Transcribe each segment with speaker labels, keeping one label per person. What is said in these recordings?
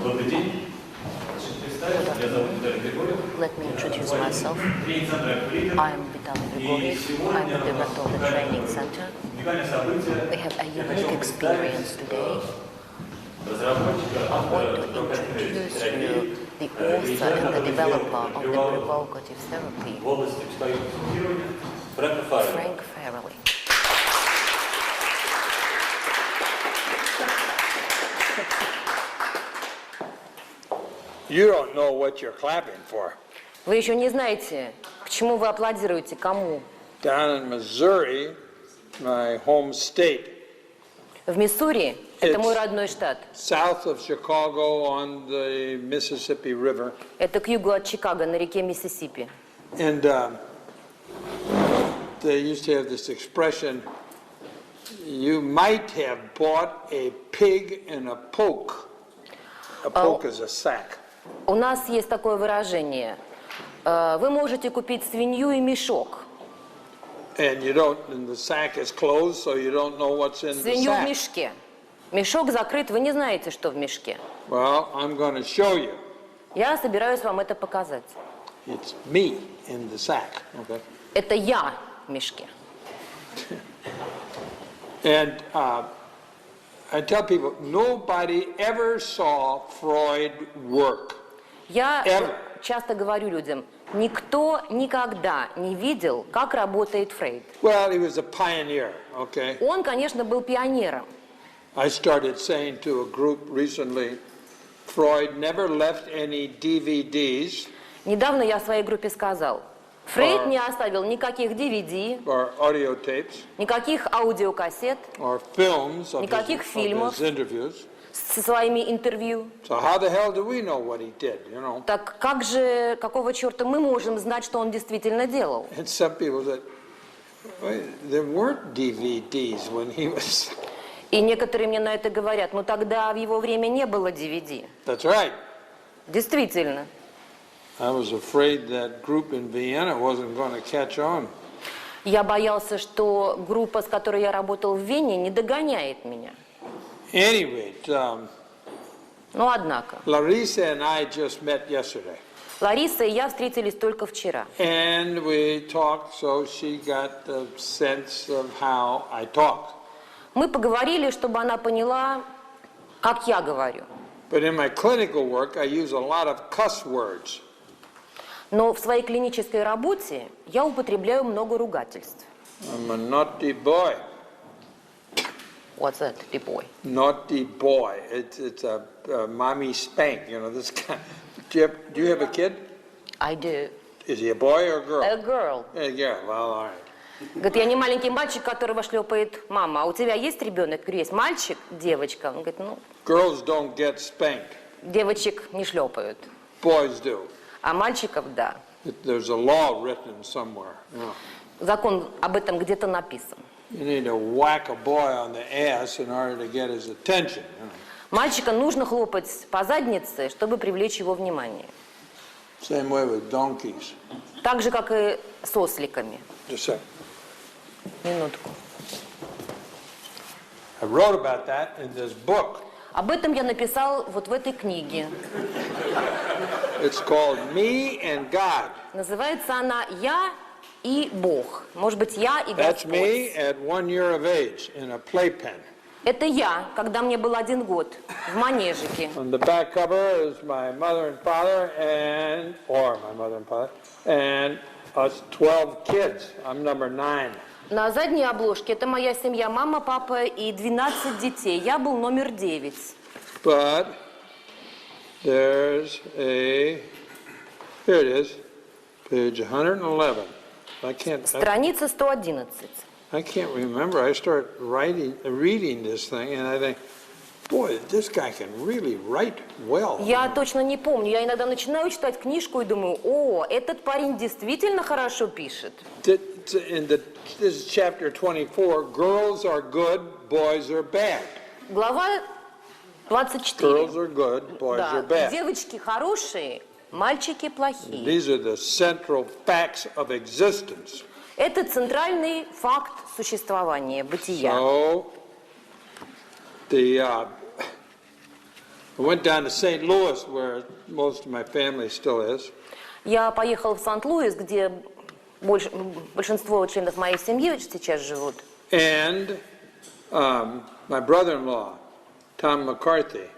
Speaker 1: Добрый день.
Speaker 2: Let me introduce myself. I'm Vitaly Grigoriev. I'm the director of the training center. We have a unique experience today. I want to introduce you the author and the developer of the revocative therapy, Frank Farrelly.
Speaker 3: You don't know what you're clapping for.
Speaker 2: Вы еще не знаете, почему вы аплодируете, кому?
Speaker 3: Down in Missouri, my home state.
Speaker 2: В Миссури, это мой родной штат.
Speaker 3: South of Chicago on the Mississippi River.
Speaker 2: Это к югу от Чикаго, на реке Миссисипи.
Speaker 3: And they used to have this expression, you might have bought a pig in a poke. A poke is a sack.
Speaker 2: У нас есть такое выражение. Вы можете купить свинью и мешок.
Speaker 3: And you don't, and the sack is closed, so you don't know what's in the
Speaker 2: Свинью в
Speaker 3: sack.
Speaker 2: мешке. Мешок закрыт, вы не знаете, что в мешке.
Speaker 3: Well, I'm going to show you.
Speaker 2: Я собираюсь вам это показать.
Speaker 3: It's me in the sack. Okay.
Speaker 2: Это я в мешке.
Speaker 3: And I tell people, nobody ever saw Freud work.
Speaker 2: Я
Speaker 3: Ever.
Speaker 2: часто говорю людям, никто никогда не видел, как работает Фрейд.
Speaker 3: Well, he was a pioneer, okay?
Speaker 2: Он, конечно, был пионером.
Speaker 3: I started saying to a group recently, Freud never left any DVDs
Speaker 2: Недавно я в своей группе сказал, Фрейд не оставил никаких DVD,
Speaker 3: or audio tapes
Speaker 2: никаких аудиокассет,
Speaker 3: or films of
Speaker 2: никаких фильмов
Speaker 3: his interviews.
Speaker 2: со своими интервью.
Speaker 3: So how the hell do we know what he did, you know?
Speaker 2: Так как же, какого черта мы можем знать, что он действительно делал?
Speaker 3: And some people said, wait, there weren't DVDs when he was...
Speaker 2: И некоторые мне на это говорят, ну тогда в его время не было DVD.
Speaker 3: That's right.
Speaker 2: Действительно.
Speaker 3: I was afraid that group in Vienna wasn't going to catch on.
Speaker 2: Я боялся, что группа, с которой я работал в Вене, не догоняет меня.
Speaker 3: Anyway,
Speaker 2: Но однако.
Speaker 3: Larissa and I just met yesterday.
Speaker 2: Лариса и я встретились только вчера.
Speaker 3: And we talked, so she got the sense of how I talk.
Speaker 2: Мы поговорили, чтобы она поняла, как я говорю.
Speaker 3: But in my clinical work, I use a lot of cuss words.
Speaker 2: Но в своей клинической работе я употребляю много ругательств.
Speaker 3: I'm a naughty boy.
Speaker 2: What's that, boy?
Speaker 3: Naughty boy. It's a mommy spank, you know, this kind. Do you have a kid?
Speaker 2: I do.
Speaker 3: Is he a boy or a girl?
Speaker 2: A girl.
Speaker 3: A girl, well, all right.
Speaker 2: Говорит, я не маленький мальчик, которого шлепает мама. А у тебя есть ребенок? Я говорю, есть мальчик, девочка. Он говорит, ну,
Speaker 3: Girls don't get spanked.
Speaker 2: девочек не шлепают,
Speaker 3: Boys do.
Speaker 2: а мальчиков – да.
Speaker 3: There's a law written somewhere. You know.
Speaker 2: Закон об этом где-то написан.
Speaker 3: You need to whack a boy on the ass in order to get his attention. You know.
Speaker 2: Мальчика нужно хлопать по заднице, чтобы привлечь его внимание.
Speaker 3: Same way with donkeys.
Speaker 2: Так же, как и с осликами.
Speaker 3: Just a second.
Speaker 2: Минутку.
Speaker 3: I wrote about that in this book.
Speaker 2: Об этом я написал вот в этой книге.
Speaker 3: It's called Me and God.
Speaker 2: Называется она «Я и Бог». Может быть, «Я и
Speaker 3: That's me
Speaker 2: Господь».
Speaker 3: at 1 year of age in a playpen.
Speaker 2: Это я, когда мне был 1 год, в манежике.
Speaker 3: On the back cover is my mother and father and us 12 kids. I'm number 9.
Speaker 2: На задней обложке это моя семья, мама, папа и 12 детей. Я был номер 9.
Speaker 3: But there's here it is, page 111.
Speaker 2: Страница 111.
Speaker 3: I can't remember. I start reading this thing, and I think, boy, this guy can really write well.
Speaker 2: Я точно не помню. Я иногда начинаю читать книжку и думаю, о, этот парень действительно хорошо пишет.
Speaker 3: This is chapter 24. Girls are good, boys are bad.
Speaker 2: Глава 24.
Speaker 3: Girls are good, boys are
Speaker 2: Да,
Speaker 3: bad.
Speaker 2: девочки хорошие, мальчики плохие.
Speaker 3: These are the central facts of existence.
Speaker 2: Это центральный факт существования, бытия.
Speaker 3: So, I went down to St. Louis, where most of my family still is.
Speaker 2: Я поехал в Сант-Луис, где большинство членов моей семьи сейчас живут.
Speaker 3: And my brother-in-law, Tom McCarthy,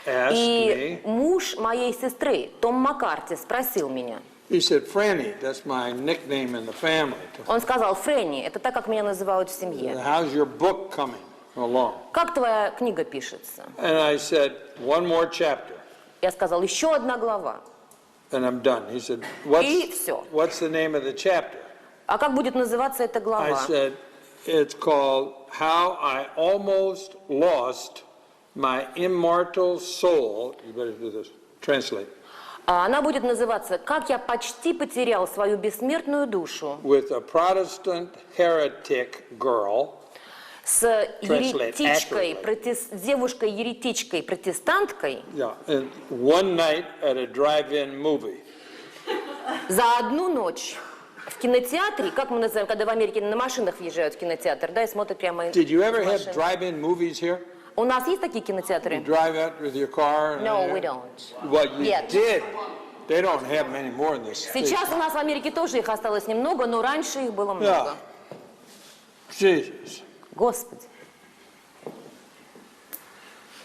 Speaker 3: asked
Speaker 2: И
Speaker 3: me,
Speaker 2: муж моей сестры, Том Маккарти, спросил меня.
Speaker 3: he said, Franny, that's my nickname in the family.
Speaker 2: Он сказал: Фрэнни, это так, как меня называют в семье.
Speaker 3: How's your book coming along?
Speaker 2: Как твоя книга пишется?
Speaker 3: And I said, one more chapter,
Speaker 2: Я сказал: еще одна глава.
Speaker 3: and I'm done. He said,
Speaker 2: И все.
Speaker 3: what's the name of the chapter?
Speaker 2: А как будет называться эта
Speaker 3: I
Speaker 2: глава?
Speaker 3: said, it's called How I Almost Lost My Immortal Soul. You better do this. Translate.
Speaker 2: Она будет называться «Как я почти потерял свою бессмертную душу»
Speaker 3: With a Protestant heretic girl.
Speaker 2: с еретичкой, девушкой-еретичкой-протестанткой
Speaker 3: Yeah, and one night at a drive-in movie.
Speaker 2: за одну ночь в кинотеатре, как мы называем, когда в Америке на машинах въезжают в кинотеатр, да, и смотрят прямо
Speaker 3: Did you ever
Speaker 2: из
Speaker 3: have
Speaker 2: машины.
Speaker 3: drive-in movies here?
Speaker 2: У нас есть такие
Speaker 3: You
Speaker 2: кинотеатры?
Speaker 3: drive out with your car? And
Speaker 2: No, we don't.
Speaker 3: Well, you
Speaker 2: Yet.
Speaker 3: did. They don't have many more in this state.
Speaker 2: Сейчас у нас в Америке тоже их осталось немного, но раньше их было
Speaker 3: Yeah.
Speaker 2: много.
Speaker 3: Jesus.
Speaker 2: Господи.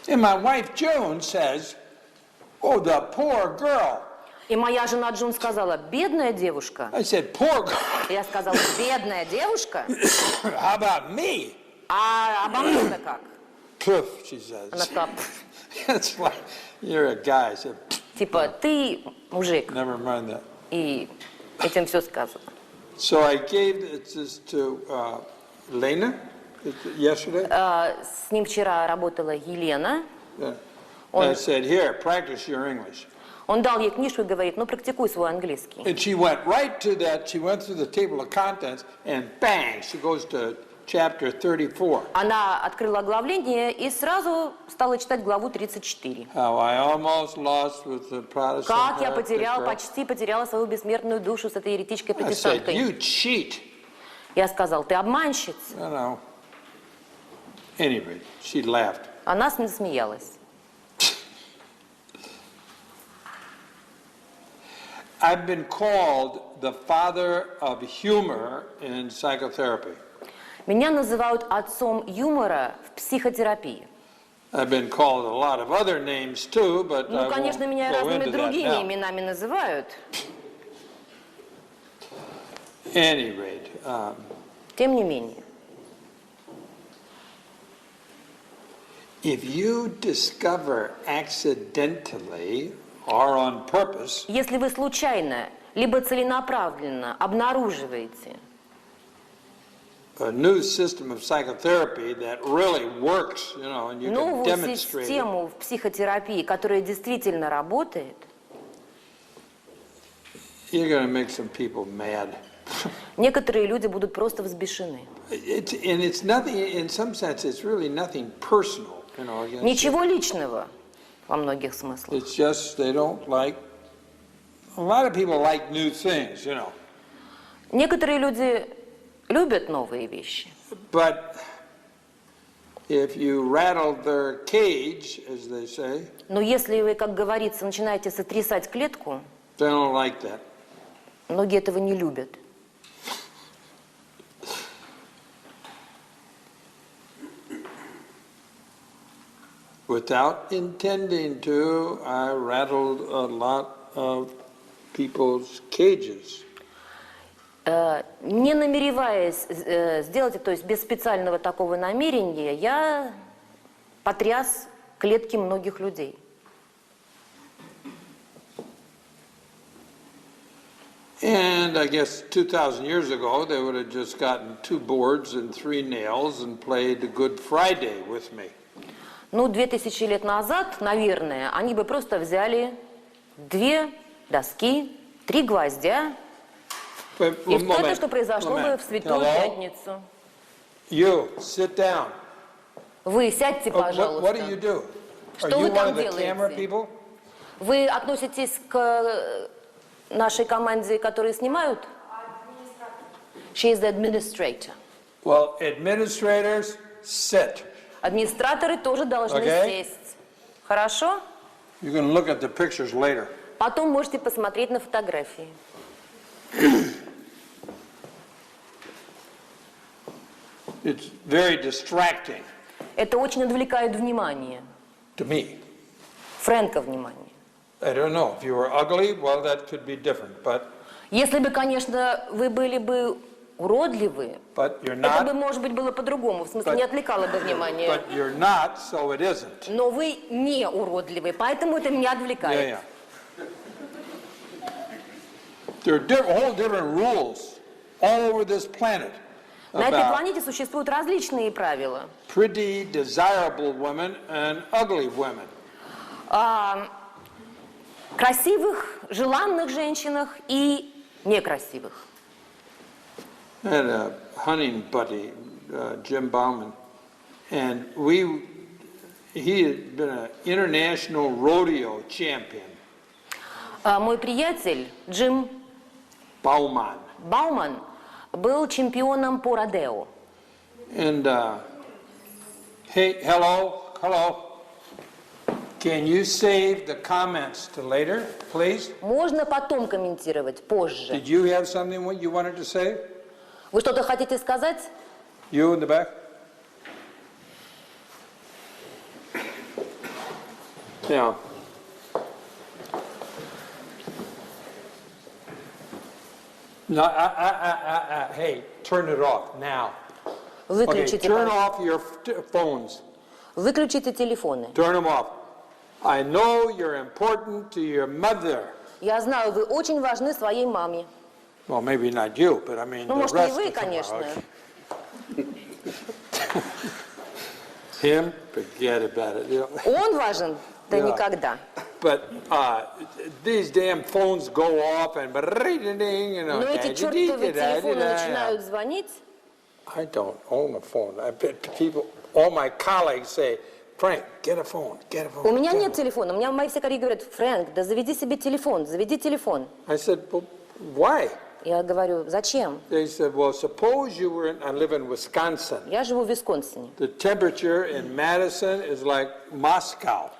Speaker 3: And my wife Joan says, oh, the poor girl.
Speaker 2: И моя жена Джун сказала: бедная девушка.
Speaker 3: I said, poor girl?
Speaker 2: Я сказала: бедная девушка?
Speaker 3: How about me?
Speaker 2: А обо мне-то как?
Speaker 3: Poof, she says.
Speaker 2: Она сказала:
Speaker 3: It's like, you're a guy. I said,
Speaker 2: типа, ты мужик.
Speaker 3: never mind that.
Speaker 2: И этим все сказано.
Speaker 3: So I gave this to Lena yesterday.
Speaker 2: С ним вчера работала Елена.
Speaker 3: Yeah. I said, here, practice your English.
Speaker 2: Он дал ей книжку и говорит: ну, практикуй свой английский.
Speaker 3: And she went right to that. She went through the table of contents, and bang, she goes to chapter 34.
Speaker 2: Она открыла оглавление и сразу стала читать главу 34.
Speaker 3: How I almost lost with the Protestant.
Speaker 2: Как я
Speaker 3: heretic girl.
Speaker 2: почти потеряла свою бессмертную душу с этой
Speaker 3: I said,
Speaker 2: еретичкой-протестанткой.
Speaker 3: you cheat.
Speaker 2: Я сказал: ты обманщица.
Speaker 3: You know. Anyway, she laughed.
Speaker 2: Она засмеялась.
Speaker 3: I've been called the father of humor in psychotherapy.
Speaker 2: Меня называют отцом юмора в психотерапии.
Speaker 3: I've been called a lot of other names too, but
Speaker 2: Ну,
Speaker 3: I
Speaker 2: конечно,
Speaker 3: won't
Speaker 2: меня
Speaker 3: go
Speaker 2: разными
Speaker 3: into that
Speaker 2: другими
Speaker 3: now.
Speaker 2: именами называют.
Speaker 3: At any rate,
Speaker 2: Тем не менее,
Speaker 3: if you discover accidentally or on purpose
Speaker 2: если вы случайно либо целенаправленно обнаруживаете
Speaker 3: a new system of psychotherapy that really works, you know, and you can
Speaker 2: новую
Speaker 3: demonstrate it,
Speaker 2: систему в психотерапии, которая действительно работает,
Speaker 3: you're going to make some people mad.
Speaker 2: некоторые люди будут просто взбешены.
Speaker 3: And it's nothing, in some sense, it's really nothing personal, you know. Against
Speaker 2: Ничего личного во многих смыслах.
Speaker 3: It's just they don't like. A lot of people like new things, you know.
Speaker 2: Некоторые люди любят новые вещи.
Speaker 3: But if you rattle their cage, as they say,
Speaker 2: Но если вы, как говорится, начинаете сотрясать клетку,
Speaker 3: they don't like that.
Speaker 2: многие этого не любят.
Speaker 3: Without intending to, I rattled a lot of people's cages.
Speaker 2: Не намереваясь сделать это, то есть без специального такого намерения, я потряс клетки многих людей.
Speaker 3: And I guess 2,000 years ago, they would have just gotten 2 boards and 3 nails and played Good Friday with me.
Speaker 2: Ну, 2000 лет назад, наверное, они бы просто взяли 2 доски, 3 гвоздя, и это, что произошло бы в Святую Пятницу.
Speaker 3: You, sit down.
Speaker 2: Вы сядьте, пожалуйста.
Speaker 3: What do you do? Are
Speaker 2: Что
Speaker 3: you
Speaker 2: вы
Speaker 3: one
Speaker 2: там
Speaker 3: of the camera
Speaker 2: делаете?
Speaker 3: people?
Speaker 2: Вы относитесь к нашей команде, которые снимают? She is the administrator.
Speaker 3: Well, administrators, sit.
Speaker 2: Администраторы тоже должны
Speaker 3: Okay.
Speaker 2: сесть. Хорошо?
Speaker 3: You can look at the pictures later.
Speaker 2: Потом можете посмотреть на фотографии.
Speaker 3: It's very distracting
Speaker 2: Это очень отвлекает внимание.
Speaker 3: to me.
Speaker 2: Фрэнка внимание.
Speaker 3: I don't know. If you were ugly, well, that could be different. But
Speaker 2: Если бы, конечно, вы были бы уродливы,
Speaker 3: you're
Speaker 2: это бы,
Speaker 3: not.
Speaker 2: может быть, было по-другому. В смысле, не отвлекало бы внимание.
Speaker 3: But you're not, so it isn't.
Speaker 2: Но вы не уродливы, поэтому это меня отвлекает.
Speaker 3: Yeah. There are whole different rules all over this planet
Speaker 2: На этой
Speaker 3: about
Speaker 2: планете существуют различные правила.
Speaker 3: pretty, desirable women and ugly women.
Speaker 2: Красивых, желанных женщинах и некрасивых.
Speaker 3: I had a hunting buddy, Jim Bauman, and he had been an international rodeo champion.
Speaker 2: Мой приятель Джим
Speaker 3: Bauman.
Speaker 2: Бауман был чемпионом по родео.
Speaker 3: And hey, hello. Can you save the comments to later, please?
Speaker 2: Можно потом комментировать, позже.
Speaker 3: Did you have something what you wanted to say?
Speaker 2: Вы что-то хотите сказать?
Speaker 3: You in the back? Yeah. No, hey, turn it off now. Okay,
Speaker 2: Выключите,
Speaker 3: turn off your phones.
Speaker 2: выключите телефоны.
Speaker 3: Turn them off. I know you're important to your mother.
Speaker 2: Я знаю, вы очень важны своей маме.
Speaker 3: Well, maybe not you, but I mean
Speaker 2: Ну,
Speaker 3: the
Speaker 2: может, не
Speaker 3: rest
Speaker 2: вы,
Speaker 3: of them.
Speaker 2: конечно.
Speaker 3: Him, forget about it. You know.
Speaker 2: Он важен? Да
Speaker 3: Yeah.
Speaker 2: никогда.
Speaker 3: But these damn phones go off and you know.
Speaker 2: Но эти чертовы телефоны начинают звонить.
Speaker 3: I don't own a phone. I bet people, all my colleagues say, Frank, get a phone, get a phone.
Speaker 2: У меня нет телефона. У меня мои все коллеги говорят: Фрэнк, да заведи себе телефон, заведи телефон.
Speaker 3: I said, well, why?
Speaker 2: Я говорю: зачем?
Speaker 3: They said, well, suppose you were I live in Wisconsin.
Speaker 2: Я живу в Висконсине.
Speaker 3: The temperature in Madison is like Moscow.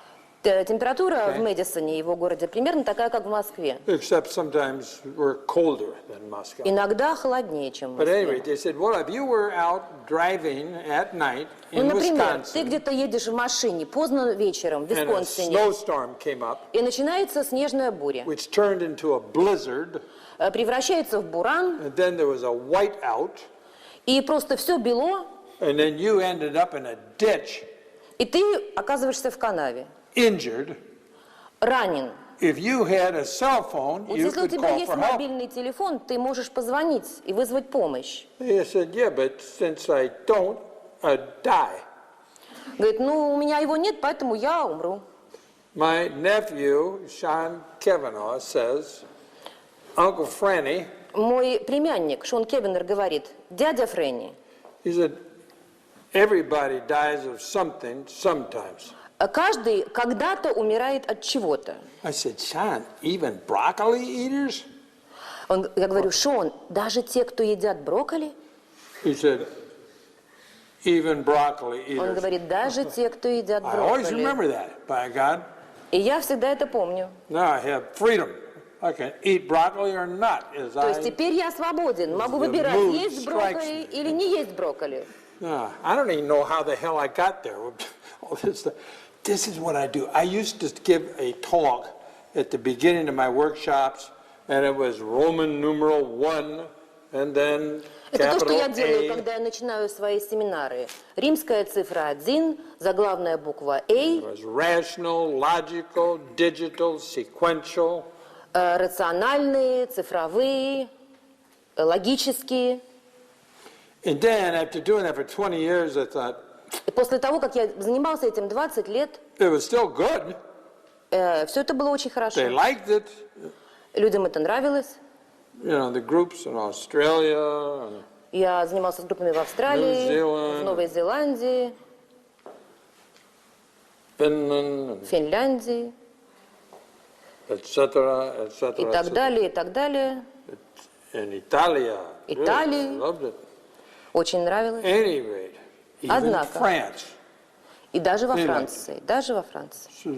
Speaker 2: Температура в Мэдисоне, его городе, примерно такая, как в Москве.
Speaker 3: Except sometimes we're colder than Moscow.
Speaker 2: Иногда холоднее, чем в
Speaker 3: But anyway,
Speaker 2: Москве.
Speaker 3: they said, well, if you were out driving at night
Speaker 2: Ну,
Speaker 3: in
Speaker 2: например, ты
Speaker 3: Wisconsin
Speaker 2: где-то едешь в машине поздно вечером в
Speaker 3: and a
Speaker 2: Висконсине,
Speaker 3: snowstorm came up,
Speaker 2: и начинается снежная буря.
Speaker 3: which turned into a blizzard,
Speaker 2: Превращается в буран,
Speaker 3: and then there was a whiteout,
Speaker 2: и просто все бело,
Speaker 3: and then you ended up in a ditch,
Speaker 2: и ты оказываешься в канаве.
Speaker 3: injured.
Speaker 2: Ранен.
Speaker 3: If you had a cell phone,
Speaker 2: Вот
Speaker 3: you
Speaker 2: если у
Speaker 3: could
Speaker 2: тебя
Speaker 3: call
Speaker 2: есть
Speaker 3: for help.
Speaker 2: мобильный телефон, ты можешь позвонить и вызвать помощь.
Speaker 3: They said, yeah, but since I don't, I'd die.
Speaker 2: Говорит: ну, у меня его нет, поэтому я умру.
Speaker 3: My nephew, Sean Kavanaugh, says, Uncle Franny,
Speaker 2: Мой племянник Шон Кевинер говорит: дядя Фрэнни,
Speaker 3: he said, everybody dies of something sometimes.
Speaker 2: каждый когда-то умирает от чего-то.
Speaker 3: I said, Sean, even broccoli eaters?
Speaker 2: Я говорю: Шон, даже те, кто едят брокколи?
Speaker 3: He said, even broccoli
Speaker 2: Он
Speaker 3: eaters.
Speaker 2: говорит: даже те, кто едят
Speaker 3: I always
Speaker 2: брокколи.
Speaker 3: remember that, by God.
Speaker 2: И я всегда это помню.
Speaker 3: Now I have freedom. I can eat broccoli or not. As
Speaker 2: То есть
Speaker 3: I,
Speaker 2: теперь я свободен, могу
Speaker 3: The
Speaker 2: выбирать,
Speaker 3: mood
Speaker 2: есть брокколи
Speaker 3: strikes me.
Speaker 2: или не есть брокколи.
Speaker 3: no, I don't even know how the hell I got there. All this stuff. This is what I do. I used to give a talk at the beginning of my workshops, and it was Roman numeral 1, and then
Speaker 2: Это то, что я
Speaker 3: capital
Speaker 2: делаю,
Speaker 3: A.
Speaker 2: когда я начинаю свои семинары. Римская цифра 1, заглавная буква
Speaker 3: It
Speaker 2: A,
Speaker 3: was rational, logical, digital, sequential.
Speaker 2: рациональные, цифровые, логические.
Speaker 3: And then, after doing that for 20 years, I thought,
Speaker 2: И после того, как я занимался этим 20 лет,
Speaker 3: it was still good.
Speaker 2: все это было очень хорошо.
Speaker 3: They liked it.
Speaker 2: Людям это нравилось.
Speaker 3: You know, the groups in Australia, and
Speaker 2: Я занимался с группами в Австралии,
Speaker 3: New-Zealand.
Speaker 2: в Новой Зеландии,
Speaker 3: Finland,
Speaker 2: в Финляндии
Speaker 3: etc., etc.
Speaker 2: и так далее, и так далее.
Speaker 3: In Italia.
Speaker 2: Италии.
Speaker 3: Really, loved it.
Speaker 2: Очень нравилось.
Speaker 3: Any rate, even
Speaker 2: Однако.
Speaker 3: France.
Speaker 2: И даже во Франции, даже во Франции.
Speaker 3: So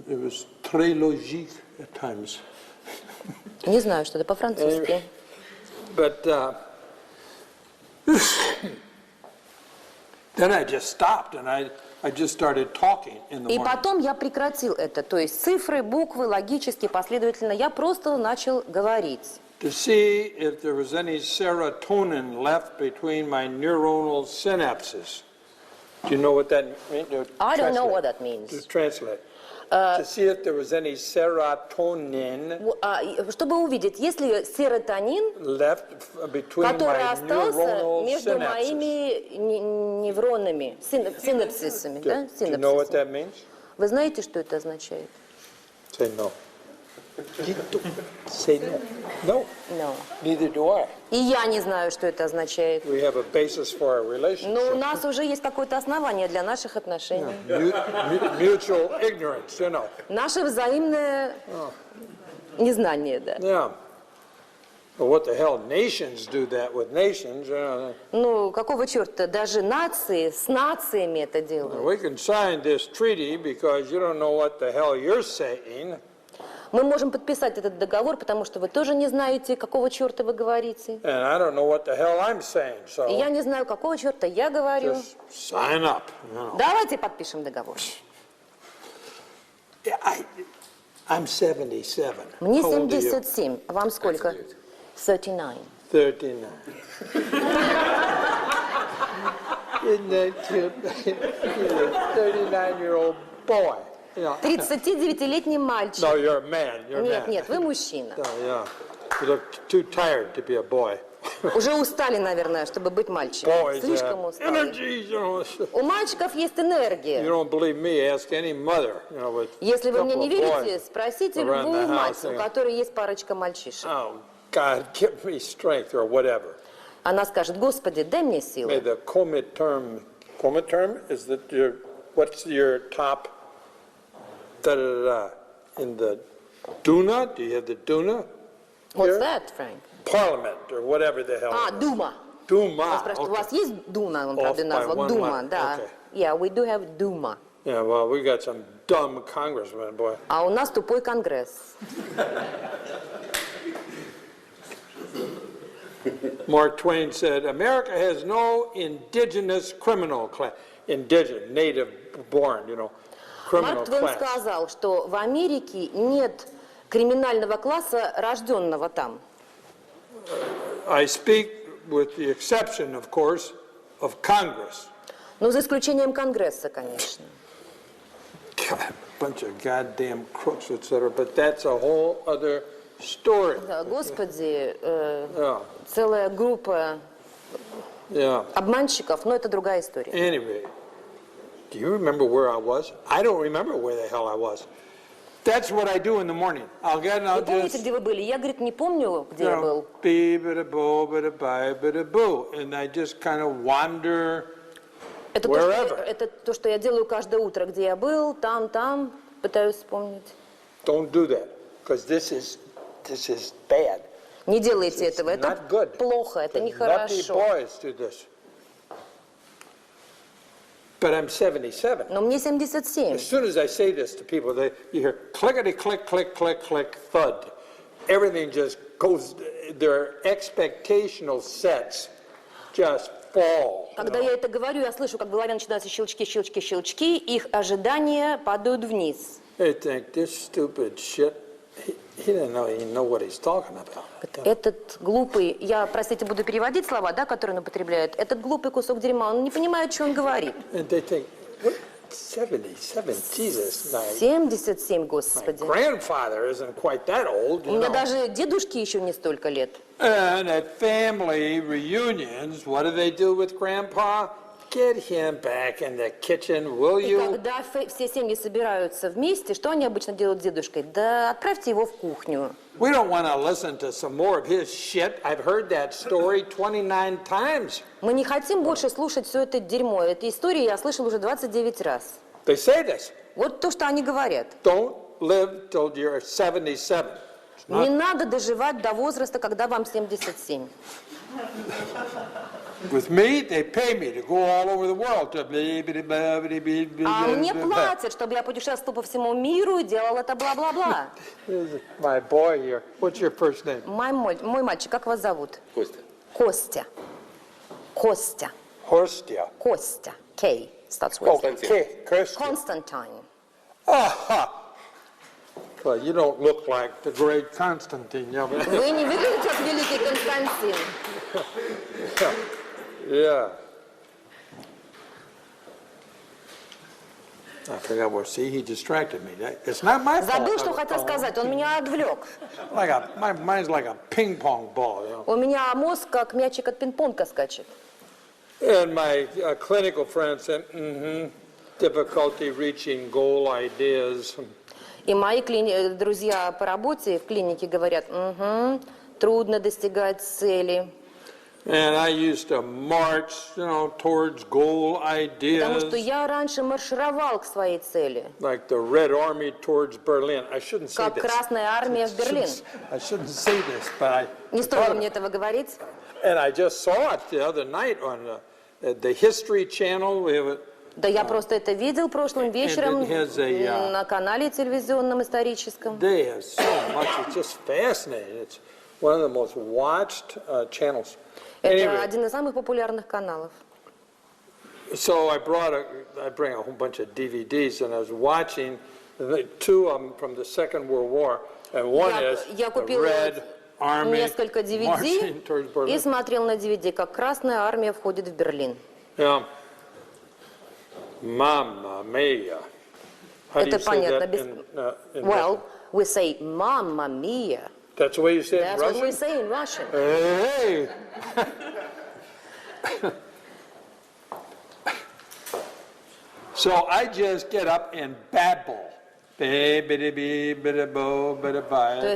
Speaker 3: it was très logique at times.
Speaker 2: Не знаю, что это по-французски.
Speaker 3: But then I just stopped and I just started talking in the
Speaker 2: И
Speaker 3: morning.
Speaker 2: потом я прекратил это. То есть цифры, буквы, логически, последовательно. Я просто начал говорить.
Speaker 3: To see if there was any serotonin left between my neuronal synapses. Do you know what that means?
Speaker 2: I don't know what that means.
Speaker 3: Just translate. To see if there was any serotonin
Speaker 2: Чтобы увидеть, есть ли серотонин,
Speaker 3: left between
Speaker 2: который
Speaker 3: my
Speaker 2: остался
Speaker 3: neuronal
Speaker 2: между
Speaker 3: synapses.
Speaker 2: моими невронами, синапсисами, да?
Speaker 3: Do you know what that means?
Speaker 2: Вы знаете, что это означает?
Speaker 3: Say no. Say no. No.
Speaker 2: No.
Speaker 3: Neither do I.
Speaker 2: И я не знаю, что это означает.
Speaker 3: We have a basis for our relationship.
Speaker 2: Но у нас уже есть какое-то основание для наших отношений.
Speaker 3: Mutual ignorance, you know.
Speaker 2: Наше взаимное незнание, да.
Speaker 3: Yeah. Well, what the hell? Nations do that with nations.
Speaker 2: Ну, какого черта? Даже нации с нациями это делают.
Speaker 3: We can sign this treaty because you don't know what the hell you're saying.
Speaker 2: Мы можем подписать этот договор, потому что вы тоже не знаете, какого черта вы говорите.
Speaker 3: And I don't know what the hell I'm saying,
Speaker 2: И я
Speaker 3: so
Speaker 2: не знаю, какого черта я говорю.
Speaker 3: just sign up.
Speaker 2: Давайте подпишем договор.
Speaker 3: Yeah, I'm 77.
Speaker 2: Мне
Speaker 3: How old are you?
Speaker 2: 77. Вам сколько? 39.
Speaker 3: 39. Isn't that cute? You're a 39-year-old boy. You know.
Speaker 2: 39-летний мальчик.
Speaker 3: No, you're a man. You're a
Speaker 2: Нет,
Speaker 3: man.
Speaker 2: нет, вы мужчина.
Speaker 3: Oh, yeah. You look too tired to be a boy.
Speaker 2: Уже устали, наверное, чтобы быть мальчиком.
Speaker 3: Boys
Speaker 2: Слишком
Speaker 3: have
Speaker 2: устали.
Speaker 3: energy, you know.
Speaker 2: У мальчиков есть
Speaker 3: You
Speaker 2: энергия.
Speaker 3: don't believe me, ask any mother, you know, with
Speaker 2: Если вы мне
Speaker 3: couple
Speaker 2: не
Speaker 3: of
Speaker 2: верите,
Speaker 3: boys.
Speaker 2: спросите
Speaker 3: around
Speaker 2: любую
Speaker 3: the
Speaker 2: мать,
Speaker 3: house,
Speaker 2: у
Speaker 3: yeah.
Speaker 2: которой есть парочка мальчишек.
Speaker 3: Oh, God, give me strength or whatever.
Speaker 2: Она скажет: Господи, дай мне
Speaker 3: May
Speaker 2: силы.
Speaker 3: the comaterm is that what's your top in the Duna? Do you have the Duna?
Speaker 2: What's
Speaker 3: here?
Speaker 2: that, Frank?
Speaker 3: Parliament or whatever the hell.
Speaker 2: А,
Speaker 3: it is.
Speaker 2: Дума.
Speaker 3: Duma.
Speaker 2: Он спрашивает, у вас есть Дуна? Он,
Speaker 3: Off
Speaker 2: правда,
Speaker 3: by
Speaker 2: назвал.
Speaker 3: one
Speaker 2: Дума,
Speaker 3: letter.
Speaker 2: да.
Speaker 3: Okay.
Speaker 2: Yeah, we do have Дума.
Speaker 3: Yeah, well, we got some dumb congressmen, boy.
Speaker 2: А у нас тупой конгресс.
Speaker 3: Mark Twain said, America has no indigenous criminal class. Indigenous, native born, you know, criminal
Speaker 2: Марк Твен
Speaker 3: class.
Speaker 2: сказал, что в Америке нет криминального класса, рожденного там.
Speaker 3: I speak with the exception, of course, of Congress.
Speaker 2: Ну, за исключением Конгресса, конечно.
Speaker 3: God, bunch of goddamn crooks, etc. But that's a whole other story.
Speaker 2: Да, Господи,
Speaker 3: Yeah,
Speaker 2: целая группа
Speaker 3: yeah.
Speaker 2: обманщиков, но это другая история.
Speaker 3: Anyway, do you remember where I was? I don't remember where the hell I was. That's what I do in the morning. I'll get and I'll
Speaker 2: Вы помните,
Speaker 3: just,
Speaker 2: где вы были? Я, говорит, не помню, где
Speaker 3: you
Speaker 2: я
Speaker 3: know,
Speaker 2: был.
Speaker 3: bee-bada-boo, bada-boo, and I just kind of wander.
Speaker 2: Это
Speaker 3: Wherever.
Speaker 2: то, что я делаю каждое утро, где я был, там, пытаюсь вспомнить.
Speaker 3: Don't do that, because this is bad.
Speaker 2: Не делайте
Speaker 3: It's
Speaker 2: этого, это
Speaker 3: not good.
Speaker 2: плохо, это
Speaker 3: The nutty
Speaker 2: нехорошо.
Speaker 3: boys do this. But I'm 77.
Speaker 2: Но мне 77.
Speaker 3: As soon as I say this to people, you hear clickety click, click, click, click, thud. Everything just goes, their expectational sets just fall.
Speaker 2: Когда я это говорю, я слышу, как в голове начинаются щелчки, щелчки, щелчки, их ожидания падают вниз.
Speaker 3: They think this stupid shit, he didn't even know what he's talking about.
Speaker 2: Этот глупый, я, простите, буду переводить слова, да, которые он употребляет, этот глупый кусок дерьма, он не понимает, что он говорит.
Speaker 3: And they think, what? 77, Jesus.
Speaker 2: 77,
Speaker 3: My
Speaker 2: Господи.
Speaker 3: grandfather isn't quite that old,
Speaker 2: У
Speaker 3: you
Speaker 2: меня
Speaker 3: know.
Speaker 2: даже дедушке еще не столько лет.
Speaker 3: And at family reunions, what do with Grandpa? Get him back in the kitchen, will
Speaker 2: И
Speaker 3: you?
Speaker 2: когда все семьи собираются вместе, что они обычно делают с дедушкой? Да отправьте его в кухню.
Speaker 3: We don't want to listen to some more of his shit. I've heard that story 29 times.
Speaker 2: Мы не хотим больше слушать все это дерьмо. Эту историю я слышал уже 29 раз.
Speaker 3: They say this.
Speaker 2: Вот то, что они говорят.
Speaker 3: Don't live till you're 77.
Speaker 2: Не надо доживать до возраста, когда вам 77.
Speaker 3: With me, they pay me to go all over the world.
Speaker 2: А мне платят, чтобы я путешествовал по всему миру и делал это бла-бла-бла.
Speaker 3: My boy here. What's your first name?
Speaker 2: Мой мальчик, как вас зовут?
Speaker 1: Костя.
Speaker 2: Костя. Костя.
Speaker 3: Horstia.
Speaker 2: Костя. K starts with.
Speaker 3: Okay, Kirsty.
Speaker 2: Constantine.
Speaker 3: Aha! Well, you don't look like the great Constantine. Yeah.
Speaker 2: Вы не выглядите как великий Константин.
Speaker 3: Yeah. I forgot what. See, he distracted me. It's not my fault.
Speaker 2: Забыл, что хотел сказать. Он меня отвлек.
Speaker 3: Mine's like a ping pong ball. You know?
Speaker 2: У меня мозг как мячик от пинг-понга скачет.
Speaker 3: And my clinical friend said, difficulty reaching goal ideas.
Speaker 2: И мои друзья по работе в клинике говорят, трудно достигать цели.
Speaker 3: And I used to march, towards goal ideas.
Speaker 2: Потому что я раньше маршировал к своей цели.
Speaker 3: Like the Red Army towards Berlin. I shouldn't say
Speaker 2: Как
Speaker 3: this.
Speaker 2: Красная армия в Берлин.
Speaker 3: I shouldn't say this, but I.
Speaker 2: Не стоило мне этого говорить.
Speaker 3: And I just saw it the other night on the History Channel.
Speaker 2: Да я просто это видел прошлым вечером на канале телевизионном историческом.
Speaker 3: They have so much. It's just fascinating. It's one of the most watched channels.
Speaker 2: Это один из самых популярных каналов.
Speaker 3: So I bring a whole bunch of DVDs, and I was watching two of them from the Second World War, and one is the Red Army
Speaker 2: несколько
Speaker 3: marching towards
Speaker 2: DVD
Speaker 3: Berlin.
Speaker 2: и смотрел на DVD, как Красная армия входит в Берлин.
Speaker 3: Yeah. Mamma mia. How do you
Speaker 2: Это
Speaker 3: say
Speaker 2: понятно.
Speaker 3: that in
Speaker 2: Well,
Speaker 3: Russian?
Speaker 2: we say "Mamma mia."
Speaker 3: That's the way you say it in
Speaker 2: That's what we
Speaker 3: Russian?
Speaker 2: say in Russian.
Speaker 3: Hey! So I just get up and babble.
Speaker 2: То есть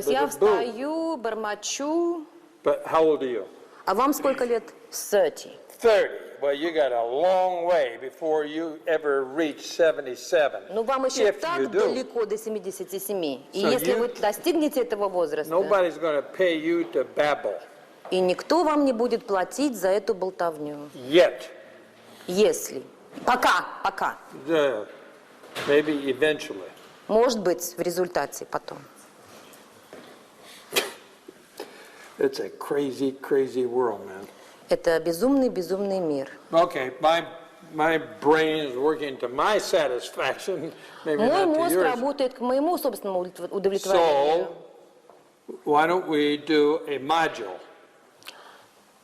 Speaker 2: я встаю, бормочу.
Speaker 3: But how old are you?
Speaker 2: А вам сколько лет? 30.
Speaker 3: 30. Well, you got a long way before you ever reach 77.
Speaker 2: Ну, вам еще
Speaker 3: If you
Speaker 2: так
Speaker 3: do.
Speaker 2: далеко до 77. И
Speaker 3: So
Speaker 2: если
Speaker 3: you-
Speaker 2: вы достигнете этого возраста,
Speaker 3: Nobody's going to pay you to babble.
Speaker 2: и никто вам не будет платить за эту болтовню.
Speaker 3: Yet.
Speaker 2: Если. Пока.
Speaker 3: Maybe eventually.
Speaker 2: Может быть, в результате потом.
Speaker 3: It's a crazy, crazy world, man.
Speaker 2: Это безумный мир.
Speaker 3: Okay, my brain is working to my satisfaction, maybe
Speaker 2: Мой
Speaker 3: not to
Speaker 2: мозг
Speaker 3: yours.
Speaker 2: работает к моему собственному удовлетворению.
Speaker 3: So, why don't we do a module?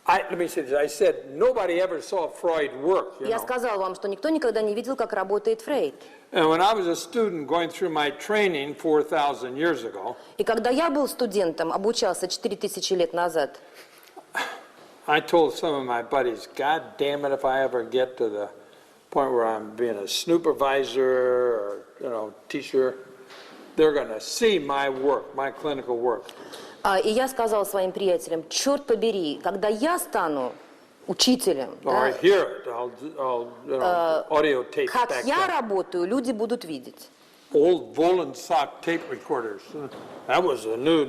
Speaker 3: Let me say this. I said nobody ever saw Freud work.
Speaker 2: Я сказал вам, что никто никогда не видел, как работает Фрейд.
Speaker 3: And when I was a student going through my training 4,000 years ago,
Speaker 2: И когда я был студентом, обучался 4000 лет назад,
Speaker 3: I told some of my buddies, God damn it, if I ever get to the point where I'm being a supervisor or, teacher, they're going to see my work, my clinical work.
Speaker 2: и я сказал своим приятелям, черт побери, когда я стану учителем,
Speaker 3: Or I hear it, I'll audio tapes
Speaker 2: как
Speaker 3: back
Speaker 2: я
Speaker 3: then.
Speaker 2: работаю, люди будут видеть.
Speaker 3: Old Volensock tape recorders. That was a new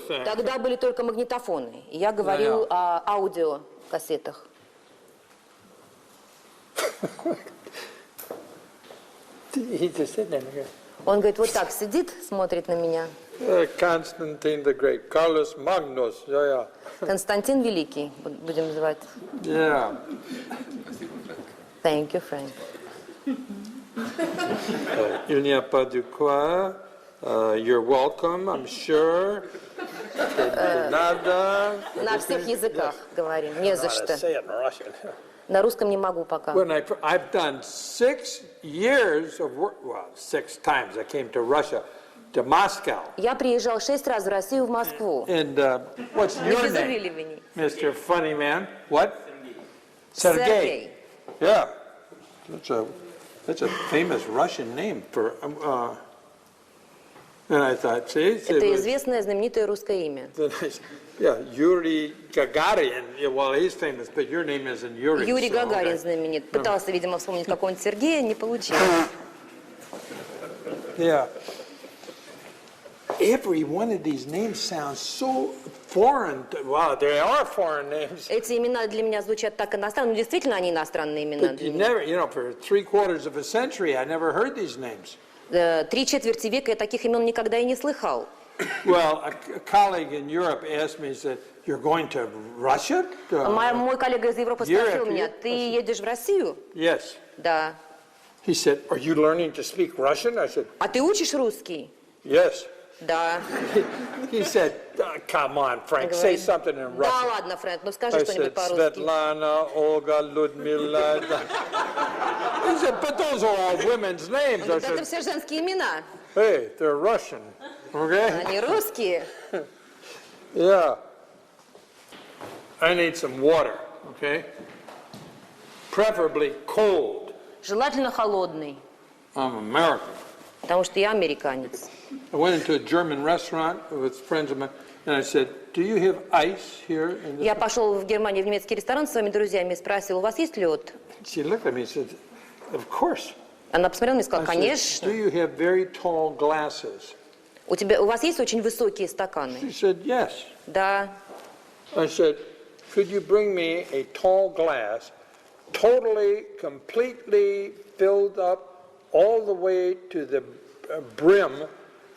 Speaker 3: thing.
Speaker 2: Тогда были только магнитофоны, и я говорил о аудиокассетах.
Speaker 3: He just sitting there.
Speaker 2: Он говорит, вот так сидит, смотрит на меня.
Speaker 3: Constantine the Great, Carlos Magnus, yeah.
Speaker 2: Константин Великий, будем называть.
Speaker 3: Yeah.
Speaker 2: Thank you, Frank.
Speaker 3: Il n'y a pas de quoi. You're welcome, I'm sure. Nada.
Speaker 2: На всех языках говорим, не за
Speaker 3: How to
Speaker 2: что.
Speaker 3: say it in Russian.
Speaker 2: На русском не могу пока.
Speaker 3: When I've done 6 years of work, well, 6 times I came to Russia, to Moscow.
Speaker 2: Я приезжал 6 раз в Россию, в Москву.
Speaker 3: And what's
Speaker 2: Не
Speaker 3: your
Speaker 2: без
Speaker 3: name,
Speaker 2: увиливаний.
Speaker 3: Mr. Funny Man? What? Sergey. Yeah. That's a famous Russian name for. And I thought, see,
Speaker 2: Это известное, знаменитое русское имя.
Speaker 3: yeah, Yuri Gagarin. Yeah, well, he's famous, but your name isn't Yuri.
Speaker 2: Юрий
Speaker 3: so,
Speaker 2: Гагарин
Speaker 3: okay.
Speaker 2: знаменит. Пытался, видимо, вспомнить какого-нибудь Сергея, не получилось.
Speaker 3: Yeah. every one of these names sounds so foreign. Wow, they are foreign names.
Speaker 2: Эти имена для меня звучат так иностранно, но действительно они иностранные имена
Speaker 3: But
Speaker 2: для
Speaker 3: you
Speaker 2: меня.
Speaker 3: never, for 3/4 of a century, I never heard these names.
Speaker 2: 3/4 века я таких имен никогда и не слыхал.
Speaker 3: Well, a colleague in Europe asked me, he said, "You're going to Russia?"
Speaker 2: Мой коллега из Европы спросил меня, ты едешь в Россию?
Speaker 3: Yes.
Speaker 2: Да.
Speaker 3: He said, "Are you learning to speak Russian?" I said,
Speaker 2: А ты учишь русский?
Speaker 3: "Yes."
Speaker 2: Да.
Speaker 3: He said, "Come on, Frank, say something in
Speaker 2: Да
Speaker 3: Russian."
Speaker 2: ладно, Фрэнк, ну скажи
Speaker 3: I
Speaker 2: что-нибудь
Speaker 3: said,
Speaker 2: по-русски.
Speaker 3: Svetlana, Olga, Ludmila. He said, "But those are all women's names." I
Speaker 2: Это
Speaker 3: said,
Speaker 2: все женские имена.
Speaker 3: "Hey, they're Russian, okay?"
Speaker 2: Они русские.
Speaker 3: Yeah. I need some water, okay? Preferably cold.
Speaker 2: Желательно холодный,
Speaker 3: I'm American.
Speaker 2: потому что я американец.
Speaker 3: I went into a German restaurant with friends of mine, and I said, "Do you have ice here in this?"
Speaker 2: Я пошел в Германию в немецкий ресторан с своими друзьями и спросил, у вас есть лед?
Speaker 3: She looked at me and said, "Of course."
Speaker 2: Она посмотрела на меня и сказала,
Speaker 3: I said,
Speaker 2: конечно.
Speaker 3: "Do you have very tall glasses?"
Speaker 2: У вас есть очень высокие стаканы?
Speaker 3: She said, "Yes."
Speaker 2: Да.
Speaker 3: I said, "Could you bring me a tall glass, totally, completely filled up all the way to the brim,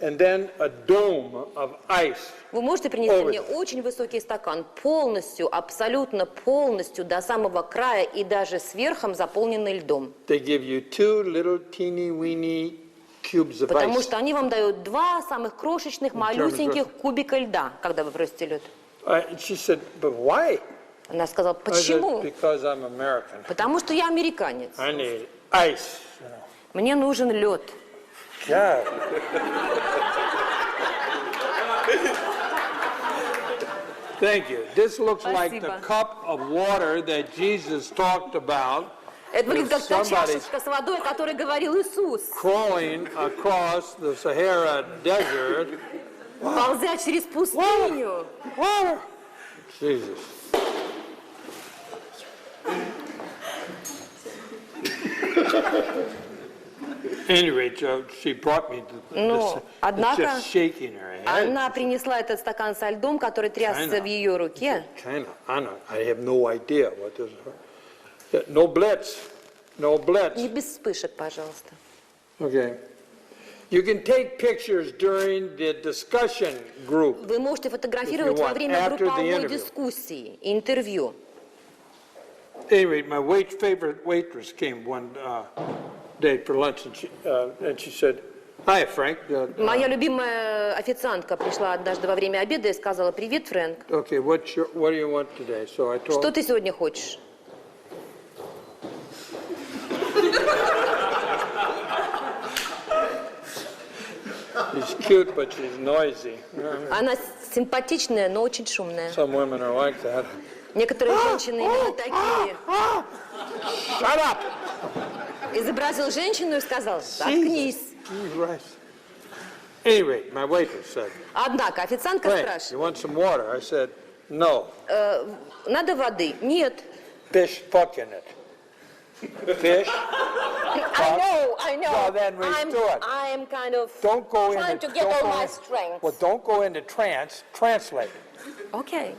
Speaker 3: and then a dome of ice?"
Speaker 2: Вы можете принести мне очень высокий стакан, полностью, абсолютно полностью, до самого края и даже сверхом заполненный льдом?
Speaker 3: They give you 2 little teeny-weeny cubes of
Speaker 2: Потому
Speaker 3: ice.
Speaker 2: что они вам дают 2 самых крошечных, малюсеньких кубика льда, когда вы просите лед.
Speaker 3: She said, "But why?"
Speaker 2: Она сказала,
Speaker 3: I said,
Speaker 2: почему?
Speaker 3: "Because I'm American.
Speaker 2: Потому что я американец.
Speaker 3: I need ice."
Speaker 2: Мне нужен лед.
Speaker 3: God. Thank you. This looks like the
Speaker 2: Спасибо.
Speaker 3: cup of water that Jesus talked about.
Speaker 2: Это выглядит как та
Speaker 3: Somebody
Speaker 2: чашечка с водой, о которой говорил Иисус,
Speaker 3: crawling across the Sahara Desert.
Speaker 2: ползя через пустыню.
Speaker 3: Water. Jesus. Anyway, Joe, she brought me
Speaker 2: Ну,
Speaker 3: this.
Speaker 2: однако,
Speaker 3: It's just shaking her head.
Speaker 2: она принесла этот стакан со льдом, который трясся в ее руке.
Speaker 3: China, Anna, I have no idea what this is. No blitz. No blitz.
Speaker 2: Не без вспышек, пожалуйста.
Speaker 3: Okay. You can take pictures during the discussion group.
Speaker 2: Вы можете фотографировать
Speaker 3: If you
Speaker 2: во
Speaker 3: want,
Speaker 2: время
Speaker 3: after the
Speaker 2: групповой
Speaker 3: interview.
Speaker 2: дискуссии, интервью.
Speaker 3: Anyway, my favorite waitress came one day for lunch, and she said, "Hi, Frank."
Speaker 2: Моя любимая официантка пришла однажды во время обеда и сказала, привет, Фрэнк,
Speaker 3: Okay, what do you want today? So I told
Speaker 2: что ты сегодня хочешь?
Speaker 3: she's cute, but she's noisy.
Speaker 2: Она симпатичная, но очень шумная.
Speaker 3: Some women are like that.
Speaker 2: Некоторые женщины именно такие.
Speaker 3: Shut up!
Speaker 2: Изобразил женщину и сказал, заткнись.
Speaker 3: Right. Anyway, my waitress said,
Speaker 2: Однако официантка
Speaker 3: "Hey, you
Speaker 2: спрашивает,
Speaker 3: want some water?" I said, "No."
Speaker 2: надо воды? Нет.
Speaker 3: Fish fuck in it. Fish.
Speaker 2: I know.
Speaker 3: Well, then restore it.
Speaker 2: I'm kind of
Speaker 3: Don't go
Speaker 2: trying
Speaker 3: into.
Speaker 2: to get
Speaker 3: don't
Speaker 2: all
Speaker 3: go
Speaker 2: my
Speaker 3: in-
Speaker 2: strength.
Speaker 3: Well, don't go into trance. Translate.
Speaker 2: Окей.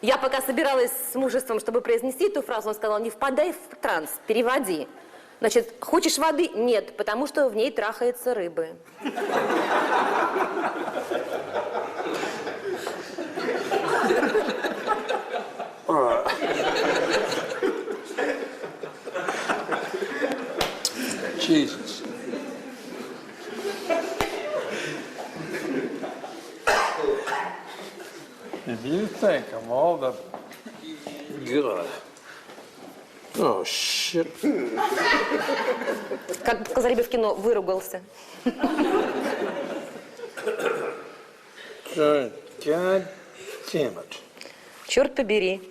Speaker 2: Я пока собиралась с мужеством, чтобы произнести эту фразу, он сказал, не впадай в транс, переводи. Значит, хочешь воды? Нет, потому что в ней трахаются рыбы.
Speaker 3: Jesus. If you think of all the good. Oh shit.
Speaker 2: Как сказали бы в кино, выругался.
Speaker 3: God damn it.
Speaker 2: Черт побери.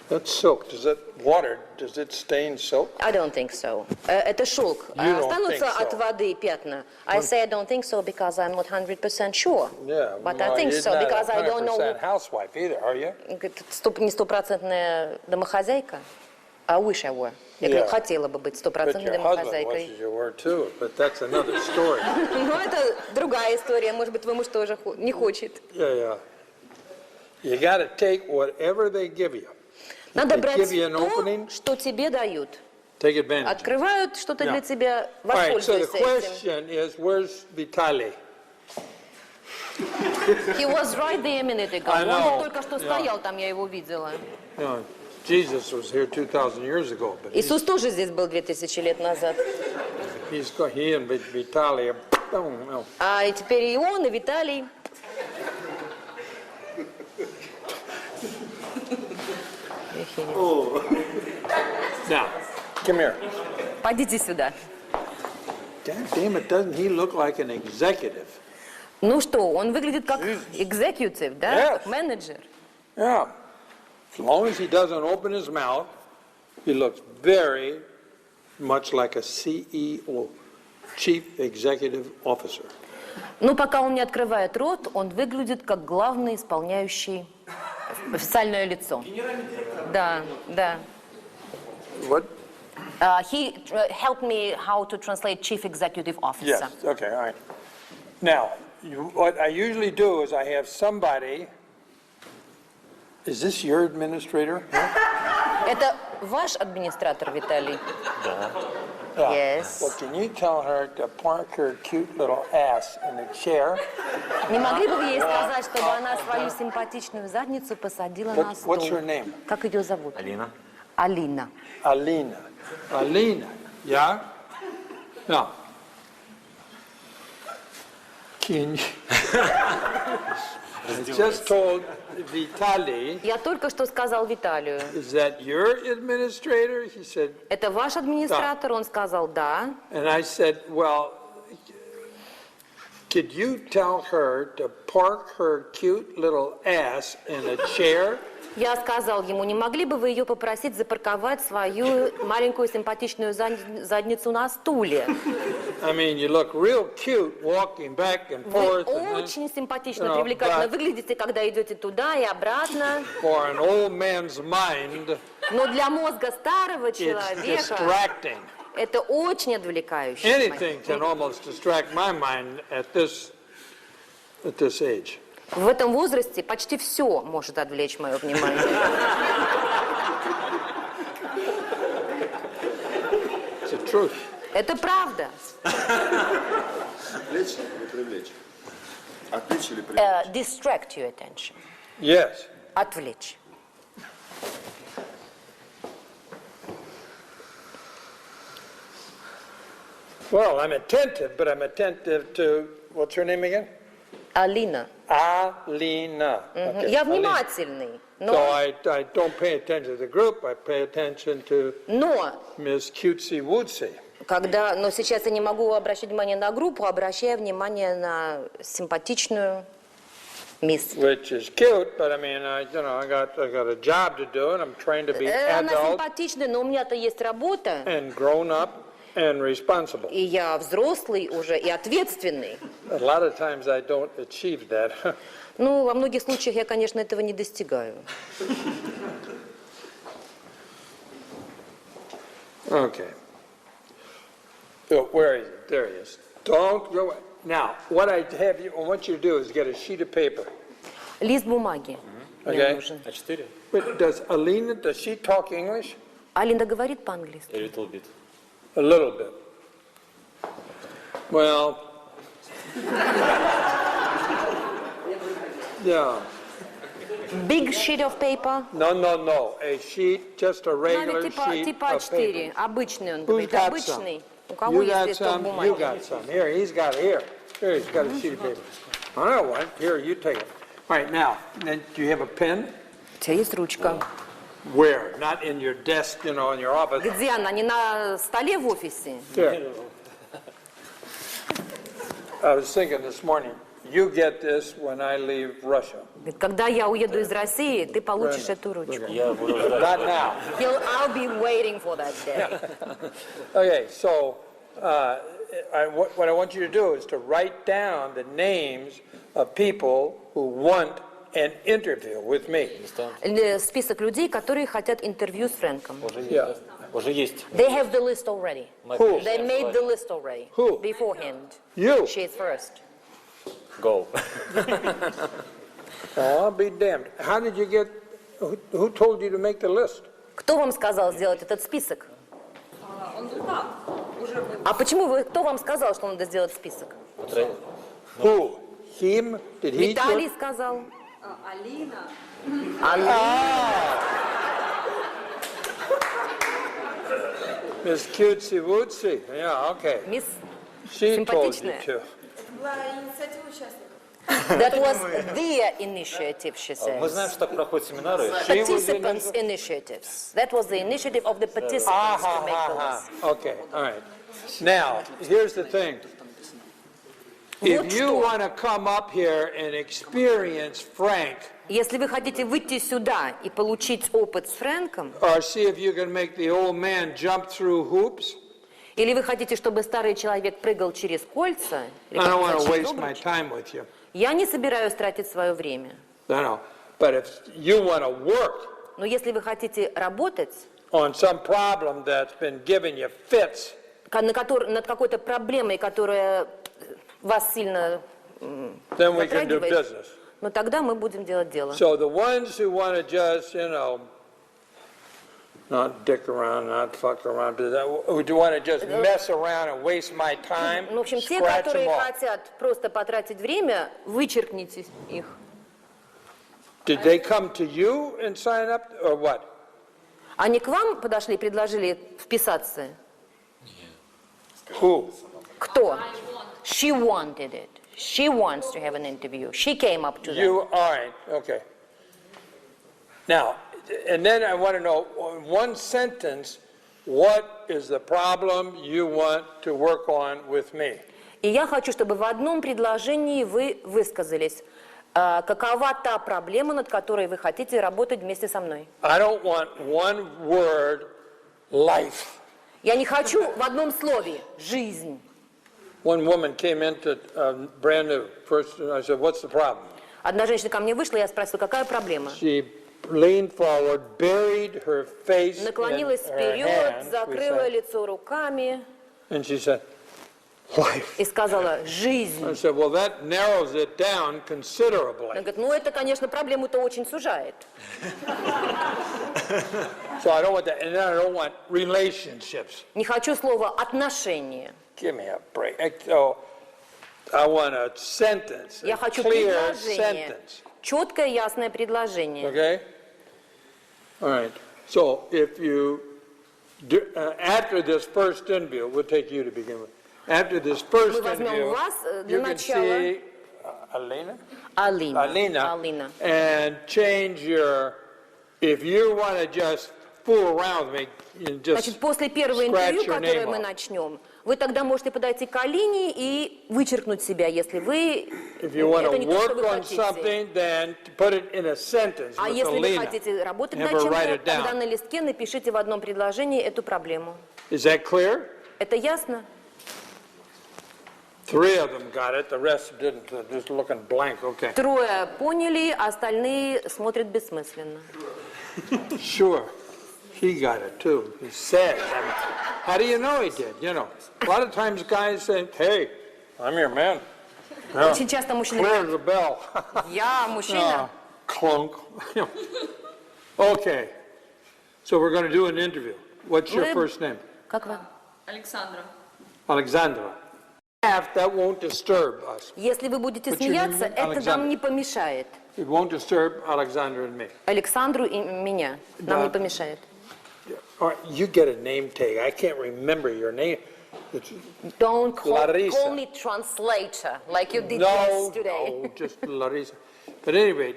Speaker 3: That's silk. Does it stain silk?
Speaker 2: I don't think so. Это шелк.
Speaker 3: You don't
Speaker 2: Останутся
Speaker 3: think so.
Speaker 2: от воды пятна. I say I don't think so because I'm not 100% sure.
Speaker 3: Yeah.
Speaker 2: But
Speaker 3: well,
Speaker 2: I think
Speaker 3: you're
Speaker 2: so
Speaker 3: not
Speaker 2: because
Speaker 3: a
Speaker 2: I don't know.
Speaker 3: 100% housewife either, are you?
Speaker 2: Не стопроцентная домохозяйка. I wish I were. Я говорю, хотела бы быть
Speaker 3: But
Speaker 2: стопроцентной
Speaker 3: your husband
Speaker 2: домохозяйкой.
Speaker 3: wishes you were too, but that's another story.
Speaker 2: Ну, это другая история. Может быть, твой муж тоже не хочет.
Speaker 3: Yeah. You got to take whatever they give you.
Speaker 2: Надо
Speaker 3: If they
Speaker 2: брать
Speaker 3: give you an
Speaker 2: то,
Speaker 3: opening,
Speaker 2: что тебе дают.
Speaker 3: take advantage.
Speaker 2: Открывают что-то для тебя,
Speaker 3: All right, so the
Speaker 2: воспользуйся этим.
Speaker 3: question is, where's Vitaly?
Speaker 2: He was right there a minute ago.
Speaker 3: I
Speaker 2: Он
Speaker 3: know.
Speaker 2: вот только что стоял там, я его видела.
Speaker 3: No, Jesus was here 2,000 years ago, but
Speaker 2: Иисус тоже здесь был 2000 лет назад.
Speaker 3: he and Vitaly, no.
Speaker 2: А и теперь и он, и Виталий.
Speaker 3: Now, come here.
Speaker 2: Пойдите сюда.
Speaker 3: God damn it, doesn't he look like an executive?
Speaker 2: Ну что, он выглядит как executive, да?
Speaker 3: Yes.
Speaker 2: Как менеджер.
Speaker 3: Yeah. As long as he doesn't open his mouth, he looks very much like a CEO, Chief Executive Officer.
Speaker 2: Ну, пока он не открывает рот, он выглядит как главный исполняющий официальное лицо. Да.
Speaker 3: What?
Speaker 2: He helped me how to translate chief executive officer.
Speaker 3: Yes, okay, all right. Now, what I usually do is I have somebody, is this your administrator?
Speaker 2: Это ваш администратор, Виталий?
Speaker 3: Yeah.
Speaker 2: Yes.
Speaker 3: Well, can you tell her to park her cute little ass in a chair?
Speaker 2: Не могли бы вы ей сказать, чтобы она свою симпатичную задницу посадила на стул?
Speaker 3: What's her name?
Speaker 2: Как ее зовут?
Speaker 1: Алина.
Speaker 2: Алина.
Speaker 3: Alina, yeah? Now, can you... I just told Vitaly,
Speaker 2: Я только что сказал Виталию.
Speaker 3: is that your administrator? He said,
Speaker 2: Это ваш администратор? Он сказал да.
Speaker 3: and I said, well, could you tell her to park her cute little ass in a chair?
Speaker 2: Я сказал ему, не могли бы вы ее попросить запарковать свою маленькую симпатичную задницу на стуле?
Speaker 3: I mean, you look real cute walking back and
Speaker 2: Вы
Speaker 3: forth. and then,
Speaker 2: очень симпатично,
Speaker 3: No,
Speaker 2: привлекательно
Speaker 3: but-
Speaker 2: выглядите, когда идете туда и обратно.
Speaker 3: for an old man's mind,
Speaker 2: Но для мозга старого
Speaker 3: it's
Speaker 2: человека
Speaker 3: distracting.
Speaker 2: это очень отвлекающе.
Speaker 3: Anything can almost distract my mind at this age.
Speaker 2: В этом возрасте почти все может отвлечь мое внимание.
Speaker 3: It's the truth.
Speaker 2: Это правда.
Speaker 1: Отвлечь или привлечь? Отвлечь или привлечь?
Speaker 2: Distract your attention.
Speaker 3: Yes.
Speaker 2: Отвлечь.
Speaker 3: Well, I'm attentive, but I'm attentive to, what's her name again?
Speaker 2: Алина.
Speaker 3: Alina. Okay,
Speaker 2: Я
Speaker 3: Alina.
Speaker 2: внимательный,
Speaker 3: So
Speaker 2: но
Speaker 3: I don't pay attention to the group, I pay attention to Miss Cutesy Woodsy.
Speaker 2: но сейчас я не могу обращать внимание на группу, обращаю внимание на симпатичную мисс.
Speaker 3: Which is cute, but I mean, I got a job to do, and I'm trying to be
Speaker 2: Она
Speaker 3: adult
Speaker 2: симпатичная, но у меня-то есть работа,
Speaker 3: and grown up and responsible.
Speaker 2: и я взрослый уже и ответственный.
Speaker 3: A lot of times I don't achieve that.
Speaker 2: Ну, во многих случаях я, конечно, этого не достигаю.
Speaker 3: Okay. So where is it? There he is. Don't go. Now, what I want you to do is get a sheet of paper.
Speaker 2: Лист бумаги мне
Speaker 3: Okay.
Speaker 2: нужен.
Speaker 1: А4?
Speaker 3: But does she talk English?
Speaker 2: Алина говорит по-английски?
Speaker 1: A little bit.
Speaker 3: A little bit. Well, yeah.
Speaker 2: Big sheet of paper.
Speaker 3: No. A sheet, just a regular sheet
Speaker 2: Типа
Speaker 3: of paper.
Speaker 2: А4. Обычный он
Speaker 3: Who's
Speaker 2: говорит.
Speaker 3: got
Speaker 2: Обычный.
Speaker 3: some?
Speaker 2: У кого
Speaker 3: You
Speaker 2: есть
Speaker 3: got
Speaker 2: листок
Speaker 3: some, you
Speaker 2: бумаги?
Speaker 3: got some. Here, he's got it. Here, he's got a sheet of paper. I don't want. Here, you take it. All right, now, then, do you have a pen?
Speaker 2: У тебя есть ручка.
Speaker 3: Where? Not in your desk, in your office.
Speaker 2: Где она? Не на столе в офисе?
Speaker 3: Here. I was thinking this morning, you get this when I leave Russia.
Speaker 2: Говорит, когда я уеду из России, ты получишь эту ручку.
Speaker 1: Я буду ждать.
Speaker 3: Not now.
Speaker 2: I'll be waiting for that day.
Speaker 3: Okay, so what I want you to do is to write down the names of people who want an interview with me.
Speaker 2: Список людей, которые хотят интервью с Фрэнком.
Speaker 3: Yeah.
Speaker 4: Уже есть.
Speaker 2: They have the list already.
Speaker 3: Who?
Speaker 2: They made the list already.
Speaker 3: Who?
Speaker 2: Beforehand.
Speaker 3: You.
Speaker 2: She's first.
Speaker 4: Go.
Speaker 3: Oh, I'll be damned. How did you get, who told you to make the list?
Speaker 2: Кто вам сказал сделать этот список? А почему кто вам сказал, что надо сделать список?
Speaker 3: Who? Him? Did he?
Speaker 2: Виталий сказал.
Speaker 5: Алина.
Speaker 3: Miss Cutesy Wootsy. Yeah, okay.
Speaker 2: Мисс
Speaker 3: She told you
Speaker 2: симпатичная.
Speaker 3: to.
Speaker 5: Была инициатива участников.
Speaker 2: That was their initiative, she
Speaker 4: Мы знаем,
Speaker 2: says.
Speaker 4: что так проходят семинары.
Speaker 2: Participants' initiatives. That was the initiative of the participants to make the list.
Speaker 3: Okay, all right. Now, here's the thing. If you want to come up here and experience Frank,
Speaker 2: Если вы хотите выйти сюда и получить опыт с Фрэнком,
Speaker 3: or see if you can make the old man jump through hoops,
Speaker 2: или вы хотите, чтобы старый человек прыгал через кольца, или
Speaker 3: I don't want to
Speaker 2: через
Speaker 3: waste my
Speaker 2: обруч,
Speaker 3: time with you.
Speaker 2: я не собираюсь тратить свое время.
Speaker 3: No. But if you want to work
Speaker 2: Но если вы хотите работать
Speaker 3: on some problem that's been giving you fits,
Speaker 2: над какой-то проблемой, которая вас сильно
Speaker 3: then we can do
Speaker 2: затрагивает,
Speaker 3: business.
Speaker 2: но тогда мы будем делать дело.
Speaker 3: So the ones who want to just, not dick around, not fuck around, but who want to just mess around and waste my time,
Speaker 2: Ну, в общем, те,
Speaker 3: scratch
Speaker 2: которые
Speaker 3: them off.
Speaker 2: хотят просто потратить время, вычеркните их.
Speaker 3: Did they come to you and sign up, or what?
Speaker 2: Они к вам подошли и предложили вписаться?
Speaker 3: Who?
Speaker 2: Кто? She wanted it. She wants to have an interview. She came up to them.
Speaker 3: You, all right, okay. Now, and then I want to know, in one sentence, what is the problem you want to work on with me?
Speaker 2: И я хочу, чтобы в одном предложении вы высказались, какова та проблема, над которой вы хотите работать вместе со мной.
Speaker 3: I don't want one word, life.
Speaker 2: Я не хочу в одном слове «жизнь».
Speaker 3: One woman came into brand new, first, and I said, what's the problem?
Speaker 2: Одна женщина ко мне вышла, я спросила, какая проблема?
Speaker 3: She leaned forward, buried her face in
Speaker 2: Наклонилась
Speaker 3: her
Speaker 2: вперед,
Speaker 3: hands, we
Speaker 2: закрыла
Speaker 3: said,
Speaker 2: лицо руками
Speaker 3: and she said, life.
Speaker 2: и сказала
Speaker 3: I
Speaker 2: «жизнь».
Speaker 3: said, well, that narrows it down considerably.
Speaker 2: Она говорит, ну это, конечно, проблему-то очень сужает.
Speaker 3: So I don't want that, and then I don't want relationships.
Speaker 2: Не хочу слова «отношения».
Speaker 3: Give me a break. So I want a sentence,
Speaker 2: Я
Speaker 3: a
Speaker 2: хочу
Speaker 3: clear
Speaker 2: предложение.
Speaker 3: sentence.
Speaker 2: Четкое, ясное предложение.
Speaker 3: Okay? All right. So if you, after this first interview, we'll take you to begin with. After this first
Speaker 2: Мы возьмем
Speaker 3: interview,
Speaker 2: вас для
Speaker 3: you can
Speaker 2: начала.
Speaker 3: see Alina?
Speaker 2: Алина.
Speaker 3: Alina. And change your, if you want to just fool around with me, you just
Speaker 2: Значит, после первого
Speaker 3: scratch
Speaker 2: интервью,
Speaker 3: your
Speaker 2: которое
Speaker 3: name
Speaker 2: мы
Speaker 3: off.
Speaker 2: начнем, вы тогда можете подойти к Алине и вычеркнуть себя, если вы
Speaker 3: If you want
Speaker 2: это
Speaker 3: to
Speaker 2: не то, что
Speaker 3: work
Speaker 2: вы
Speaker 3: on
Speaker 2: хотите.
Speaker 3: something, then put it in a sentence
Speaker 2: А
Speaker 3: with
Speaker 2: если вы
Speaker 3: Alina.
Speaker 2: хотите работать
Speaker 3: Have
Speaker 2: над
Speaker 3: her write
Speaker 2: чем-то,
Speaker 3: it down.
Speaker 2: тогда на листке напишите в одном предложении эту проблему.
Speaker 3: Is that clear?
Speaker 2: Это ясно?
Speaker 3: 3 of them got it, the rest didn't, just looking blank, okay.
Speaker 2: Трое поняли, а остальные смотрят бессмысленно.
Speaker 3: Sure, he got it too, he said. I mean, how do you know he did, you know? A lot of times guys say, hey, I'm your man. Yeah.
Speaker 2: Очень часто мужчины
Speaker 3: Clear
Speaker 2: говорят,
Speaker 3: the bell.
Speaker 2: я мужчина.
Speaker 3: Clunk. Okay, so we're going to do an interview. What's your
Speaker 2: Мы-
Speaker 3: first name?
Speaker 2: Как вы?
Speaker 5: Александра.
Speaker 3: Alexandra. That won't disturb us.
Speaker 2: Если вы будете
Speaker 3: But you
Speaker 2: смеяться,
Speaker 3: mean
Speaker 2: это
Speaker 3: Александр.
Speaker 2: нам не помешает.
Speaker 3: It won't disturb Alexandra and me.
Speaker 2: Александру и меня нам
Speaker 3: Да.
Speaker 2: не помешает.
Speaker 3: All right, you get a name tag. I can't remember your name. It's,
Speaker 2: Don't
Speaker 3: Larissa.
Speaker 2: call me translator like you did
Speaker 3: no,
Speaker 2: yesterday.
Speaker 3: no, just Larissa. But anyway,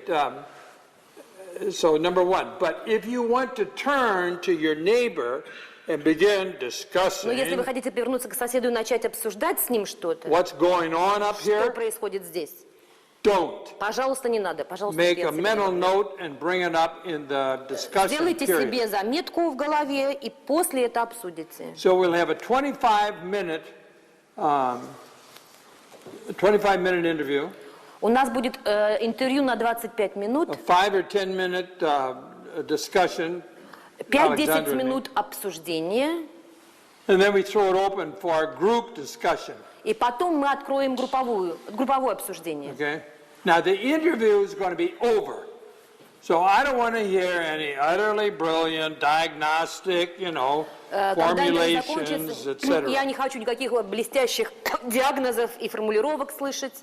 Speaker 3: so number one. But if you want to turn to your neighbor and begin
Speaker 2: Но если вы
Speaker 3: discussing
Speaker 2: хотите повернуться к соседу и начать обсуждать с ним что-то,
Speaker 3: what's going on up
Speaker 2: что
Speaker 3: here,
Speaker 2: происходит здесь,
Speaker 3: don't.
Speaker 2: пожалуйста, не надо. Пожалуйста,
Speaker 3: Make
Speaker 2: себе
Speaker 3: a mental
Speaker 2: отсеките.
Speaker 3: note and bring it up in the discussion
Speaker 2: Сделайте
Speaker 3: period.
Speaker 2: себе заметку в голове и после это обсудите.
Speaker 3: So we'll have a 25-minute interview,
Speaker 2: У нас будет интервью на 25 минут,
Speaker 3: a 5 or 10-minute discussion
Speaker 2: 5-10 минут обсуждения,
Speaker 3: and then we throw it open for group discussion.
Speaker 2: и потом мы откроем групповое обсуждение.
Speaker 3: Okay? Now the interview is going to be over. So I don't want to hear any utterly brilliant diagnostic,
Speaker 2: Когда интервью
Speaker 3: formulations,
Speaker 2: закончится,
Speaker 3: etc.
Speaker 2: я не хочу никаких блестящих диагнозов и формулировок слышать,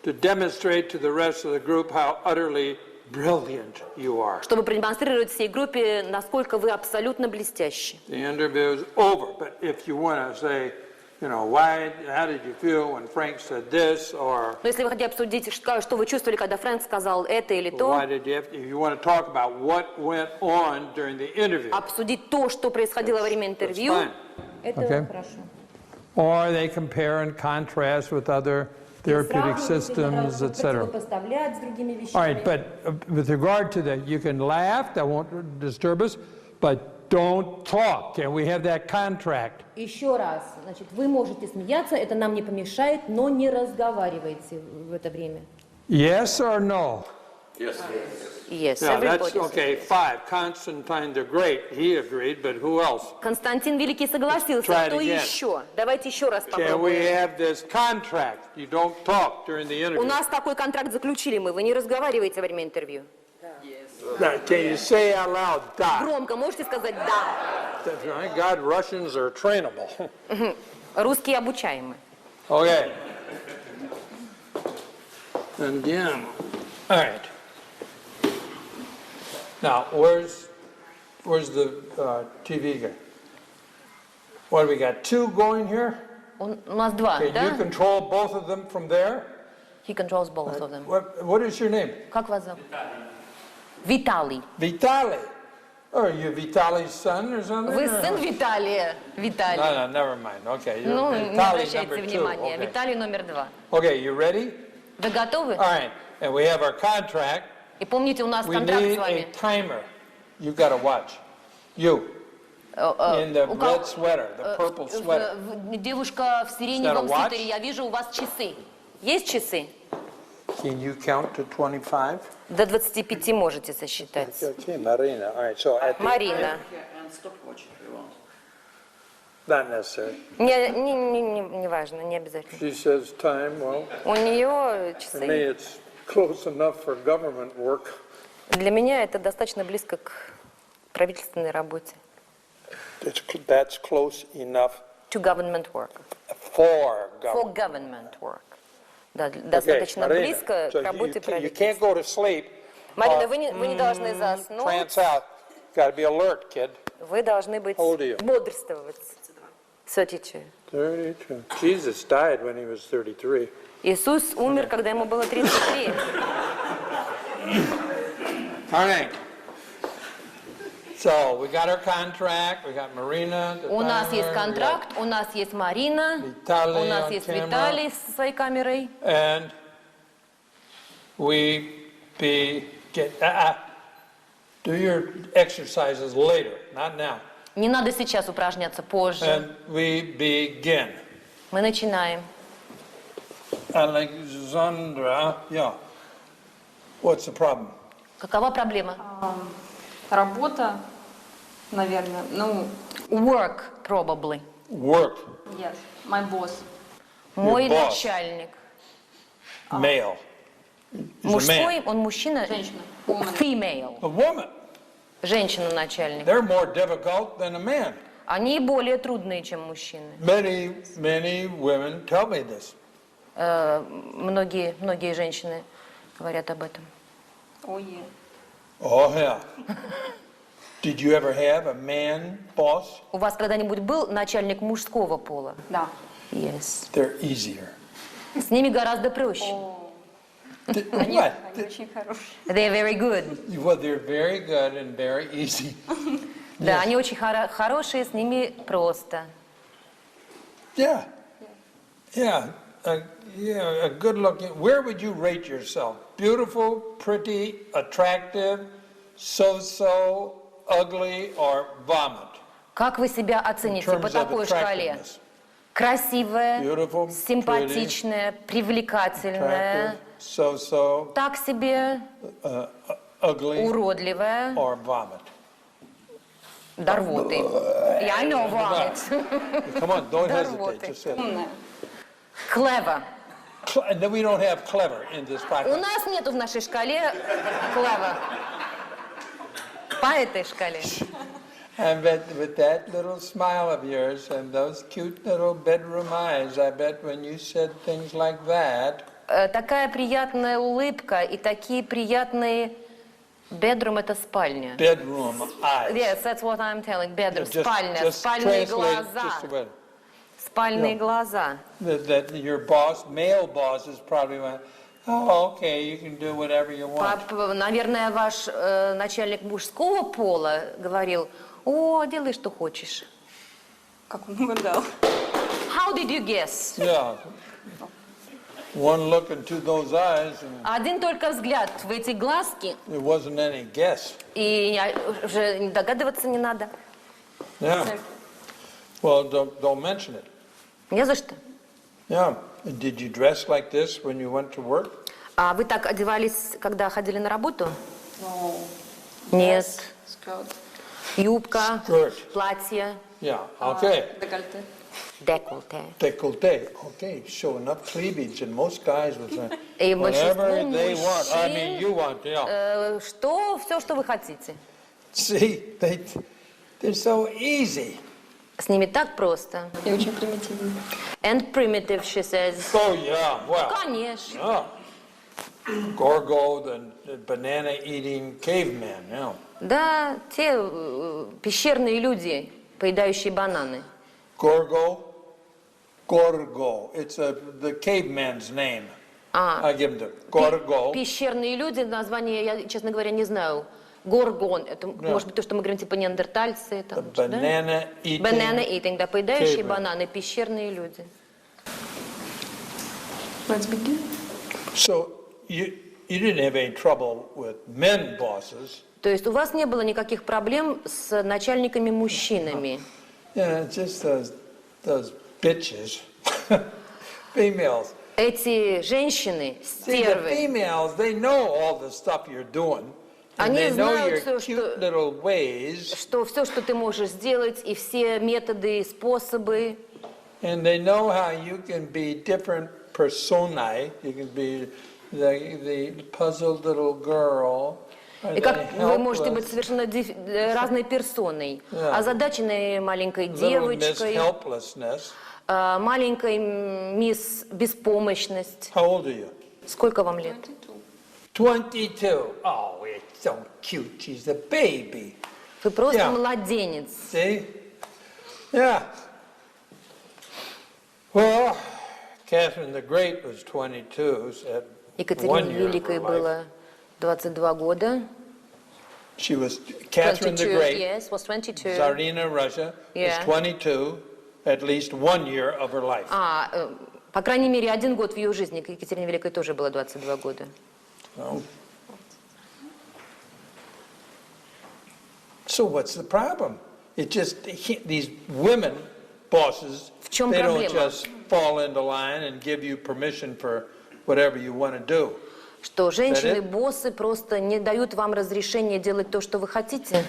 Speaker 3: To demonstrate to the rest of the group how utterly brilliant you are.
Speaker 2: чтобы продемонстрировать всей группе, насколько вы абсолютно блестящи.
Speaker 3: The interview is over. But if you want to say, how did you feel when Frank said this, or
Speaker 2: Но если вы хотите обсудить, что вы чувствовали, когда Фрэнк сказал это или то,
Speaker 3: if you want to talk about what went on during the interview,
Speaker 2: обсудить то, что происходило во время интервью,
Speaker 3: fine.
Speaker 2: это
Speaker 3: Okay.
Speaker 2: хорошо.
Speaker 3: Or they compare and contrast with other therapeutic systems, etc.
Speaker 2: Поставлять с другими вещами.
Speaker 3: All right, but with regard to that, you can laugh, that won't disturb us, but don't talk. Can we have that contract?
Speaker 2: Еще раз, значит, вы можете смеяться, это нам не помешает, но не разговаривайте в это время.
Speaker 3: Yes or no?
Speaker 2: Yes,
Speaker 3: Yeah, that's
Speaker 2: everybody.
Speaker 3: okay. 5. Constantine the Great, he agreed, but who else?
Speaker 2: Константин Великий согласился.
Speaker 3: Try it
Speaker 2: Кто
Speaker 3: again.
Speaker 2: еще? Давайте еще раз
Speaker 3: Can we
Speaker 2: попробуем.
Speaker 3: have this contract? You don't talk during the
Speaker 2: У
Speaker 3: interview.
Speaker 2: нас такой контракт заключили мы. Вы не разговариваете во время интервью.
Speaker 3: Now, can you say out loud, da?
Speaker 2: Громко можете сказать «да».
Speaker 3: Thank God Russians are trainable.
Speaker 2: Русские обучаемы.
Speaker 3: Okay. Again. All right. Now, where's the TV guy? What do we got? 2 going here?
Speaker 2: У нас два,
Speaker 3: Can you
Speaker 2: да?
Speaker 3: control both of them from there?
Speaker 2: He controls both of them.
Speaker 3: What is your name?
Speaker 2: Как вас зовут? Виталий.
Speaker 3: Vitaly. Oh, are you Vitaly's son or something?
Speaker 2: Вы
Speaker 3: or-
Speaker 2: сын Виталия? Виталий.
Speaker 3: No, never mind. Okay, you're
Speaker 2: Ну, не
Speaker 3: Vitaly
Speaker 2: обращайте
Speaker 3: number 2.
Speaker 2: внимания.
Speaker 3: Okay.
Speaker 2: Виталий номер 2.
Speaker 3: Okay, you ready?
Speaker 2: Вы готовы?
Speaker 3: All right, and we have our contract.
Speaker 2: И помните, у нас
Speaker 3: We
Speaker 2: контракт
Speaker 3: need
Speaker 2: с
Speaker 3: a
Speaker 2: вами.
Speaker 3: timer. You got to watch. You in the
Speaker 2: У кого-
Speaker 3: red sweater, the purple sweater.
Speaker 2: Девушка в сиреневом
Speaker 3: Is that a watch?
Speaker 2: свитере, я вижу, у вас часы. Есть часы?
Speaker 3: Can you count to 25?
Speaker 2: До 25 можете сосчитать.
Speaker 3: Okay, Marina. All right, so at the,
Speaker 2: Марина.
Speaker 3: not necessary.
Speaker 2: Не важно, не обязательно.
Speaker 3: She says time. Well,
Speaker 2: У нее
Speaker 3: for me,
Speaker 2: часы.
Speaker 3: it's close enough for government work.
Speaker 2: Для меня это достаточно близко к правительственной работе.
Speaker 3: That's close enough
Speaker 2: To government work.
Speaker 3: for
Speaker 2: For
Speaker 3: government.
Speaker 2: government work. Да,
Speaker 3: Okay,
Speaker 2: достаточно
Speaker 3: Marina,
Speaker 2: близко
Speaker 3: so
Speaker 2: к работе
Speaker 3: you
Speaker 2: правительства.
Speaker 3: can't go to sleep.
Speaker 2: Марина, вы не должны заснуть.
Speaker 3: Trance out. Got to be alert, kid.
Speaker 2: Вы должны быть
Speaker 3: How old are you?
Speaker 2: бодрствовать. 32.
Speaker 3: 32. Jesus died when he was 33.
Speaker 2: Иисус умер, когда ему было 33.
Speaker 3: All right. So we got our contract. We got Marina. the
Speaker 2: У нас есть
Speaker 3: timer, we got-
Speaker 2: контракт, у нас есть Марина,
Speaker 3: Виталий
Speaker 2: у нас
Speaker 3: on
Speaker 2: есть
Speaker 3: camera.
Speaker 2: Виталий со своей камерой.
Speaker 3: And we begin. Do your exercises later, not now.
Speaker 2: Не надо сейчас упражняться, позже.
Speaker 3: And we begin.
Speaker 2: Мы начинаем.
Speaker 3: Alexandra, yeah. What's the problem?
Speaker 2: Какова проблема?
Speaker 5: Работа, наверное. Ну,
Speaker 2: Work, probably.
Speaker 3: Work,
Speaker 5: yes, my boss.
Speaker 2: Мой
Speaker 3: boss.
Speaker 2: начальник.
Speaker 3: male. He's a man.
Speaker 2: Мужской, он мужчина.
Speaker 5: Женщина. Woman.
Speaker 2: Female.
Speaker 3: A woman.
Speaker 2: Женщина начальник.
Speaker 3: They're more difficult than a man.
Speaker 2: Они более трудные, чем мужчины.
Speaker 3: Many women tell me this.
Speaker 2: Многие женщины говорят об этом.
Speaker 5: Ой, yeah.
Speaker 3: Oh, yeah. Did you ever have a man boss?
Speaker 2: У вас когда-нибудь был начальник мужского пола?
Speaker 5: Да.
Speaker 2: Yes.
Speaker 3: They're easier.
Speaker 2: С ними гораздо проще.
Speaker 5: Они
Speaker 3: What?
Speaker 5: очень хорошие.
Speaker 2: They're very good.
Speaker 3: Well, they're very good and very easy.
Speaker 2: Да, они очень хорошие, с ними просто.
Speaker 3: Yeah. Yeah. A good looking. Where would you rate yourself? Beautiful, pretty, attractive, so-so, ugly, or vomit?
Speaker 2: Как вы себя
Speaker 3: In
Speaker 2: оцените по
Speaker 3: terms of
Speaker 2: такой шкале?
Speaker 3: attractiveness.
Speaker 2: Красивая,
Speaker 3: Beautiful,
Speaker 2: симпатичная, привлекательная,
Speaker 3: Attractive, so-so,
Speaker 2: так себе,
Speaker 3: ugly,
Speaker 2: уродливая
Speaker 3: or vomit?
Speaker 2: До рвоты. I know, vomit.
Speaker 3: Come on, don't
Speaker 2: До
Speaker 3: hesitate.
Speaker 2: рвоты.
Speaker 3: Just say it.
Speaker 5: Умная.
Speaker 2: Clever.
Speaker 3: And then we don't have clever in this
Speaker 2: У
Speaker 3: podcast.
Speaker 2: нас нету в нашей шкале clever. По этой шкале.
Speaker 3: And with that little smile of yours and those cute little bedroom eyes, I bet when you said things like that,
Speaker 2: Такая приятная улыбка и такие приятные... Bedroom — это спальня.
Speaker 3: bedroom eyes.
Speaker 2: Yes, that's what I'm telling. Bedroom.
Speaker 3: Just-
Speaker 2: Спальня.
Speaker 3: just
Speaker 2: Спальные
Speaker 3: translate
Speaker 2: глаза.
Speaker 3: just a bit.
Speaker 2: Спальные
Speaker 3: Yeah.
Speaker 2: глаза.
Speaker 3: That your boss, male bosses probably went, oh, okay, you can do whatever you want.
Speaker 2: Наверное, ваш начальник мужского пола говорил: о, делай, что хочешь.
Speaker 5: Как он угадал.
Speaker 2: How did you guess?
Speaker 3: Yeah. One look into those eyes, and
Speaker 2: Один только взгляд в эти глазки,
Speaker 3: there wasn't any guess.
Speaker 2: и уже догадываться не надо.
Speaker 3: Yeah. Well, don't mention it.
Speaker 2: Не за что.
Speaker 3: Yeah. Did you dress like this when you went to work?
Speaker 2: А вы так одевались, когда ходили на работу?
Speaker 5: Ну,
Speaker 2: Нет.
Speaker 5: скёрт.
Speaker 2: Юбка,
Speaker 3: Skirt.
Speaker 2: платье,
Speaker 3: Yeah. Okay.
Speaker 5: Декольте.
Speaker 2: декольте.
Speaker 3: Décolleté. Okay. Showing up cleavage, and most guys would say
Speaker 2: И
Speaker 3: whatever
Speaker 2: большинство
Speaker 3: they want. I mean,
Speaker 2: мужчин,
Speaker 3: you want. Yeah.
Speaker 2: что, все, что вы хотите.
Speaker 3: See, they're so easy.
Speaker 2: С ними так просто.
Speaker 5: И очень примитивно.
Speaker 2: And primitive, she says.
Speaker 3: Oh yeah. Well.
Speaker 2: Конечно.
Speaker 3: Yeah. Gorgo, the banana-eating caveman. Yeah.
Speaker 2: Да, те пещерные люди, поедающие бананы.
Speaker 3: Gorgo. It's the caveman's name. I give him the Gorgo.
Speaker 2: Пещерные люди, название я, честно говоря, не знаю. Горгон, это может быть то, что мы говорим, типа неандертальцы. Там,
Speaker 3: The banana-eating.
Speaker 2: Banana eating, да, поедающие
Speaker 3: caveman.
Speaker 2: бананы, пещерные люди.
Speaker 5: Let's begin.
Speaker 3: So you didn't have any trouble with men bosses.
Speaker 2: То есть у вас не было никаких проблем с начальниками-мужчинами.
Speaker 3: Yeah, just those bitches. Females.
Speaker 2: Эти женщины,
Speaker 3: See, the
Speaker 2: стервы,
Speaker 3: females, they know all the stuff you're doing. And
Speaker 2: Они
Speaker 3: they know
Speaker 2: знают
Speaker 3: your
Speaker 2: всё,
Speaker 3: cute
Speaker 2: что-
Speaker 3: little ways.
Speaker 2: что все, что ты можешь сделать, и все методы и способы,
Speaker 3: And they know how you can be different personae. You can be the puzzled little girl. or
Speaker 2: и
Speaker 3: the
Speaker 2: как вы можете
Speaker 3: helpless
Speaker 2: быть совершенно разной персоной.
Speaker 3: Да.
Speaker 2: Озадаченной маленькой
Speaker 3: little Miss
Speaker 2: девочкой,
Speaker 3: Helplessness.
Speaker 2: маленькой мисс Беспомощность.
Speaker 3: How old are you?
Speaker 2: Сколько вам лет?
Speaker 3: 22. Oh, it's so cute. She's a baby.
Speaker 2: Вы просто
Speaker 3: Yeah.
Speaker 2: младенец.
Speaker 3: See? Yeah. Well, Catherine the Great was 22 at 1
Speaker 2: Екатерине
Speaker 3: year of
Speaker 2: Великой
Speaker 3: her life.
Speaker 2: было 22 года.
Speaker 3: She was Catherine the
Speaker 2: 22,
Speaker 3: Great,
Speaker 2: yes, was 22.
Speaker 3: Tsarina Russia,
Speaker 2: Yeah.
Speaker 3: was 22 at least 1 year of her life.
Speaker 2: По крайней мере, один год в ее жизни. Екатерине Великой тоже было 22 года.
Speaker 3: So what's the problem? It just these women bosses,
Speaker 2: В чем
Speaker 3: they don't
Speaker 2: проблема?
Speaker 3: just fall into line and give you permission for whatever you want to do.
Speaker 2: Что женщины-боссы просто не дают вам разрешения делать то, что вы хотите?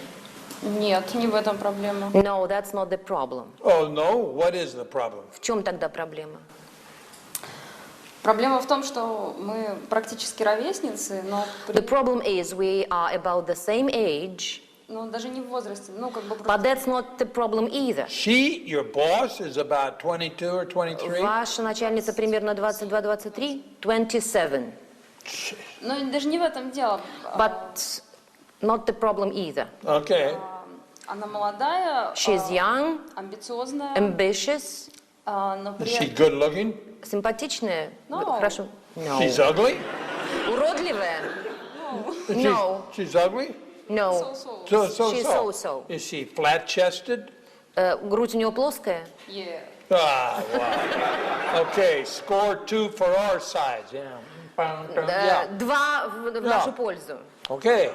Speaker 5: Нет, не в этом проблема.
Speaker 2: No, that's not the problem.
Speaker 3: Oh no, what is the problem?
Speaker 2: В чем тогда проблема?
Speaker 5: Проблема в том, что мы практически ровесницы, но
Speaker 2: The problem is we are about the same age,
Speaker 5: ну, даже не в возрасте, ну, как бы
Speaker 2: but
Speaker 5: просто...
Speaker 2: that's not the problem either.
Speaker 3: She, your boss, is about 22 or 23?
Speaker 2: Ваша начальница примерно 22-23? 27.
Speaker 5: Ну, даже не в этом дело.
Speaker 2: But not the problem either.
Speaker 3: Okay.
Speaker 5: Она молодая,
Speaker 2: She's young,
Speaker 5: амбициозная,
Speaker 2: ambitious,
Speaker 5: но при
Speaker 3: Is she
Speaker 5: этом...
Speaker 3: good looking?
Speaker 2: симпатичная.
Speaker 5: No.
Speaker 2: Хорошо. No.
Speaker 3: She's ugly?
Speaker 2: Уродливая?
Speaker 3: She's,
Speaker 2: No.
Speaker 3: she's ugly?
Speaker 2: No. She's so-so.
Speaker 3: Is she flat-chested?
Speaker 2: Грудь у нее плоская?
Speaker 5: Yeah.
Speaker 3: Ah, wow. Okay, score 2 for our size. Yeah. Yeah.
Speaker 2: 2 в нашу пользу.
Speaker 3: Okay.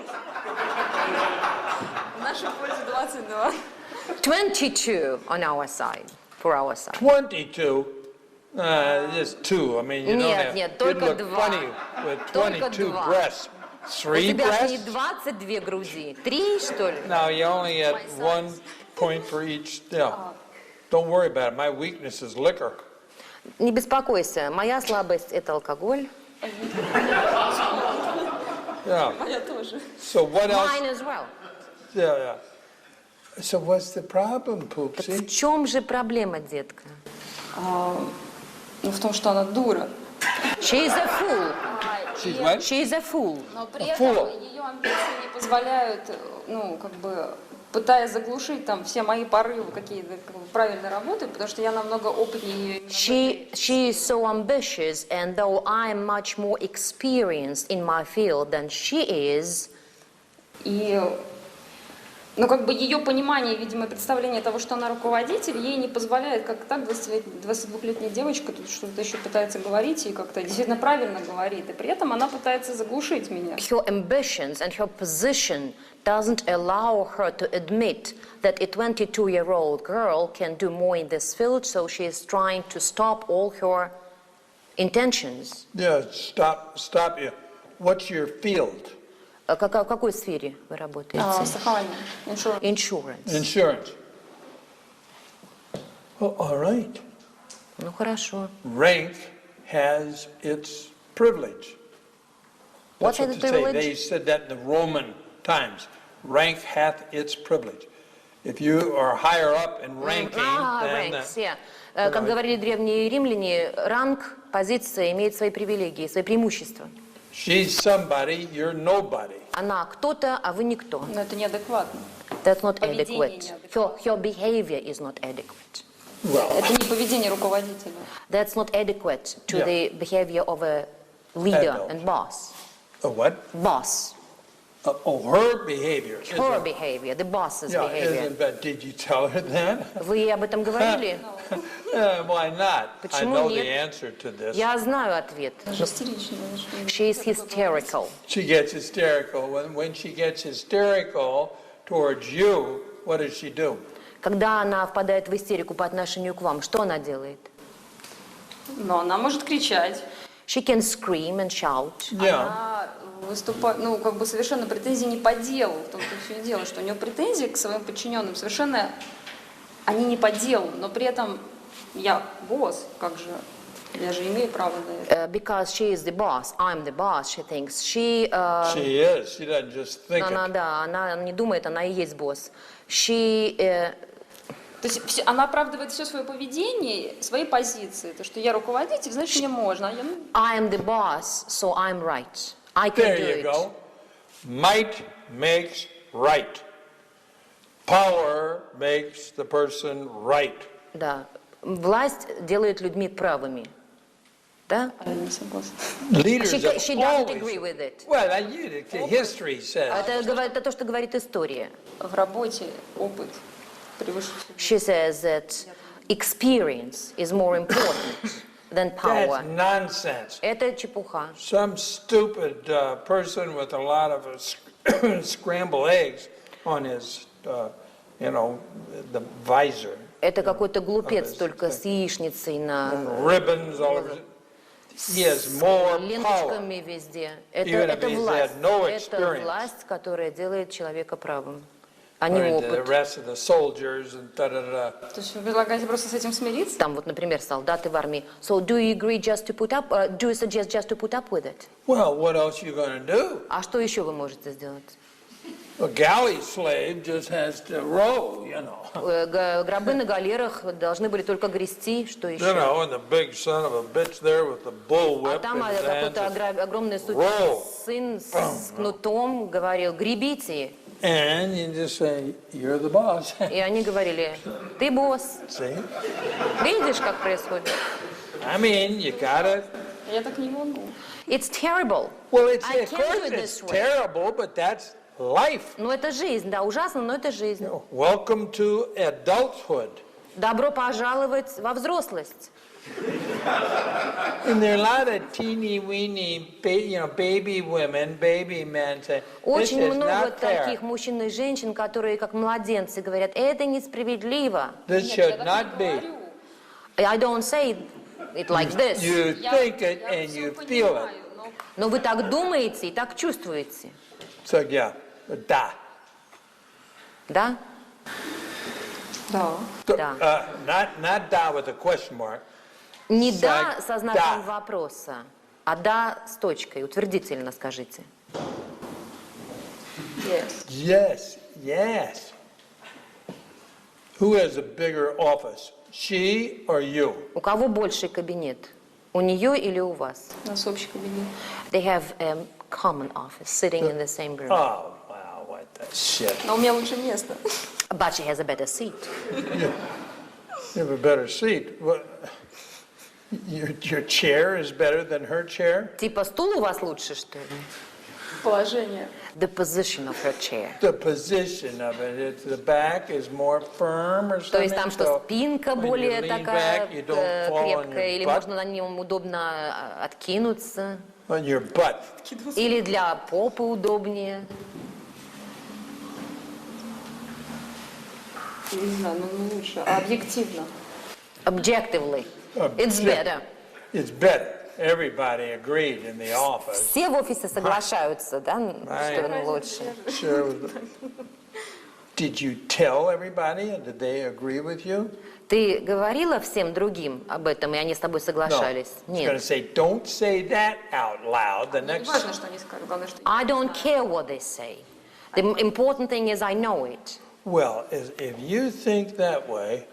Speaker 5: В нашу пользу 22.
Speaker 2: 22 on our side, for our side.
Speaker 3: 22. Just 2. I mean, you don't
Speaker 2: Нет,
Speaker 3: have.
Speaker 2: нет,
Speaker 3: You'd
Speaker 2: только
Speaker 3: look
Speaker 2: 2.
Speaker 3: funny with
Speaker 2: Только
Speaker 3: 22
Speaker 2: 2.
Speaker 3: breasts.
Speaker 2: У тебя же не 22 груди, 3, что ли?
Speaker 3: No, you only get 1 point for each. Yeah. Don't worry about it. My weakness is liquor.
Speaker 2: Не беспокойся, моя слабость – это алкоголь.
Speaker 3: Yeah.
Speaker 5: Я тоже.
Speaker 3: So what else?
Speaker 2: Mine as well.
Speaker 3: Yeah. So what's the problem,
Speaker 2: Так
Speaker 3: Poopsie?
Speaker 2: в чем же проблема, детка?
Speaker 5: Ну, в том, что она дура.
Speaker 2: She is a fool.
Speaker 3: She's what?
Speaker 2: She is a fool.
Speaker 5: Но при этом ее амбиции не позволяют, ну, как бы, пытаясь заглушить там все мои порывы какие-то как бы, правильной работы, потому что я намного опытнее ее.
Speaker 2: She is so ambitious, and though I am much more experienced in my field than she is,
Speaker 5: И, ну, как бы ее понимание, видимо, представление того, что она руководитель, ей не позволяет, как так 22-летняя девочка тут что-то еще пытается говорить и как-то действительно правильно говорит, и при этом она пытается заглушить меня.
Speaker 2: her ambitions and her position doesn't allow her to admit that a 22-year-old girl can do more in this field, so she is trying to stop all her intentions.
Speaker 3: Yeah, stop you. What's your field?
Speaker 2: В какой сфере вы работаете?
Speaker 5: Страхование,
Speaker 2: Insurance.
Speaker 3: Insurance. Well, all right.
Speaker 2: Ну хорошо.
Speaker 3: Rank has its privilege.
Speaker 2: What
Speaker 3: That's
Speaker 2: is
Speaker 3: what
Speaker 2: the
Speaker 3: they say.
Speaker 2: privilege?
Speaker 3: They said that in the Roman times. Rank hath its privilege. If you are higher up in ranking, then
Speaker 2: Ranks, yeah. Как говорили древние римляне, ранг, позиция имеет свои привилегии, свои преимущества.
Speaker 3: she's somebody, you're nobody.
Speaker 2: Она кто-то, а вы никто.
Speaker 5: Но это неадекватно.
Speaker 2: That's not
Speaker 5: Поведение
Speaker 2: adequate. Her behavior is not adequate.
Speaker 3: Well,
Speaker 5: Это не поведение руководителя.
Speaker 2: That's not adequate to
Speaker 3: Yeah.
Speaker 2: the behavior of a leader
Speaker 3: Adult.
Speaker 2: and boss.
Speaker 3: what?
Speaker 2: Boss.
Speaker 3: Her behavior.
Speaker 2: Her behavior, the boss's
Speaker 3: Yeah,
Speaker 2: behavior.
Speaker 3: isn't that? Did you tell her that?
Speaker 2: Вы ей об этом говорили?
Speaker 3: Why not? I
Speaker 2: Почему
Speaker 3: know
Speaker 2: нет?
Speaker 3: the answer to this.
Speaker 2: Я знаю ответ.
Speaker 5: Даже истеричная.
Speaker 2: She is hysterical.
Speaker 3: She gets hysterical. When she gets hysterical towards you, what does she do?
Speaker 2: Когда она впадает в истерику по отношению к вам, что она делает?
Speaker 5: Но она может кричать.
Speaker 2: She can scream and shout.
Speaker 3: Yeah.
Speaker 5: Она выступает, ну, как бы совершенно претензии не по делу. В том-то все и дело, что у нее претензии к своим подчиненным совершенно, они не по делу, но при этом я босс, как же, я же имею право на это.
Speaker 2: Because she is the boss, I'm the boss, she thinks. She
Speaker 3: She is. She doesn't just think
Speaker 2: она,
Speaker 3: it.
Speaker 2: да, она не думает, она и есть босс. She
Speaker 5: То есть она оправдывает все свое поведение, свои позиции. То, что я руководитель, значит, мне можно. А я, ну,
Speaker 2: I am the boss, so I'm right. I can
Speaker 3: There
Speaker 2: do
Speaker 3: you
Speaker 2: it.
Speaker 3: go. Might makes right. Power makes the person right.
Speaker 2: Да. Власть делает людьми правыми. Да?
Speaker 5: я не согласна.
Speaker 3: Leaders
Speaker 2: She doesn't
Speaker 3: have
Speaker 2: agree
Speaker 3: always.
Speaker 2: with it.
Speaker 3: Well, the history says.
Speaker 2: Это то, что говорит история.
Speaker 5: В работе опыт превыше всего.
Speaker 2: She says that experience is more important than power.
Speaker 3: That's nonsense.
Speaker 2: Это чепуха.
Speaker 3: Some stupid person with a lot of scrambled eggs on his, the visor.
Speaker 2: Это какой-то глупец только с яичницей на
Speaker 3: Ribbons all over. He has more power.
Speaker 2: ленточками везде.
Speaker 3: Even if
Speaker 2: Это
Speaker 3: he's
Speaker 2: власть.
Speaker 3: had no
Speaker 2: Это
Speaker 3: experience.
Speaker 2: власть, которая делает человека правым, а не
Speaker 3: According to the
Speaker 2: опыт.
Speaker 3: rest of the soldiers and da-da-da.
Speaker 5: То есть вы предлагаете просто с этим смириться?
Speaker 2: Там вот, например, солдаты в армии. So do you agree just to put up? Do you suggest just to put up with it?
Speaker 3: Well, what else you going to do?
Speaker 2: А что еще вы можете сделать?
Speaker 3: A galley slave just has to row,
Speaker 2: Гробы на галерах должны были только грести, что еще?
Speaker 3: and the big son of a bitch there with the bull
Speaker 2: А
Speaker 3: whip
Speaker 2: там
Speaker 3: in his
Speaker 2: какой-то
Speaker 3: hands.
Speaker 2: огромный
Speaker 3: Roll.
Speaker 2: сын с кнутом говорил: гребите.
Speaker 3: And you just say, you're the boss.
Speaker 2: И они говорили: ты босс.
Speaker 3: See?
Speaker 2: Видишь, как происходит?
Speaker 3: I mean, you gotta.
Speaker 5: Я так не могу.
Speaker 2: It's terrible.
Speaker 3: Well, it's
Speaker 2: I
Speaker 3: of
Speaker 2: can't
Speaker 3: course
Speaker 2: do it
Speaker 3: it's
Speaker 2: this way.
Speaker 3: terrible, but that's life.
Speaker 2: Ну, это жизнь, да, ужасно, но это жизнь.
Speaker 3: Welcome to adulthood.
Speaker 2: Добро пожаловать во взрослость.
Speaker 3: And there are a lot of teeny-weeny, baby women, baby men say, this
Speaker 2: Очень
Speaker 3: is
Speaker 2: много
Speaker 3: not fair.
Speaker 2: таких мужчин и женщин, которые как младенцы говорят: это несправедливо.
Speaker 3: This
Speaker 5: Нет,
Speaker 3: should
Speaker 5: я так
Speaker 3: not
Speaker 5: не
Speaker 3: be.
Speaker 5: говорю.
Speaker 2: I don't say it like this.
Speaker 3: You think it
Speaker 5: Я
Speaker 3: and
Speaker 5: всё
Speaker 3: you feel it.
Speaker 5: понимаю, но
Speaker 2: Но вы так думаете и так чувствуете.
Speaker 3: So yeah, da.
Speaker 2: Да?
Speaker 5: Да.
Speaker 2: Да.
Speaker 3: Not da with a question mark.
Speaker 2: Не да со знаком
Speaker 3: Да.
Speaker 2: вопроса, а да с точкой. Утвердительно скажите.
Speaker 5: Yes.
Speaker 3: Yes. Who has a bigger office, she or you?
Speaker 2: У кого больший кабинет? У нее или у вас?
Speaker 5: У нас общий кабинет.
Speaker 2: They have a common office, sitting in the same room.
Speaker 3: Oh, wow, what the shit.
Speaker 5: Но у меня лучше место.
Speaker 2: But she has a better seat.
Speaker 3: You have a better seat. What? Your chair is better than her chair?
Speaker 2: Типа стул у вас лучше, что ли?
Speaker 5: Положение.
Speaker 2: The position of her chair.
Speaker 3: The position of it, it's the back is more firm or something.
Speaker 2: То есть там что,
Speaker 3: so
Speaker 2: спинка
Speaker 3: when you
Speaker 2: более
Speaker 3: lean
Speaker 2: такая
Speaker 3: back, you don't fall on
Speaker 2: крепкая,
Speaker 3: your
Speaker 2: или
Speaker 3: butt.
Speaker 2: можно на нем удобно откинуться,
Speaker 3: On your butt.
Speaker 2: или для попы удобнее.
Speaker 5: Не знаю, ну лучше. А объективно.
Speaker 2: Objectively, it's better.
Speaker 3: It's better. Everybody agreed in the office.
Speaker 2: Все в офисе соглашаются, да, что оно лучше.
Speaker 3: Sure. Did you tell everybody and did they agree with you?
Speaker 2: Ты говорила всем другим об этом, и они с тобой соглашались?
Speaker 3: I was going to
Speaker 2: Нет.
Speaker 3: say, don't say that out loud. The
Speaker 5: Не
Speaker 3: next
Speaker 5: важно, что они скажут, главное, что...
Speaker 2: I don't care what they say. The important thing is I know it.
Speaker 3: Well, if you think that way,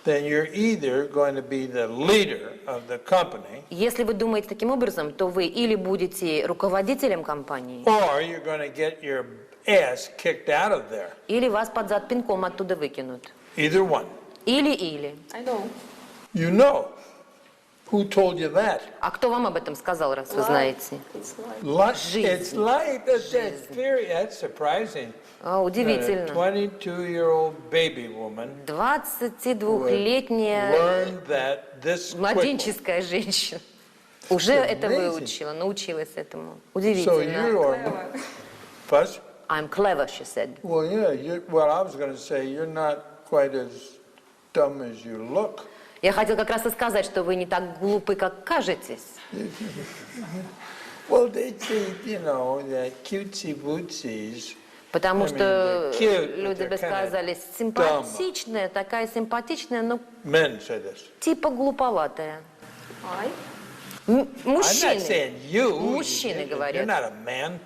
Speaker 3: then you're either going to be the leader of the company,
Speaker 2: Если вы думаете таким образом, то вы или будете руководителем компании,
Speaker 3: or you're going to get your ass kicked out of there.
Speaker 2: или вас под зад пинком оттуда выкинут.
Speaker 3: Either one.
Speaker 2: Или.
Speaker 5: I know.
Speaker 3: You know. Who told you that?
Speaker 2: А кто вам об этом сказал, раз вы знаете?
Speaker 5: It's like...
Speaker 3: It's like that's surprising.
Speaker 2: А, удивительно.
Speaker 3: 22-year-old baby woman
Speaker 2: 22-летняя
Speaker 3: learned that this quickly.
Speaker 2: младенческая женщина уже это
Speaker 3: amazing.
Speaker 2: выучила, научилась этому.
Speaker 3: So
Speaker 2: Удивительно.
Speaker 3: you are first.
Speaker 2: I'm clever, she said.
Speaker 3: Well, yeah. Well, I was going to say you're not quite as dumb as you look.
Speaker 2: Я хотела как раз и сказать, что вы не так глупы, как кажетесь.
Speaker 3: Well, they that cutesy-wootsies.
Speaker 2: Потому что
Speaker 3: cute, but
Speaker 2: люди
Speaker 3: they're
Speaker 2: бы
Speaker 3: kinda
Speaker 2: сказали, симпатичная, такая симпатичная, но
Speaker 3: Men say this.
Speaker 2: типа глуповатая.
Speaker 5: I?
Speaker 3: I'm not
Speaker 2: Мужчины.
Speaker 3: saying you.
Speaker 2: Мужчины
Speaker 3: You're
Speaker 2: говорят.
Speaker 3: not a man.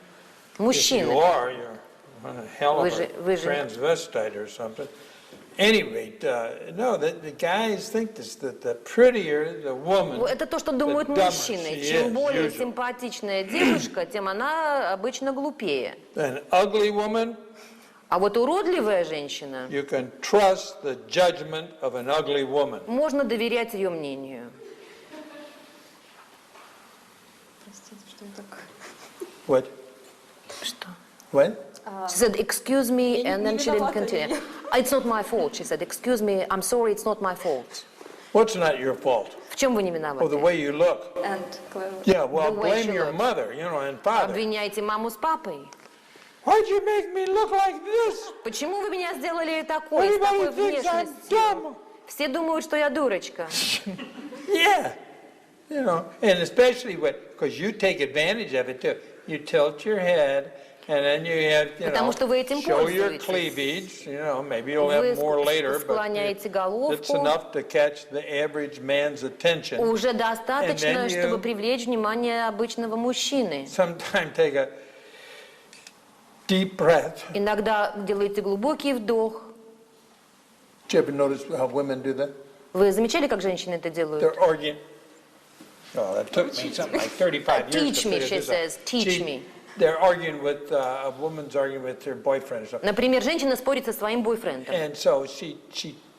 Speaker 3: If you
Speaker 2: Мужчины.
Speaker 3: are, you're a hell of
Speaker 2: Вы
Speaker 3: a
Speaker 2: же-
Speaker 3: transvestite or something. Anyway, no, the guys think this, that the prettier the woman,
Speaker 2: Это то, что думают
Speaker 3: the dumber
Speaker 2: мужчины.
Speaker 3: she
Speaker 2: Чем
Speaker 3: is,
Speaker 2: более
Speaker 3: usually.
Speaker 2: симпатичная девушка, тем она обычно глупее.
Speaker 3: An ugly woman,
Speaker 2: А вот уродливая женщина,
Speaker 3: you can trust the judgment of an ugly woman.
Speaker 2: можно доверять ее мнению.
Speaker 5: Простите, что я так...
Speaker 3: What?
Speaker 2: Что?
Speaker 3: What?
Speaker 2: She said, excuse me,
Speaker 5: Я
Speaker 2: and
Speaker 5: не
Speaker 2: then she didn't
Speaker 5: виновата,
Speaker 2: continue. It's not my fault. She said, excuse me, I'm sorry, it's not my fault.
Speaker 3: What's not your fault?
Speaker 2: В чем вы не
Speaker 3: Oh, the
Speaker 2: виноваты?
Speaker 3: way you look.
Speaker 5: And clever.
Speaker 3: Yeah, well,
Speaker 2: The way
Speaker 3: blame
Speaker 2: she
Speaker 3: your
Speaker 2: looks.
Speaker 3: mother, and father.
Speaker 2: Обвиняете маму с папой.
Speaker 3: Why'd you make me look like this?
Speaker 2: Почему вы меня сделали такой, с такой
Speaker 3: Everybody thinks I'm
Speaker 2: внешностью?
Speaker 3: dumb.
Speaker 2: Все думают, что я дурочка.
Speaker 3: Yeah, and especially because you take advantage of it too. You tilt your head, and then you have,
Speaker 2: Потому что вы этим
Speaker 3: show your
Speaker 2: пользуетесь.
Speaker 3: cleavage. Maybe you'll
Speaker 2: Вы
Speaker 3: have more later, but
Speaker 2: склоняете головку.
Speaker 3: it's enough to catch the average man's attention.
Speaker 2: Уже
Speaker 3: And
Speaker 2: достаточно,
Speaker 3: then you-
Speaker 2: чтобы привлечь внимание обычного мужчины.
Speaker 3: Sometimes take a deep breath.
Speaker 2: Иногда делаете глубокий вдох.
Speaker 3: Did you ever notice how women do that?
Speaker 2: Вы замечали, как женщины это делают?
Speaker 3: They're arguing. Oh, that took me something like 35 years
Speaker 2: Teach
Speaker 3: to
Speaker 2: me,
Speaker 3: figure
Speaker 2: she
Speaker 3: this out.
Speaker 2: says, teach me.
Speaker 3: They're arguing with, a woman's arguing with her boyfriend or something.
Speaker 2: Например, женщина спорит со своим бойфрендом,
Speaker 3: And so she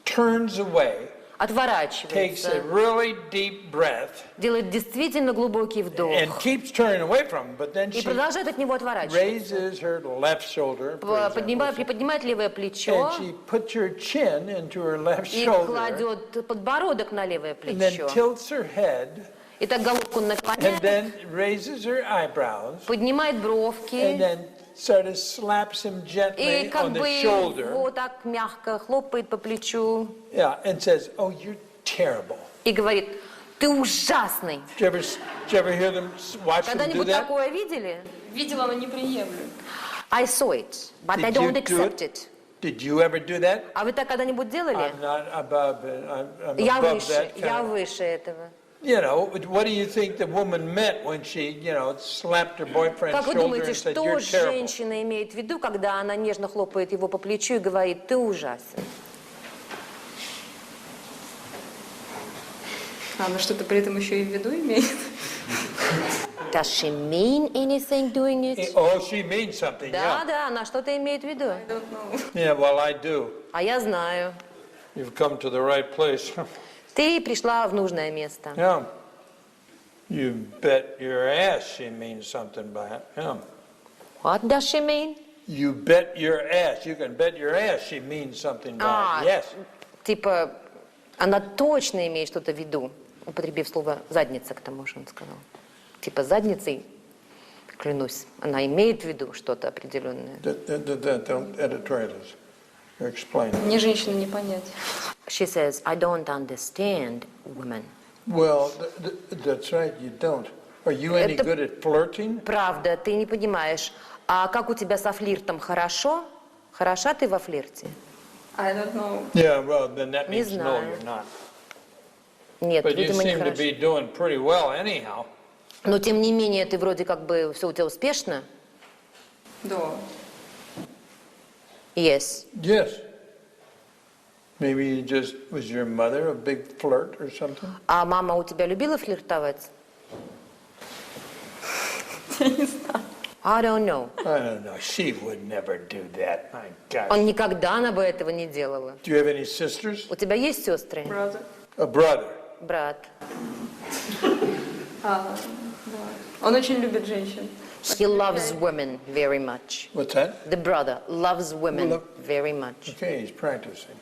Speaker 3: turns away, takes a
Speaker 2: отворачивается,
Speaker 3: really deep breath,
Speaker 2: делает действительно глубокий вдох
Speaker 3: and keeps turning away from him, but then
Speaker 2: и
Speaker 3: she
Speaker 2: продолжает от него отворачиваться.
Speaker 3: raises her left shoulder, for example,
Speaker 2: Приподнимает левое плечо
Speaker 3: and she puts her chin into her left
Speaker 2: и
Speaker 3: shoulder,
Speaker 2: кладет подбородок на левое
Speaker 3: and then
Speaker 2: плечо.
Speaker 3: tilts her head,
Speaker 2: И так головку
Speaker 3: and
Speaker 2: наклоняет,
Speaker 3: then raises her eyebrows,
Speaker 2: поднимает
Speaker 3: and
Speaker 2: бровки
Speaker 3: then sort of slaps him
Speaker 2: и
Speaker 3: gently
Speaker 2: как
Speaker 3: on
Speaker 2: бы
Speaker 3: the shoulder,
Speaker 2: вот так мягко хлопает по плечу
Speaker 3: yeah, and says, "Oh, you're terrible."
Speaker 2: и говорит, Ты ужасный.
Speaker 3: Did you ever hear them, watch them do
Speaker 2: Когда-нибудь
Speaker 3: that?
Speaker 2: такое видели?
Speaker 5: Видела, но не приемлю.
Speaker 2: I saw it, but I
Speaker 3: Did
Speaker 2: don't
Speaker 3: you do
Speaker 2: accept
Speaker 3: it?
Speaker 2: it.
Speaker 3: Did you ever do that?
Speaker 2: А вы так когда-нибудь делали?
Speaker 3: I'm not above it. I'm
Speaker 2: Я
Speaker 3: above
Speaker 2: выше,
Speaker 3: that
Speaker 2: я
Speaker 3: kind of.
Speaker 2: выше этого.
Speaker 3: You know, what do you think the woman meant when she, slapped her boyfriend's
Speaker 2: Как вы
Speaker 3: shoulder
Speaker 2: думаете,
Speaker 3: and said,
Speaker 2: что
Speaker 3: "You're terrible"?
Speaker 2: женщина имеет в виду, когда она нежно хлопает его по плечу и говорит, ты ужасен?
Speaker 5: Она что-то при этом еще и в виду имеет.
Speaker 2: Does she mean anything doing it?
Speaker 3: Oh, she means something.
Speaker 2: Да,
Speaker 3: Yeah.
Speaker 2: да, она что-то имеет в виду.
Speaker 5: I don't know.
Speaker 3: Yeah. Well, I do.
Speaker 2: А я знаю.
Speaker 3: You've come to the right place.
Speaker 2: Ты пришла в нужное место.
Speaker 3: Yeah. You bet your ass she means something by it. Yeah.
Speaker 2: What does she mean?
Speaker 3: You bet your ass. You can bet your ass she means something by it. Yes.
Speaker 2: Типа, она точно имеет что-то в виду, употребив слово «задница», к тому же он сказал. Типа, задницей, клянусь, она имеет в виду что-то определенное.
Speaker 3: Don't editorialize. Explain.
Speaker 5: Мне женщину не понять.
Speaker 2: She says, I don't understand women.
Speaker 3: Well, that's right, you don't. Are you any
Speaker 2: Это-
Speaker 3: good at flirting?
Speaker 2: Правда, ты не понимаешь. А как у тебя со флиртом? Хорошо? Хороша ты во флирте?
Speaker 5: I don't know.
Speaker 3: Yeah, well, then that
Speaker 2: Не
Speaker 3: means no,
Speaker 2: знаю.
Speaker 3: you're not.
Speaker 2: Нет,
Speaker 3: But you
Speaker 2: видимо, не
Speaker 3: seem to
Speaker 2: хорошо.
Speaker 3: be doing pretty well anyhow.
Speaker 2: Но тем не менее, ты вроде как бы все у тебя успешно.
Speaker 5: Да.
Speaker 2: Yes.
Speaker 3: Yes. Maybe you just, was your mother a big flirt or something?
Speaker 2: А мама у тебя любила флиртовать? I don't know.
Speaker 3: I don't know. She would never do that. My gosh.
Speaker 2: Он никогда она бы этого не делала.
Speaker 3: Do you have any sisters?
Speaker 2: У тебя есть сестры?
Speaker 5: Правда?
Speaker 3: A brother.
Speaker 2: Брат.
Speaker 5: Он очень любит женщин.
Speaker 2: He loves women very much.
Speaker 3: What's that?
Speaker 2: The brother loves women very much.
Speaker 3: Okay, he's practicing.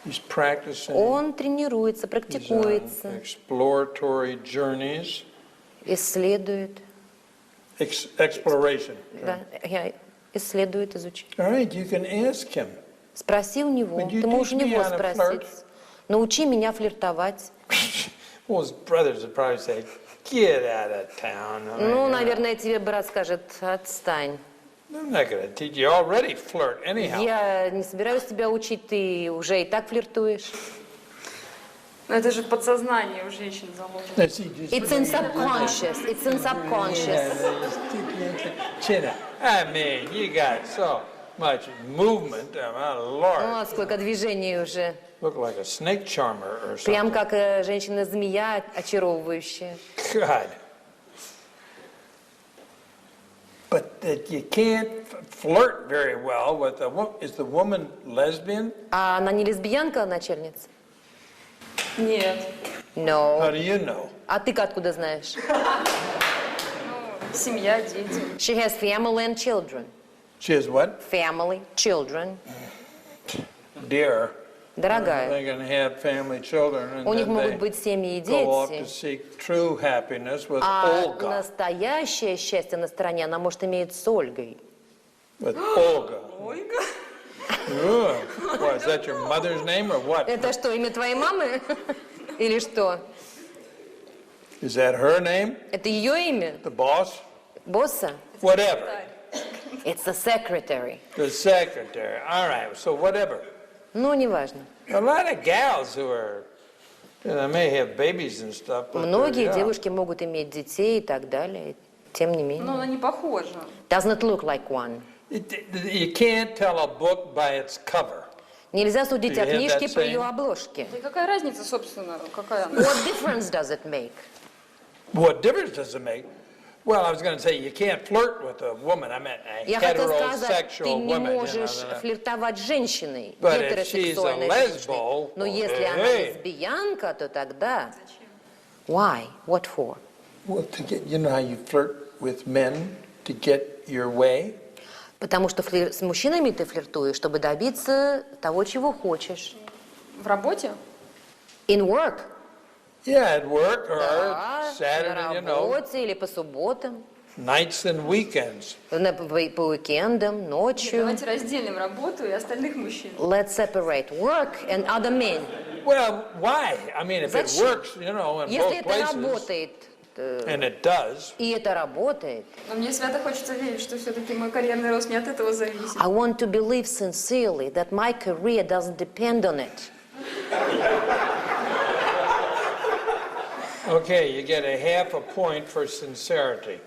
Speaker 3: He's practicing.
Speaker 2: Он тренируется,
Speaker 3: He's on
Speaker 2: практикуется,
Speaker 3: exploratory journeys.
Speaker 2: исследует.
Speaker 3: Exploration.
Speaker 2: Да, исследует, изучает.
Speaker 3: All right, you can ask him.
Speaker 2: Спроси у него.
Speaker 3: Would you
Speaker 2: Ты можешь у
Speaker 3: teach me
Speaker 2: него
Speaker 3: how to
Speaker 2: спросить. Научи меня флиртовать.
Speaker 3: Well, his brothers would probably say, "Get out of town." I mean,
Speaker 2: Ну, наверное, тебе брат скажет, отстань.
Speaker 3: I'm not going to teach you. You already flirt anyhow.
Speaker 2: Я не собираюсь тебя учить, ты уже и так флиртуешь.
Speaker 5: Но это же в подсознании у женщин заложено.
Speaker 3: Let's see, just
Speaker 2: It's in subconscious. It's in subconscious.
Speaker 3: chin up. I mean, you got so much movement. My Lord.
Speaker 2: О, сколько движений уже.
Speaker 3: Look like a snake charmer or something.
Speaker 2: Прям как женщина-змея очаровывающая.
Speaker 3: God. But that you can't flirt very well with a woman. Is the woman lesbian?
Speaker 2: А она не лесбиянка, начальница?
Speaker 5: Нет.
Speaker 2: No.
Speaker 3: How do you know?
Speaker 2: А ты откуда знаешь?
Speaker 5: Семья, дети.
Speaker 2: She has family and children.
Speaker 3: She has what?
Speaker 2: Family, children.
Speaker 3: Dear.
Speaker 2: Дорогая,
Speaker 3: They can have family children and
Speaker 2: у них
Speaker 3: then
Speaker 2: могут
Speaker 3: they
Speaker 2: быть семьи и
Speaker 3: go off to
Speaker 2: дети.
Speaker 3: seek true happiness with
Speaker 2: А
Speaker 3: Olga.
Speaker 2: настоящее счастье на стороне она может иметь с Ольгой.
Speaker 3: With Olga.
Speaker 5: Ольга?
Speaker 3: Ugh. What, is that your mother's name or what?
Speaker 2: Это что, имя твоей мамы? Или что?
Speaker 3: Is that her name?
Speaker 2: Это ее имя?
Speaker 3: The boss?
Speaker 2: Босса?
Speaker 3: Whatever.
Speaker 2: It's the secretary.
Speaker 3: The secretary. All right, so whatever.
Speaker 2: Ну, неважно.
Speaker 3: A lot of gals who are, may have babies and stuff, but
Speaker 2: Многие
Speaker 3: yeah.
Speaker 2: девушки могут иметь детей и так далее. Тем не
Speaker 5: Но
Speaker 2: менее.
Speaker 5: она не похожа.
Speaker 2: Doesn't look like one.
Speaker 3: You can't tell a book by its cover.
Speaker 2: Нельзя судить
Speaker 3: Do you
Speaker 2: о
Speaker 3: have
Speaker 2: книжке
Speaker 3: that
Speaker 2: по ее
Speaker 3: saying?
Speaker 2: обложке.
Speaker 5: Да и какая разница, собственно, какая она?
Speaker 2: What difference does it make?
Speaker 3: What difference does it make? Well, I was going to say you can't flirt with a woman. I meant a
Speaker 2: Я хотел сказать, ты
Speaker 3: heterosexual
Speaker 2: не
Speaker 3: woman.
Speaker 2: можешь флиртовать с женщиной,
Speaker 3: But if she's a
Speaker 2: гетеросексуальной женщиной.
Speaker 3: lesbo,
Speaker 2: Но если она
Speaker 3: hey.
Speaker 2: лесбиянка, то тогда... Why? What for?
Speaker 3: Well, to get, you know how you flirt with men to get your way?
Speaker 2: Потому что с мужчинами ты флиртуешь, чтобы добиться того, чего хочешь.
Speaker 5: В работе?
Speaker 2: In work.
Speaker 3: Yeah, at work or
Speaker 2: Да,
Speaker 3: Saturday, you
Speaker 2: на
Speaker 3: know,
Speaker 2: работе или по субботам,
Speaker 3: nights and weekends.
Speaker 2: по уикендам, ночью.
Speaker 5: Давайте разделим работу и остальных мужчин.
Speaker 2: Let's separate work and other men.
Speaker 3: Well, why? I mean, if it
Speaker 2: Зачем?
Speaker 3: works, you know, in
Speaker 2: Если
Speaker 3: both
Speaker 2: это
Speaker 3: places,
Speaker 2: работает,
Speaker 3: and it does,
Speaker 2: и это работает,
Speaker 5: Но мне свято хочется верить, что все-таки мой карьерный рост не от этого зависит.
Speaker 2: I want to believe sincerely that my career doesn't depend on it.
Speaker 3: okay, you get a half a point for sincerity.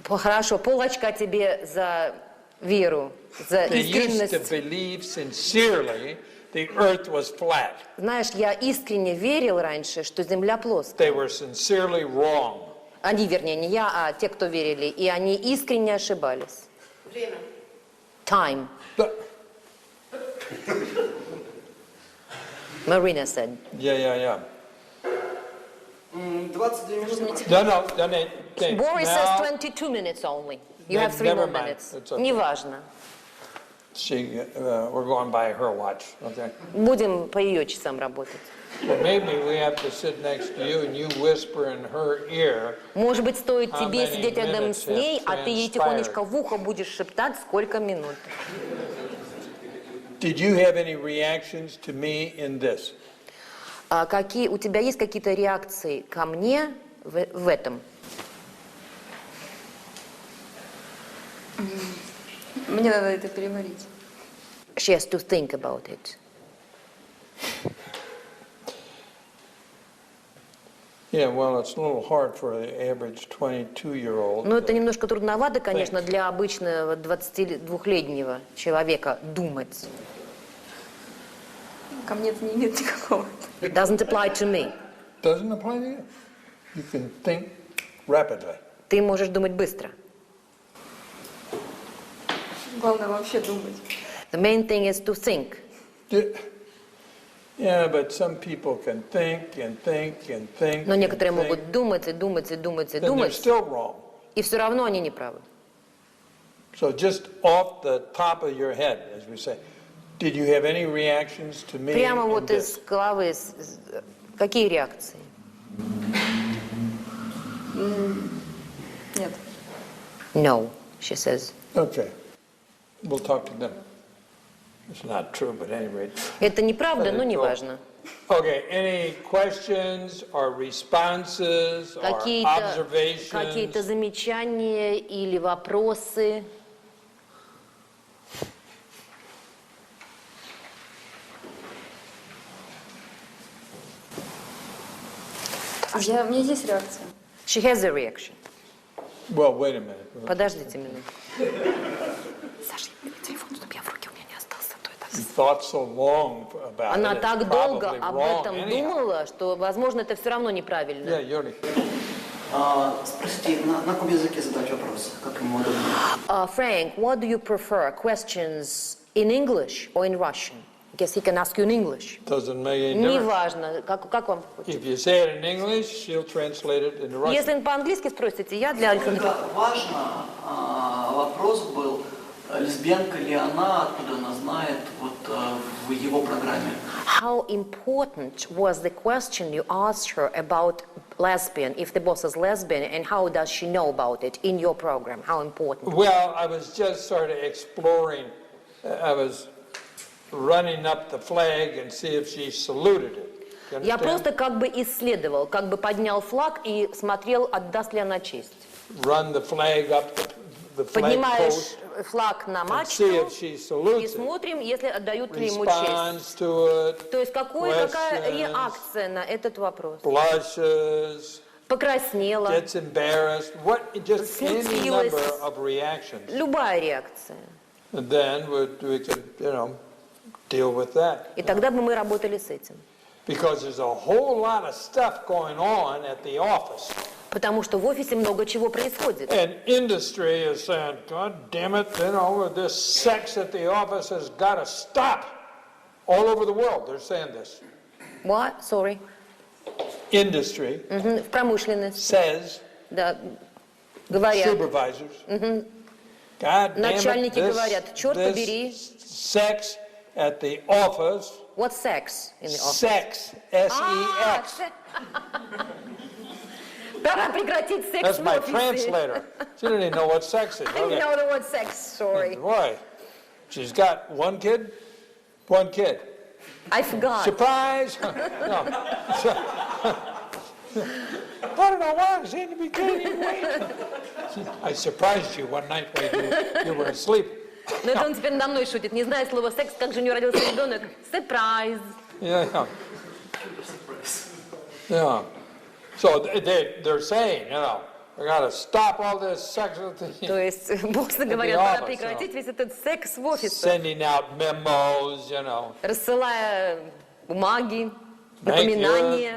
Speaker 2: Хорошо, полочка тебе за веру, за
Speaker 3: They used to
Speaker 2: искренность.
Speaker 3: believe sincerely the earth was flat.
Speaker 2: Знаешь, я искренне верил раньше, что Земля плоская.
Speaker 3: They were sincerely wrong.
Speaker 2: Они, вернее, не я, а те, кто верили. И они искренне ошибались.
Speaker 6: Время.
Speaker 2: Time.
Speaker 3: But-
Speaker 2: Marina said.
Speaker 3: yeah.
Speaker 6: 22 минуты.
Speaker 3: No, they,
Speaker 2: Boris
Speaker 3: now,
Speaker 2: says 22 minutes only. You
Speaker 3: Then
Speaker 2: have 3
Speaker 3: never
Speaker 2: more
Speaker 3: mind.
Speaker 2: minutes.
Speaker 3: It's okay.
Speaker 2: Неважно.
Speaker 3: we're going by her watch, okay?
Speaker 2: Будем по ее часам работать.
Speaker 3: Well, maybe we have to sit next to you and you whisper in her ear.
Speaker 2: Может быть, стоит
Speaker 3: How
Speaker 2: тебе
Speaker 3: many
Speaker 2: сидеть рядом
Speaker 3: minutes
Speaker 2: с ней, а ты ей
Speaker 3: have
Speaker 2: тихонечко в ухо будешь шептать, сколько минут.
Speaker 3: Did you have any reactions to me in this?
Speaker 2: А какие, у тебя есть какие-то реакции ко мне в этом?
Speaker 5: Мне надо это переварить.
Speaker 2: She has to think about it.
Speaker 3: Yeah, well, it's a little hard for the average 22-year-old.
Speaker 2: Но это немножко трудновато, конечно, для обычного 22-летнего человека думать.
Speaker 5: Ко мне это не имеет никакого.
Speaker 2: It doesn't apply to me.
Speaker 3: Doesn't apply to you. You can think rapidly.
Speaker 2: Ты можешь думать быстро.
Speaker 5: Главное вообще думать.
Speaker 2: The main thing is to think.
Speaker 3: Yeah, but some people can think and think and think.
Speaker 2: Но некоторые
Speaker 3: and think,
Speaker 2: могут думать и думать и думать и
Speaker 3: then they're
Speaker 2: думать,
Speaker 3: still wrong.
Speaker 2: и все равно они не правы.
Speaker 3: So just off the top of your head, as we say, did you have any reactions to me
Speaker 2: Прямо
Speaker 3: in
Speaker 2: вот
Speaker 3: this?
Speaker 2: из головы, какие реакции?
Speaker 5: Нет.
Speaker 2: No, she says.
Speaker 3: Okay, we'll talk to them. It's not true, but at any rate.
Speaker 2: Это неправда, но не важно.
Speaker 3: Okay, any questions or responses or
Speaker 2: Какие-то
Speaker 3: observations?
Speaker 2: замечания или вопросы?
Speaker 5: У меня есть реакция.
Speaker 2: She has a reaction.
Speaker 3: Well, wait a minute.
Speaker 2: Подождите минуту. Саша, телефон, чтобы я в руке у меня не остался.
Speaker 3: You thought so long about
Speaker 2: Она
Speaker 3: it. It's
Speaker 2: так долго
Speaker 3: probably
Speaker 2: об
Speaker 3: wrong
Speaker 2: этом
Speaker 3: anyhow.
Speaker 2: думала, что, возможно, это все равно неправильно.
Speaker 3: Yeah, Yuri.
Speaker 6: Спросите, на каком языке задать вопрос? Как ему удобно?
Speaker 2: Frank, what do you prefer? Questions in English or in Russian? I guess he can ask you in English.
Speaker 3: Doesn't make any difference.
Speaker 2: Неважно, как вам хочется.
Speaker 3: If you say it in English, she'll translate it into Russian.
Speaker 2: Если по-английски спросите, я для
Speaker 6: Когда важно, вопрос был, лесбиянка ли она, откуда она знает, вот в его программе.
Speaker 2: How important was the question you asked her about lesbian, if the boss is lesbian, and how does she know about it in your program? How important?
Speaker 3: Well, I was just sort of exploring. I was running up the flag and see if she saluted it. You
Speaker 2: Я
Speaker 3: understand?
Speaker 2: просто как бы исследовал, как бы поднял флаг и смотрел, отдаст ли она честь.
Speaker 3: Run the flag up the flag
Speaker 2: Поднимаешь
Speaker 3: post
Speaker 2: флаг на
Speaker 3: and
Speaker 2: мачту
Speaker 3: see if she
Speaker 2: и
Speaker 3: salutes it.
Speaker 2: смотрим, если отдают ли ему честь.
Speaker 3: Responds to it,
Speaker 2: То есть какая
Speaker 3: questions,
Speaker 2: реакция на этот вопрос?
Speaker 3: blushes,
Speaker 2: Покраснела,
Speaker 3: gets embarrassed, just any
Speaker 2: Смутилась.
Speaker 3: number of reactions.
Speaker 2: любая реакция.
Speaker 3: And then we could, deal with that.
Speaker 2: И тогда бы мы работали с этим.
Speaker 3: Because there's a whole lot of stuff going on at the office.
Speaker 2: Потому что в офисе много чего происходит.
Speaker 3: And industry is saying, God damn it, this sex at the office has got to stop. All over the world, they're saying this.
Speaker 2: What? Sorry.
Speaker 3: Industry
Speaker 2: В промышленности,
Speaker 3: says,
Speaker 2: да, говорят.
Speaker 3: supervisors, God damn it,
Speaker 2: Начальники говорят, черт
Speaker 3: this
Speaker 2: побери.
Speaker 3: sex at the office,
Speaker 2: What sex in the office?
Speaker 3: sex, S-E-X.
Speaker 2: Пора прекратить секс
Speaker 3: That's
Speaker 2: в
Speaker 3: my
Speaker 2: офисе.
Speaker 3: translator. She didn't even know what sex is.
Speaker 2: I didn't
Speaker 3: Okay.
Speaker 2: know the word sex, sorry.
Speaker 3: Boy, she's got one kid.
Speaker 2: I forgot.
Speaker 3: Surprise! No. I don't know why I was in the beginning. Wait. I surprised you one night when you were asleep.
Speaker 2: Но это он теперь надо мной шутит. Не зная слова секс, как же у него родился ребенок? Surprise.
Speaker 3: Yeah. Yeah. So they're saying, we got to stop all this sexual thing.
Speaker 2: То есть, боссы говорят, пора прекратить весь этот секс в офисе.
Speaker 3: Sending out memos,
Speaker 2: Рассылая бумаги,
Speaker 3: Make
Speaker 2: напоминания.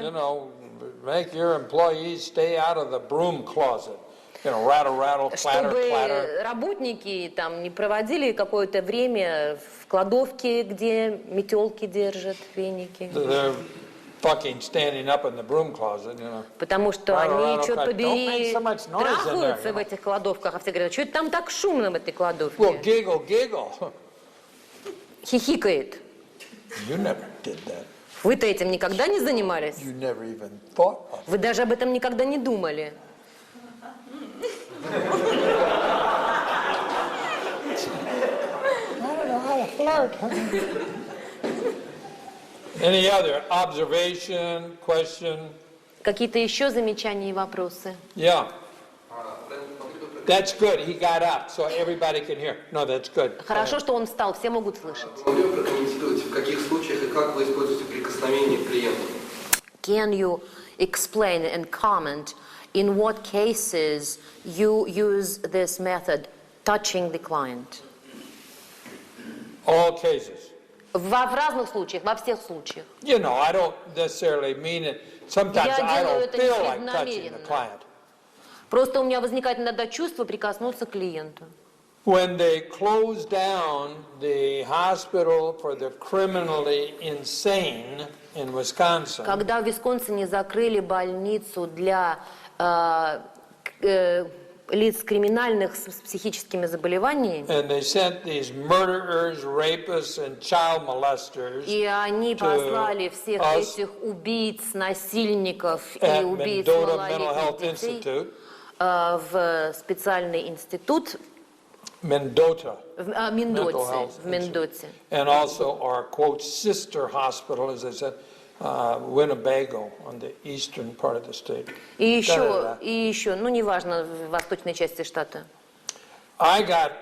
Speaker 3: make your employees stay out of the broom closet. Rattle, rattle, clatter, clatter.
Speaker 2: Чтобы работники там не проводили какое-то время в кладовке, где метелки держат, веники.
Speaker 3: They're fucking standing up in the broom closet,
Speaker 2: Потому что они, черт побери,
Speaker 3: Don't make so much noise in there,
Speaker 2: трахаются в этих кладовках, а все говорят, что это там так шумно в этой кладовке?
Speaker 3: Well, giggle.
Speaker 2: Хихикает.
Speaker 3: You never did that.
Speaker 2: Вы-то этим никогда не занимались?
Speaker 3: You never even thought of it.
Speaker 2: Вы даже об этом никогда не думали.
Speaker 3: I don't know how to flirt. Any other observation, question?
Speaker 2: Какие-то еще замечания и вопросы?
Speaker 3: Yeah. That's good. He got up, so everybody can hear. No, that's good.
Speaker 2: Хорошо, что он встал, все могут слышать.
Speaker 7: Могли бы прокомментировать, в каких случаях и как вы используете прикосновение к клиенту?
Speaker 2: Can you explain and comment in what cases you use this method, touching the client?
Speaker 3: All cases.
Speaker 2: В разных случаях, во всех случаях.
Speaker 3: I don't necessarily mean it. Sometimes
Speaker 2: Я
Speaker 3: I
Speaker 2: делаю
Speaker 3: don't
Speaker 2: это
Speaker 3: feel like touching the
Speaker 2: непреднамеренно.
Speaker 3: client.
Speaker 2: Просто у меня возникает иногда чувство прикоснуться к клиенту.
Speaker 3: When they closed down the hospital for the criminally insane in Wisconsin,
Speaker 2: Когда в Висконсине закрыли больницу для лиц криминальных с психическими заболеваниями,
Speaker 3: and they sent these murderers, rapists, and child molesters
Speaker 2: и они послали всех
Speaker 3: us
Speaker 2: этих убийц, насильников и
Speaker 3: at
Speaker 2: убийц
Speaker 3: Mendota Mental
Speaker 2: малолетних
Speaker 3: Health
Speaker 2: детей
Speaker 3: Institute,
Speaker 2: в специальный институт
Speaker 3: Mendota,
Speaker 2: в Мендоте,
Speaker 3: Mental Health
Speaker 2: в Мендоте.
Speaker 3: and also our, quote, sister hospital, as I said, Winnebago, on the eastern part of the state.
Speaker 2: И еще, неважно, в восточной части штата.
Speaker 3: I got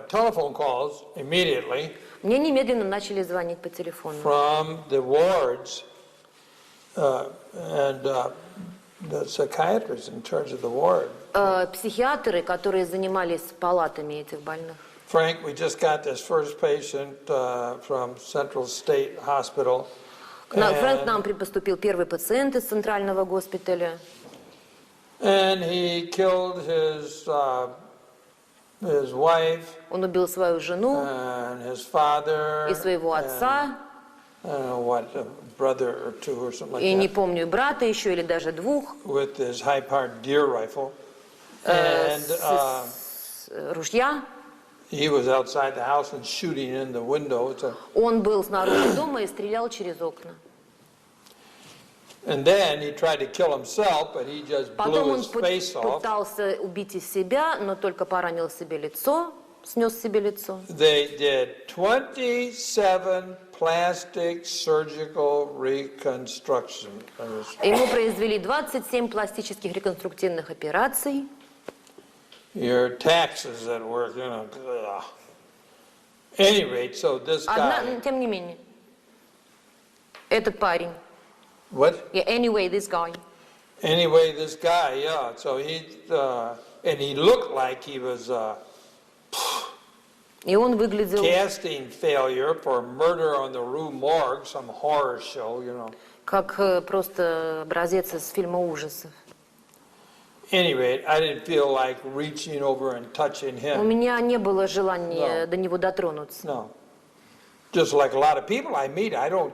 Speaker 3: telephone calls immediately
Speaker 2: Мне немедленно начали звонить по телефону.
Speaker 3: from the wards and the psychiatrists in charge of the ward.
Speaker 2: Психиатры, которые занимались палатами этих больных.
Speaker 3: Frank, we just got this first patient from Central State Hospital.
Speaker 2: Фрэнк к нам поступил первый пациент из центрального госпиталя.
Speaker 3: And he killed his wife
Speaker 2: Он убил свою жену
Speaker 3: and his father
Speaker 2: и своего отца,
Speaker 3: I don't know what, a brother or two or something
Speaker 2: и не
Speaker 3: like that,
Speaker 2: помню, брата еще или даже двух,
Speaker 3: with his high-powered deer rifle. And
Speaker 2: с ружья.
Speaker 3: he was outside the house and shooting in the window.
Speaker 2: Он был снаружи дома и стрелял через окна.
Speaker 3: And then he tried to kill himself, but he just
Speaker 2: Потом
Speaker 3: blew
Speaker 2: он
Speaker 3: his face off.
Speaker 2: пытался убить и себя, но только поранил себе лицо, снес себе лицо.
Speaker 3: They did 27 plastic surgical reconstruction.
Speaker 2: Ему произвели 27 пластических реконструктивных операций.
Speaker 3: Your taxes at work, ugh. Any rate, so this guy.
Speaker 2: Тем не менее, этот парень.
Speaker 3: What?
Speaker 2: Yeah, anyway, this guy.
Speaker 3: Anyway, this guy, yeah. So and he looked like he was
Speaker 2: И он выглядел
Speaker 3: casting failure for Murder on the Rue Morgue, some horror show,
Speaker 2: как просто образец из фильма ужасов.
Speaker 3: Anyway, I didn't feel like reaching over and touching
Speaker 2: У
Speaker 3: him.
Speaker 2: меня не было желания до него дотронуться.
Speaker 3: No. Just like a lot of people I meet, I don't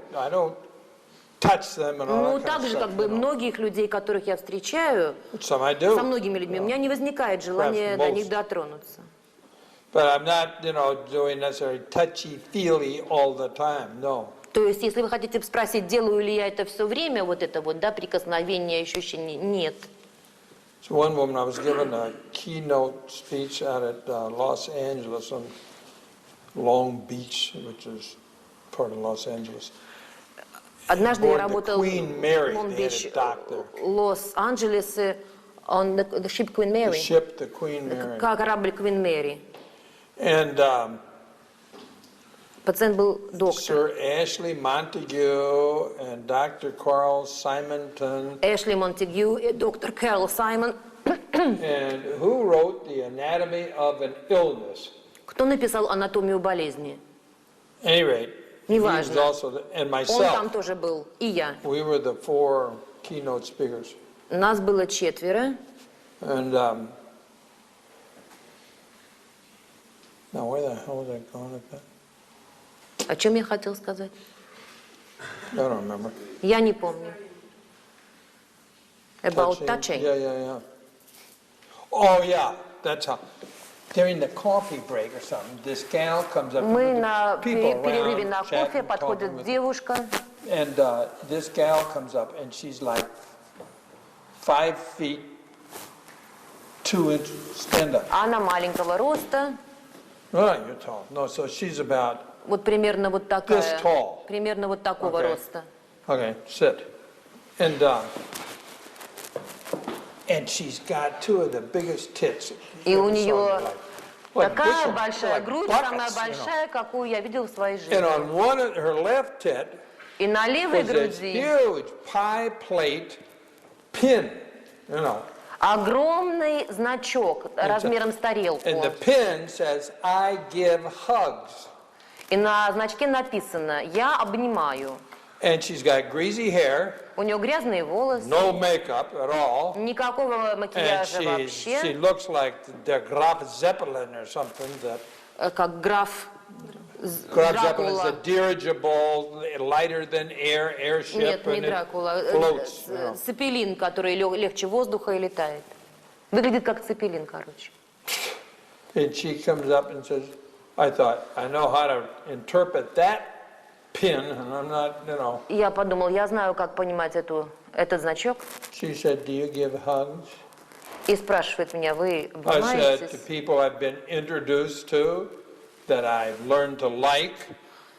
Speaker 3: touch them and all that kind
Speaker 2: Так
Speaker 3: of
Speaker 2: же, как
Speaker 3: stuff.
Speaker 2: бы многих людей, которых я встречаю,
Speaker 3: Some I do.
Speaker 2: со многими людьми, у меня не возникает желания до них дотронуться.
Speaker 3: But I'm not, doing necessarily touchy-feely all the time, no.
Speaker 2: То есть, если вы хотите спросить, делаю ли я это все время, прикосновение, ощущение, нет.
Speaker 3: So one woman, I was given a keynote speech out at Los Angeles on Long Beach, which is part of Los Angeles.
Speaker 2: Однажды я
Speaker 3: Aboard the
Speaker 2: работал
Speaker 3: Queen
Speaker 2: в
Speaker 3: Mary,
Speaker 2: Long
Speaker 3: they had
Speaker 2: Beach,
Speaker 3: a doctor.
Speaker 2: Лос-Анджелесе, on the ship Queen
Speaker 3: The
Speaker 2: Mary.
Speaker 3: ship, the Queen Mary.
Speaker 2: Корабль Queen Mary.
Speaker 3: And
Speaker 2: Пациент был доктор.
Speaker 3: Sir Ashley Montague and Dr. Carl Simonton.
Speaker 2: Эшли Монтегю и доктор Кэрол Саймон.
Speaker 3: And who wrote The Anatomy of an Illness?
Speaker 2: Кто написал анатомию болезни?
Speaker 3: At any rate, he was
Speaker 2: Неважно.
Speaker 3: also, and
Speaker 2: Он там
Speaker 3: myself,
Speaker 2: тоже был, и я.
Speaker 3: we were the 4 keynote speakers.
Speaker 2: Нас было 4.
Speaker 3: And now where the hell was I going with that?
Speaker 2: О чем я хотел сказать?
Speaker 3: I don't remember.
Speaker 2: Я не помню. About touching.
Speaker 3: Yeah. Oh yeah, that's how. During the coffee break or something, this gal comes up.
Speaker 2: Мы
Speaker 3: with
Speaker 2: на
Speaker 3: people
Speaker 2: перерыве
Speaker 3: around,
Speaker 2: на кофе,
Speaker 3: chatting,
Speaker 2: подходит
Speaker 3: talking with-
Speaker 2: девушка,
Speaker 3: And this gal comes up and she's like 5 feet 2 inches stand up.
Speaker 2: она маленького роста,
Speaker 3: No, you're tall. No, so she's about,
Speaker 2: вот примерно вот такая,
Speaker 3: This tall.
Speaker 2: примерно вот такого
Speaker 3: Okay.
Speaker 2: роста.
Speaker 3: okay, sit. And she's got 2 of the biggest tits.
Speaker 2: И
Speaker 3: you
Speaker 2: у
Speaker 3: ever saw in
Speaker 2: нее
Speaker 3: your life. Like
Speaker 2: такая
Speaker 3: bushel-
Speaker 2: большая
Speaker 3: like
Speaker 2: грудь,
Speaker 3: buckets,
Speaker 2: самая
Speaker 3: you know.
Speaker 2: большая, какую я видел в своей
Speaker 3: And
Speaker 2: жизни.
Speaker 3: on one of her left tit
Speaker 2: И на левой
Speaker 3: was this
Speaker 2: груди
Speaker 3: huge pie plate pin, you know.
Speaker 2: огромный значок размером с тарелку.
Speaker 3: And the pin says, I give hugs.
Speaker 2: И на значке написано «Я обнимаю».
Speaker 3: And she's got greasy hair,
Speaker 2: У нее грязные волосы,
Speaker 3: no makeup at all.
Speaker 2: никакого
Speaker 3: And
Speaker 2: макияжа
Speaker 3: she
Speaker 2: вообще,
Speaker 3: looks like the Graf Zeppelin or something. That
Speaker 2: как граф
Speaker 3: Graf Zeppelin is
Speaker 2: Дракула.
Speaker 3: a dirigible, lighter than air, airship,
Speaker 2: Нет, не
Speaker 3: and it
Speaker 2: Дракула,
Speaker 3: floats. you know.
Speaker 2: цепелин, который легче воздуха и летает. Выглядит как цепелин, короче.
Speaker 3: And she comes up and says, I thought, I know how to interpret that pin, and I'm not, you know.
Speaker 2: Я подумал, я знаю, как понимать этот значок.
Speaker 3: She said, do you give hugs?
Speaker 2: И спрашивает меня, вы
Speaker 3: I said, to
Speaker 2: обнимаетесь?
Speaker 3: people I've been introduced to, that I've learned to like,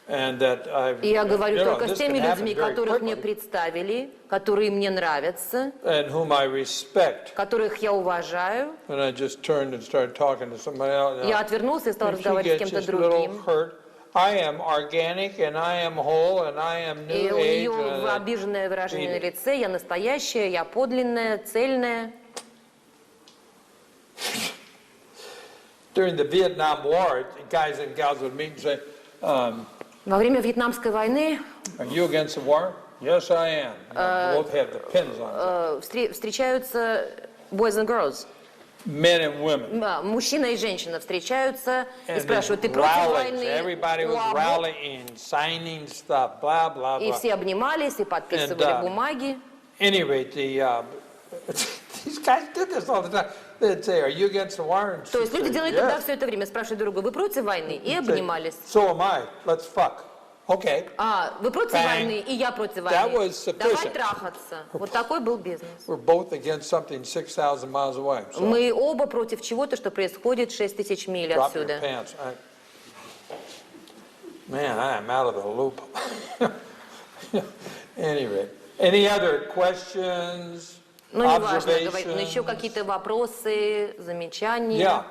Speaker 3: and that I've,
Speaker 2: И я говорю
Speaker 3: you know,
Speaker 2: только с
Speaker 3: this
Speaker 2: теми
Speaker 3: can happen
Speaker 2: людьми,
Speaker 3: very
Speaker 2: которых мне
Speaker 3: quickly,
Speaker 2: представили, которые мне нравятся,
Speaker 3: and whom I respect.
Speaker 2: которых я уважаю.
Speaker 3: And I just turned and started talking to somebody else. you know.
Speaker 2: Я отвернулся и стал
Speaker 3: And she
Speaker 2: разговаривать с
Speaker 3: gets
Speaker 2: кем-то
Speaker 3: this little
Speaker 2: другим.
Speaker 3: hurt. I am organic, and I am whole, and I am
Speaker 2: И
Speaker 3: new
Speaker 2: у
Speaker 3: age.
Speaker 2: нее обиженное выражение на лице. Я настоящая, я подлинная, цельная.
Speaker 3: During the Vietnam War, guys and gals would meet and say,
Speaker 2: Во время Вьетнамской войны
Speaker 3: are you against the war? Yes, I am. You know, both have the pins on.
Speaker 2: встречаются boys and girls.
Speaker 3: Men and women.
Speaker 2: Мужчина и женщина встречаются и
Speaker 3: And
Speaker 2: спрашивают, ты
Speaker 3: these
Speaker 2: против
Speaker 3: rallies,
Speaker 2: войны?
Speaker 3: everybody was
Speaker 2: О,
Speaker 3: rallying, signing stuff, blah, blah,
Speaker 2: И
Speaker 3: blah.
Speaker 2: все обнимались и подписывали
Speaker 3: And,
Speaker 2: бумаги.
Speaker 3: Any rate, these guys did this all the time. They'd say, are you against the war? And
Speaker 2: То есть
Speaker 3: she'd
Speaker 2: люди
Speaker 3: say,
Speaker 2: делают тогда
Speaker 3: yes.
Speaker 2: все это время, спрашивают друг друга, вы против войны? И
Speaker 3: Say,
Speaker 2: обнимались.
Speaker 3: so am I. Let's fuck. Okay.
Speaker 2: Вы против
Speaker 3: Bang.
Speaker 2: войны, и я против
Speaker 3: That
Speaker 2: войны.
Speaker 3: was sufficient.
Speaker 2: Давай трахаться. Вот такой был бизнес.
Speaker 3: We're both against something 6,000 miles away. So
Speaker 2: Мы оба против чего-то, что происходит 6000 миль
Speaker 3: drop your
Speaker 2: отсюда.
Speaker 3: pants. Man, I am out of the loop. Anyway, any other questions?
Speaker 2: Ну, неважно, говорить, но еще
Speaker 3: Observations?
Speaker 2: какие-то вопросы, замечания.
Speaker 3: Yeah.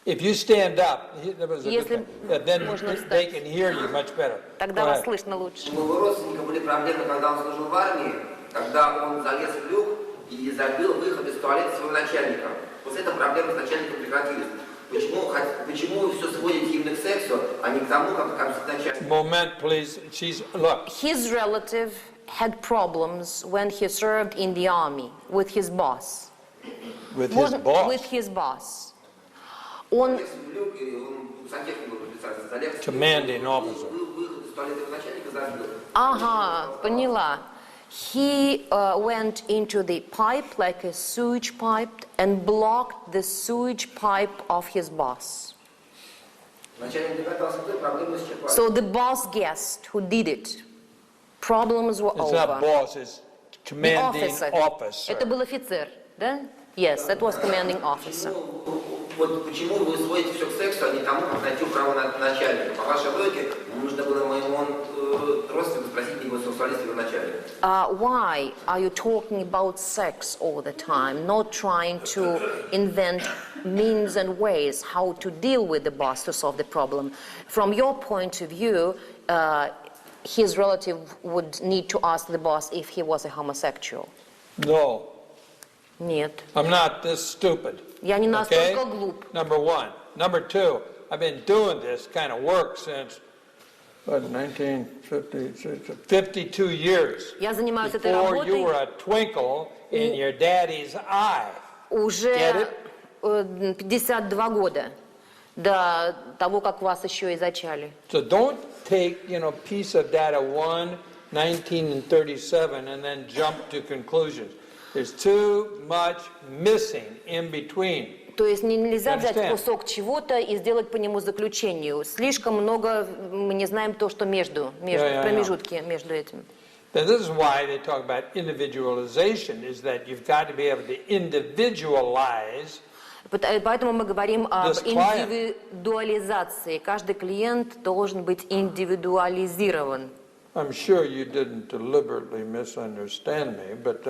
Speaker 3: If you stand up, that was a good
Speaker 2: Если
Speaker 3: thing. Then
Speaker 2: можно
Speaker 3: they
Speaker 2: встать.
Speaker 3: can hear you much better.
Speaker 2: Тогда
Speaker 3: Go
Speaker 2: вас
Speaker 3: ahead.
Speaker 2: слышно лучше.
Speaker 8: У моего родственника были проблемы, когда он служил в армии, когда он залез в люк и забил выход из туалета своего начальника. После этого проблемы с начальником прекратились. Почему вы все сводите именно к сексу, а не к тому, как конфликт начальника?
Speaker 3: Moment, please. Look.
Speaker 2: His relative had problems when he served in the army with his boss.
Speaker 3: With his boss.
Speaker 2: With his boss. Он
Speaker 8: Залез в люк, и он сантехнику был специально залез.
Speaker 3: Commanding officer.
Speaker 8: Выход из туалета его начальника забил.
Speaker 2: Ага, поняла. He went into the pipe like a sewage pipe and blocked the sewage pipe of his boss.
Speaker 8: Начальник догадался, что проблемы исчерпали.
Speaker 2: So the boss guessed who did it. Problems were
Speaker 3: It's not
Speaker 2: over.
Speaker 3: boss, it's
Speaker 2: The
Speaker 3: commanding
Speaker 2: officer.
Speaker 3: officer.
Speaker 2: Это был офицер, да? Yes, that was commanding officer.
Speaker 8: Вот почему вы сводите все к сексу, а не тому, как найти право на начальника? По вашей логике, нужно было моему родственнику спросить его сексуальность воздействия вначале?
Speaker 2: Why are you talking about sex all the time, not trying to invent means and ways how to deal with the boss to solve the problem? From your point of view, his relative would need to ask the boss if he was a homosexual.
Speaker 3: No,
Speaker 2: Нет.
Speaker 3: I'm not this stupid.
Speaker 2: Я не настолько глуп.
Speaker 3: Number one. Number two, I've been doing this kind of work since, 52 years.
Speaker 2: Я занимаюсь этой
Speaker 3: Before you were
Speaker 2: работой
Speaker 3: a twinkle in your daddy's eye.
Speaker 2: уже 52 года, до того, как вас еще и зачали.
Speaker 3: So don't take, piece of data 1, 19, and 37 and then jump to conclusions. There's too much missing in between.
Speaker 2: То есть нельзя взять кусок чего-то и сделать по нему заключение. Слишком много мы не знаем то, что промежутки между этим.
Speaker 3: This is why they talk about individualization, is that you've got to be able to individualize.
Speaker 2: Поэтому мы говорим об индивидуализации. Каждый клиент должен быть индивидуализирован.
Speaker 3: I'm sure you didn't deliberately misunderstand me, but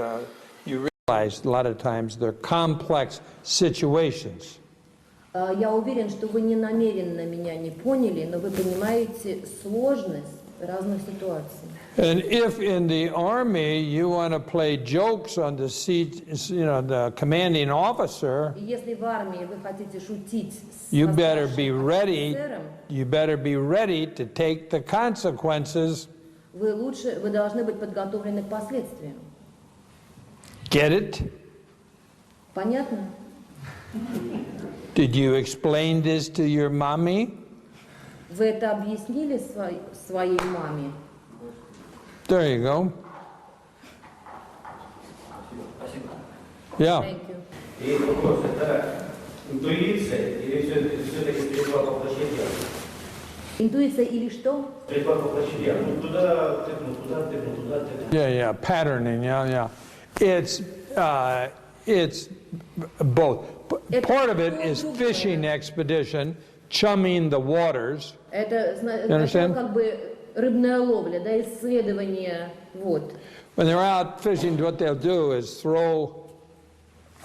Speaker 3: you realize a lot of times they're complex situations.
Speaker 2: Я уверен, что вы не намеренно меня не поняли, но вы понимаете сложность разных ситуаций.
Speaker 3: And if in the army you want to play jokes on the seat, the commanding officer,
Speaker 2: Если в армии вы хотите шутить с
Speaker 3: you better be
Speaker 2: старшим
Speaker 3: ready.
Speaker 2: офицером,
Speaker 3: You better be ready to take the consequences.
Speaker 2: вы должны быть подготовлены к последствиям.
Speaker 3: Get it?
Speaker 2: Понятно?
Speaker 3: Did you explain this to your mommy?
Speaker 2: Вы это объяснили своей маме?
Speaker 3: There you go. Yeah.
Speaker 2: Thank you.
Speaker 9: И вопрос, это интуиция или все-таки стрельба по площадям?
Speaker 2: Интуиция или что?
Speaker 9: Стрельба по площадям. Ну, туда тыкну, туда тыкну, туда тыкну.
Speaker 3: Yeah, patterning, yeah. It's both. Part of it is fishing expedition, chumming the waters.
Speaker 2: Это
Speaker 3: understand?
Speaker 2: как бы рыбная ловля, да, исследование вод.
Speaker 3: When they're out fishing, what they'll do is throw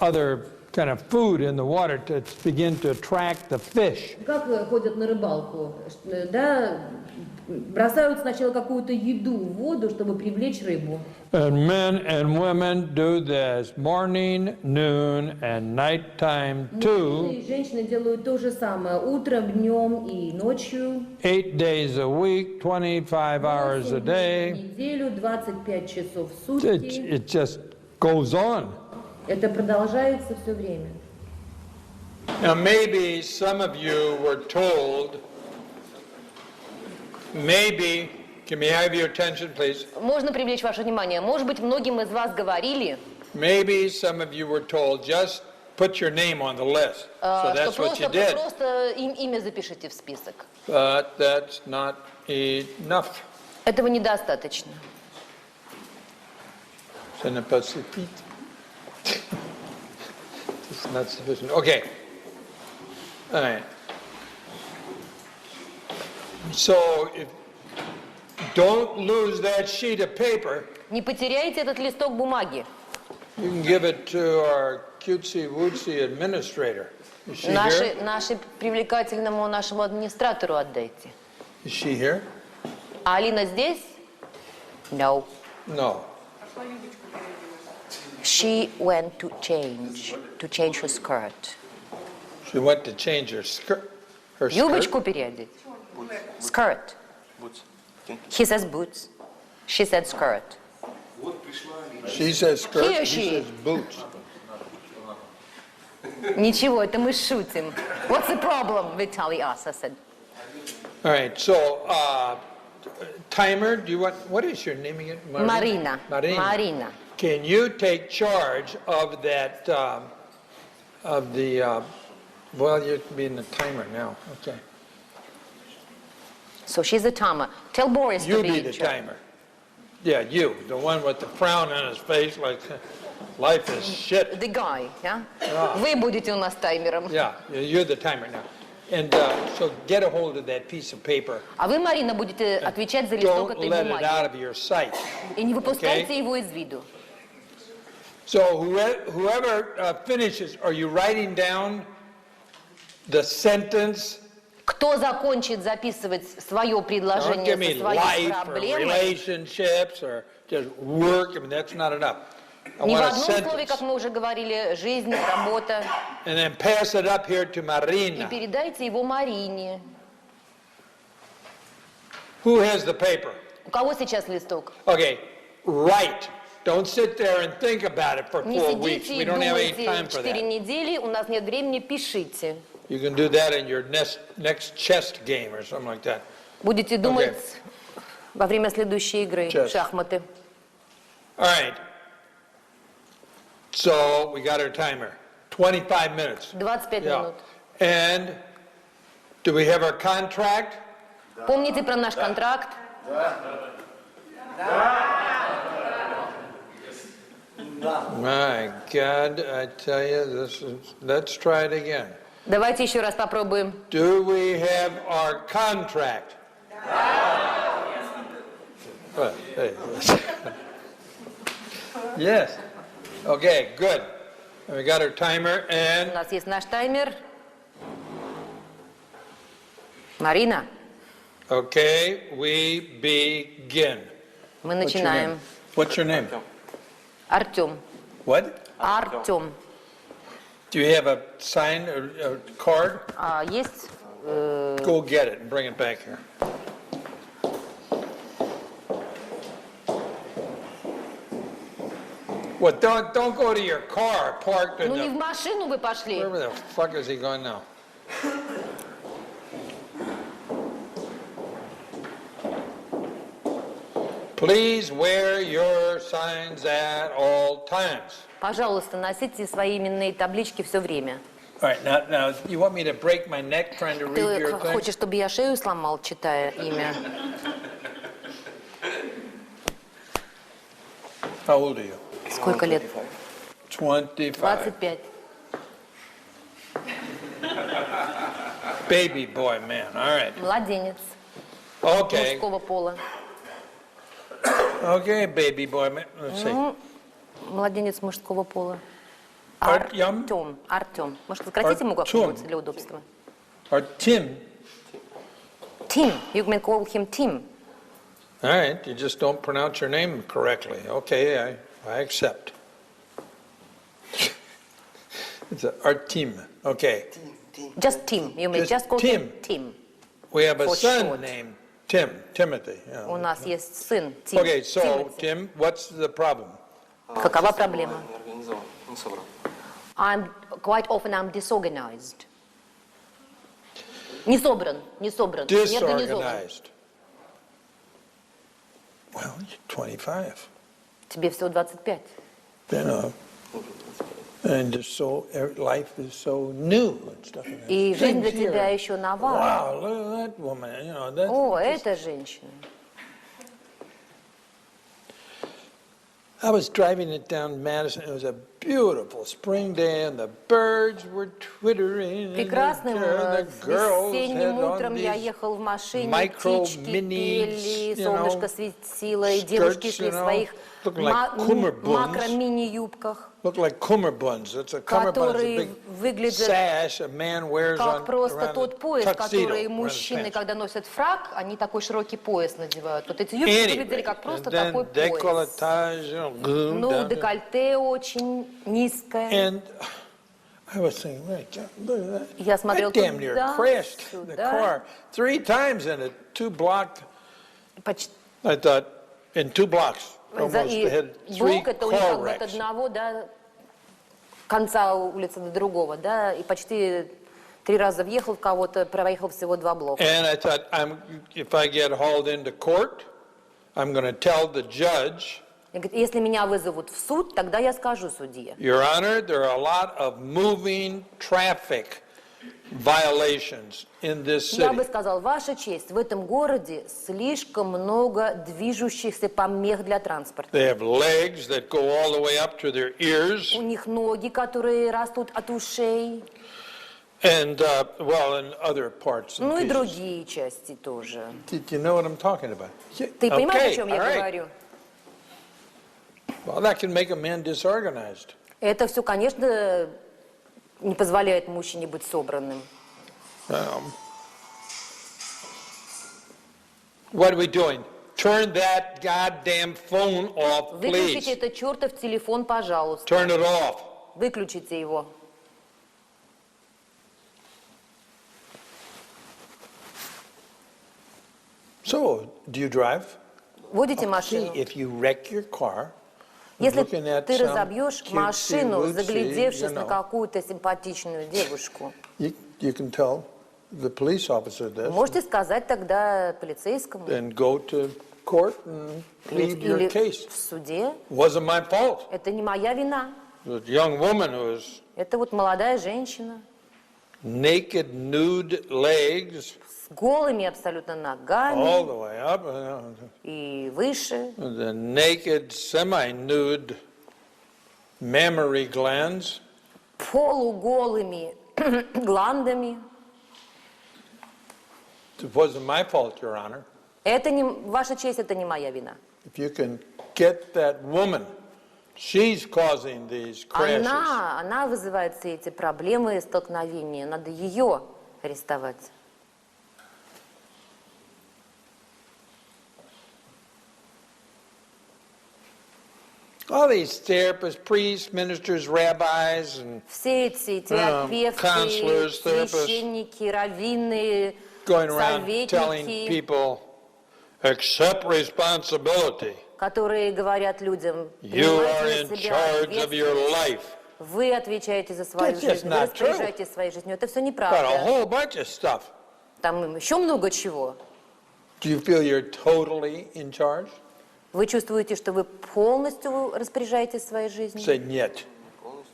Speaker 3: other kind of food in the water to begin to attract the fish.
Speaker 2: Как ходят на рыбалку? Да, бросают сначала какую-то еду в воду, чтобы привлечь рыбу.
Speaker 3: And men and women do this morning, noon, and nighttime too.
Speaker 2: Мужчины и женщины делают то же самое утром, днем и ночью.
Speaker 3: 8 days a week, 25 hours a
Speaker 2: В
Speaker 3: day.
Speaker 2: неделю, 25 часов в сутки.
Speaker 3: It just goes on.
Speaker 2: Это продолжается все время.
Speaker 3: Now maybe some of you were told, can we have your attention, please?
Speaker 2: Можно привлечь ваше внимание. Может быть, многим из вас говорили,
Speaker 3: Maybe some of you were told, just put your name on the list. So that's what you did.
Speaker 2: просто имя запишите в список.
Speaker 3: But that's not enough.
Speaker 2: Этого недостаточно.
Speaker 3: Ce n'est pas suffisant. It's not sufficient. Okay. All right. So don't lose that sheet of paper.
Speaker 2: Не потеряйте этот листок бумаги.
Speaker 3: You can give it to our cutesy-wootsy administrator. Is she here?
Speaker 2: Нашему привлекательному нашему администратору отдайте.
Speaker 3: Is she here?
Speaker 2: А Алина здесь? No.
Speaker 3: No.
Speaker 2: She went to change her skirt.
Speaker 3: She went to change her skirt.
Speaker 2: Юбочку переодеть. Skirt. He says boots. She said skirt.
Speaker 3: She says skirt.
Speaker 2: He or
Speaker 3: He
Speaker 2: she?
Speaker 3: says boots.
Speaker 2: Ничего, это мы шутим. What's the problem? Vitaly asked, I said.
Speaker 3: All right. So, timer. Do you want? What is your name again?
Speaker 2: Marina.
Speaker 3: Marina. Can you take charge of that? Well, you're being the timer now. Okay.
Speaker 2: So she's the timer. Tell Boris
Speaker 3: You
Speaker 2: to
Speaker 3: be
Speaker 2: be
Speaker 3: the
Speaker 2: in charge.
Speaker 3: timer. Yeah, you, the one with the frown on his face, like life is shit.
Speaker 2: The guy, yeah? Вы будете у нас таймером.
Speaker 3: Yeah, you're the timer now. And so get a hold of that piece of paper.
Speaker 2: А вы, Марина, будете отвечать за листок
Speaker 3: Don't
Speaker 2: этой
Speaker 3: let it out
Speaker 2: бумаги.
Speaker 3: of your sight.
Speaker 2: И не выпускайте его из виду.
Speaker 3: So whoever finishes, are you writing down the sentence?
Speaker 2: Кто закончит записывать свое
Speaker 3: Don't
Speaker 2: предложение
Speaker 3: give me
Speaker 2: со своей
Speaker 3: life or
Speaker 2: проблемой,
Speaker 3: relationships or just work. I mean, that's not enough. I
Speaker 2: не в
Speaker 3: want a
Speaker 2: одном слове,
Speaker 3: sentence.
Speaker 2: как мы уже говорили, жизнь, работа,
Speaker 3: And then pass it up here to
Speaker 2: и
Speaker 3: Marina.
Speaker 2: передайте его Марине.
Speaker 3: Who has the paper?
Speaker 2: У кого сейчас листок?
Speaker 3: Okay, write. Don't sit there and think about it for
Speaker 2: Не
Speaker 3: 4 weeks.
Speaker 2: сидите
Speaker 3: We
Speaker 2: и
Speaker 3: don't have any
Speaker 2: думайте
Speaker 3: time for
Speaker 2: 4
Speaker 3: that.
Speaker 2: недели, у нас нет времени, пишите.
Speaker 3: You can do that in your next chess game or something like that.
Speaker 2: Будете думать во время следующей игры в
Speaker 3: Chess.
Speaker 2: шахматы.
Speaker 3: All right. So we got our timer. 25 minutes.
Speaker 2: 25
Speaker 3: Yeah.
Speaker 2: минут.
Speaker 3: And do we have our contract?
Speaker 2: Помните про наш контракт?
Speaker 3: My God, I tell you, let's try it again.
Speaker 2: Давайте еще раз попробуем.
Speaker 3: Do we have our contract? Hey. Yes. Okay, good. We got our timer
Speaker 2: У
Speaker 3: and
Speaker 2: нас есть наш таймер. Марина,
Speaker 3: okay, we begin.
Speaker 2: мы
Speaker 3: What's your
Speaker 2: начинаем.
Speaker 3: name? What's your name?
Speaker 2: Артем.
Speaker 3: What?
Speaker 2: Артем.
Speaker 3: Do you have a sign or a card?
Speaker 2: Есть?
Speaker 3: Go get it and bring it back here. Well, don't go to your car parked in
Speaker 2: Ну не в
Speaker 3: the...
Speaker 2: машину вы пошли.
Speaker 3: Where the fuck is he going now? Please wear your signs at all times.
Speaker 2: Пожалуйста, носите свои именные таблички все время.
Speaker 3: All right, now, you want me to break my neck trying to read
Speaker 2: Ты
Speaker 3: your thing?
Speaker 2: хочешь, чтобы я шею сломал, читая имя?
Speaker 3: How old are you?
Speaker 2: Сколько лет?
Speaker 3: 25.
Speaker 2: 25.
Speaker 3: Baby boy, man. All right.
Speaker 2: Младенец.
Speaker 3: Okay.
Speaker 2: Мужского пола.
Speaker 3: Okay, baby boy, man. Let's see.
Speaker 2: Младенец мужского пола.
Speaker 3: Артем.
Speaker 2: Артем. Артем. Может, сократить ему как-нибудь для удобства?
Speaker 3: Or Tim.
Speaker 2: Tim. You can call him Tim.
Speaker 3: All right, you just don't pronounce your name correctly. Okay, I accept. It's Artim. Okay.
Speaker 2: Just Tim. You may just call him Tim.
Speaker 3: We have a
Speaker 2: For
Speaker 3: son
Speaker 2: short.
Speaker 3: named Timothy. Yeah.
Speaker 2: У нас есть сын Тим.
Speaker 3: Okay, so
Speaker 2: Timothy.
Speaker 3: Tim, what's the problem?
Speaker 2: Какова проблема?
Speaker 1: Не организован, не собран.
Speaker 2: Quite often I'm disorganized. Не собран, не организован.
Speaker 3: Disorganized. Well, you're 25.
Speaker 2: Тебе всего 25.
Speaker 3: You know, and just so life is so new and stuff. Like that.
Speaker 2: И жизнь для
Speaker 3: Things
Speaker 2: тебя
Speaker 3: here.
Speaker 2: еще нова.
Speaker 3: Wow, look at that woman. You know, that's
Speaker 2: О, эта женщина.
Speaker 3: I was driving it down Madison. It was a beautiful spring day, and the birds were twittering.
Speaker 2: Прекрасным
Speaker 3: And the girls
Speaker 2: весенним
Speaker 3: had
Speaker 2: утром
Speaker 3: on
Speaker 2: я
Speaker 3: these
Speaker 2: ехал в машине,
Speaker 3: micro
Speaker 2: птички
Speaker 3: minis,
Speaker 2: пели,
Speaker 3: you know,
Speaker 2: солнышко светило, и девушки
Speaker 3: skirts,
Speaker 2: шли
Speaker 3: you
Speaker 2: в
Speaker 3: know,
Speaker 2: своих
Speaker 3: look like cummerbunds.
Speaker 2: макро-мини-юбках,
Speaker 3: looked like cummerbunds. It's a cummerbund. It's a
Speaker 2: которые
Speaker 3: big
Speaker 2: выглядят
Speaker 3: sash a man wears
Speaker 2: как
Speaker 3: on
Speaker 2: просто
Speaker 3: around
Speaker 2: тот
Speaker 3: the
Speaker 2: пояс,
Speaker 3: tuxedo,
Speaker 2: который
Speaker 3: around his
Speaker 2: мужчины,
Speaker 3: pants.
Speaker 2: когда носят фрак, они такой широкий пояс надевают. Вот эти юбки выглядели как просто
Speaker 3: and then
Speaker 2: такой пояс.
Speaker 3: décolletage, you know, glue
Speaker 2: Ну,
Speaker 3: down to-
Speaker 2: декольте очень низкое.
Speaker 3: And I was thinking, right, look at that.
Speaker 2: Я смотрел
Speaker 3: I damn near
Speaker 2: туда,
Speaker 3: crashed the
Speaker 2: сюда.
Speaker 3: car 3 times in a 2-block.
Speaker 2: Почти.
Speaker 3: I thought, in 2 blocks,
Speaker 2: И
Speaker 3: almost had 3
Speaker 2: блок это у них
Speaker 3: car
Speaker 2: как бы от
Speaker 3: wrecks.
Speaker 2: одного, да, конца улицы до другого, да, и почти 3 раза въехал в кого-то, проехал всего 2 блока.
Speaker 3: And I thought, if I get hauled into court, I'm going to tell the judge,
Speaker 2: И говорит, если меня вызовут в суд, тогда я скажу судье.
Speaker 3: Your Honor, there are a lot of moving traffic violations in this
Speaker 2: Я бы
Speaker 3: city.
Speaker 2: сказал, Ваша честь, в этом городе слишком много движущихся помех для транспорта.
Speaker 3: They have legs that go all the way up to their ears.
Speaker 2: У них ноги, которые растут от ушей.
Speaker 3: And, well, in other parts and
Speaker 2: Ну и
Speaker 3: pieces.
Speaker 2: другие части тоже.
Speaker 3: Do you know what I'm talking about?
Speaker 2: Ты понимаешь,
Speaker 3: Okay,
Speaker 2: о чем я
Speaker 3: all right.
Speaker 2: говорю?
Speaker 3: Well, that can make a man disorganized.
Speaker 2: Это все, конечно, не позволяет мужчине быть собранным.
Speaker 3: What are we doing? Turn that goddamn phone off,
Speaker 2: Выключите
Speaker 3: please.
Speaker 2: этот чертов телефон, пожалуйста.
Speaker 3: Turn it off.
Speaker 2: Выключите его.
Speaker 3: So, do you drive?
Speaker 2: Водите
Speaker 3: See,
Speaker 2: машину.
Speaker 3: if you wreck your car,
Speaker 2: Если
Speaker 3: looking at
Speaker 2: ты
Speaker 3: some
Speaker 2: разобьешь
Speaker 3: cutesy,
Speaker 2: машину,
Speaker 3: wootsy,
Speaker 2: заглядевшись
Speaker 3: you
Speaker 2: на
Speaker 3: know,
Speaker 2: какую-то симпатичную девушку,
Speaker 3: you can tell the police officer this,
Speaker 2: можете сказать тогда полицейскому
Speaker 3: and go to court and plead your
Speaker 2: или
Speaker 3: case.
Speaker 2: в суде.
Speaker 3: Wasn't my fault.
Speaker 2: Это не моя вина.
Speaker 3: The young woman who was
Speaker 2: Это вот молодая женщина
Speaker 3: naked, nude legs
Speaker 2: с голыми абсолютно
Speaker 3: all
Speaker 2: ногами
Speaker 3: the way up,
Speaker 2: и выше,
Speaker 3: the naked, semi-nude mammary glands.
Speaker 2: полуголыми гландами.
Speaker 3: It wasn't my fault, Your Honor.
Speaker 2: Это не ваша честь, это не моя вина.
Speaker 3: If you can get that woman, she's causing these crashes.
Speaker 2: Она вызывает все эти проблемы и столкновения. Надо ее арестовать.
Speaker 3: All these therapists, priests, ministers, rabbis, and
Speaker 2: Все эти терапевты,
Speaker 3: counselors, therapists,
Speaker 2: священники, раввины,
Speaker 3: going around telling
Speaker 2: советники,
Speaker 3: people, accept responsibility.
Speaker 2: которые говорят людям,
Speaker 3: You are
Speaker 2: принимайте
Speaker 3: in
Speaker 2: на себя
Speaker 3: charge of your
Speaker 2: ответственность.
Speaker 3: life.
Speaker 2: Вы отвечаете за свою
Speaker 3: That's just
Speaker 2: жизнь, вы
Speaker 3: not true.
Speaker 2: распоряжаетесь своей жизнью. Это все
Speaker 3: Got a
Speaker 2: неправда.
Speaker 3: whole bunch of stuff.
Speaker 2: Там еще много чего.
Speaker 3: Do you feel you're totally in charge?
Speaker 2: Вы чувствуете, что вы полностью распоряжаетесь своей жизнью?
Speaker 3: Say нет.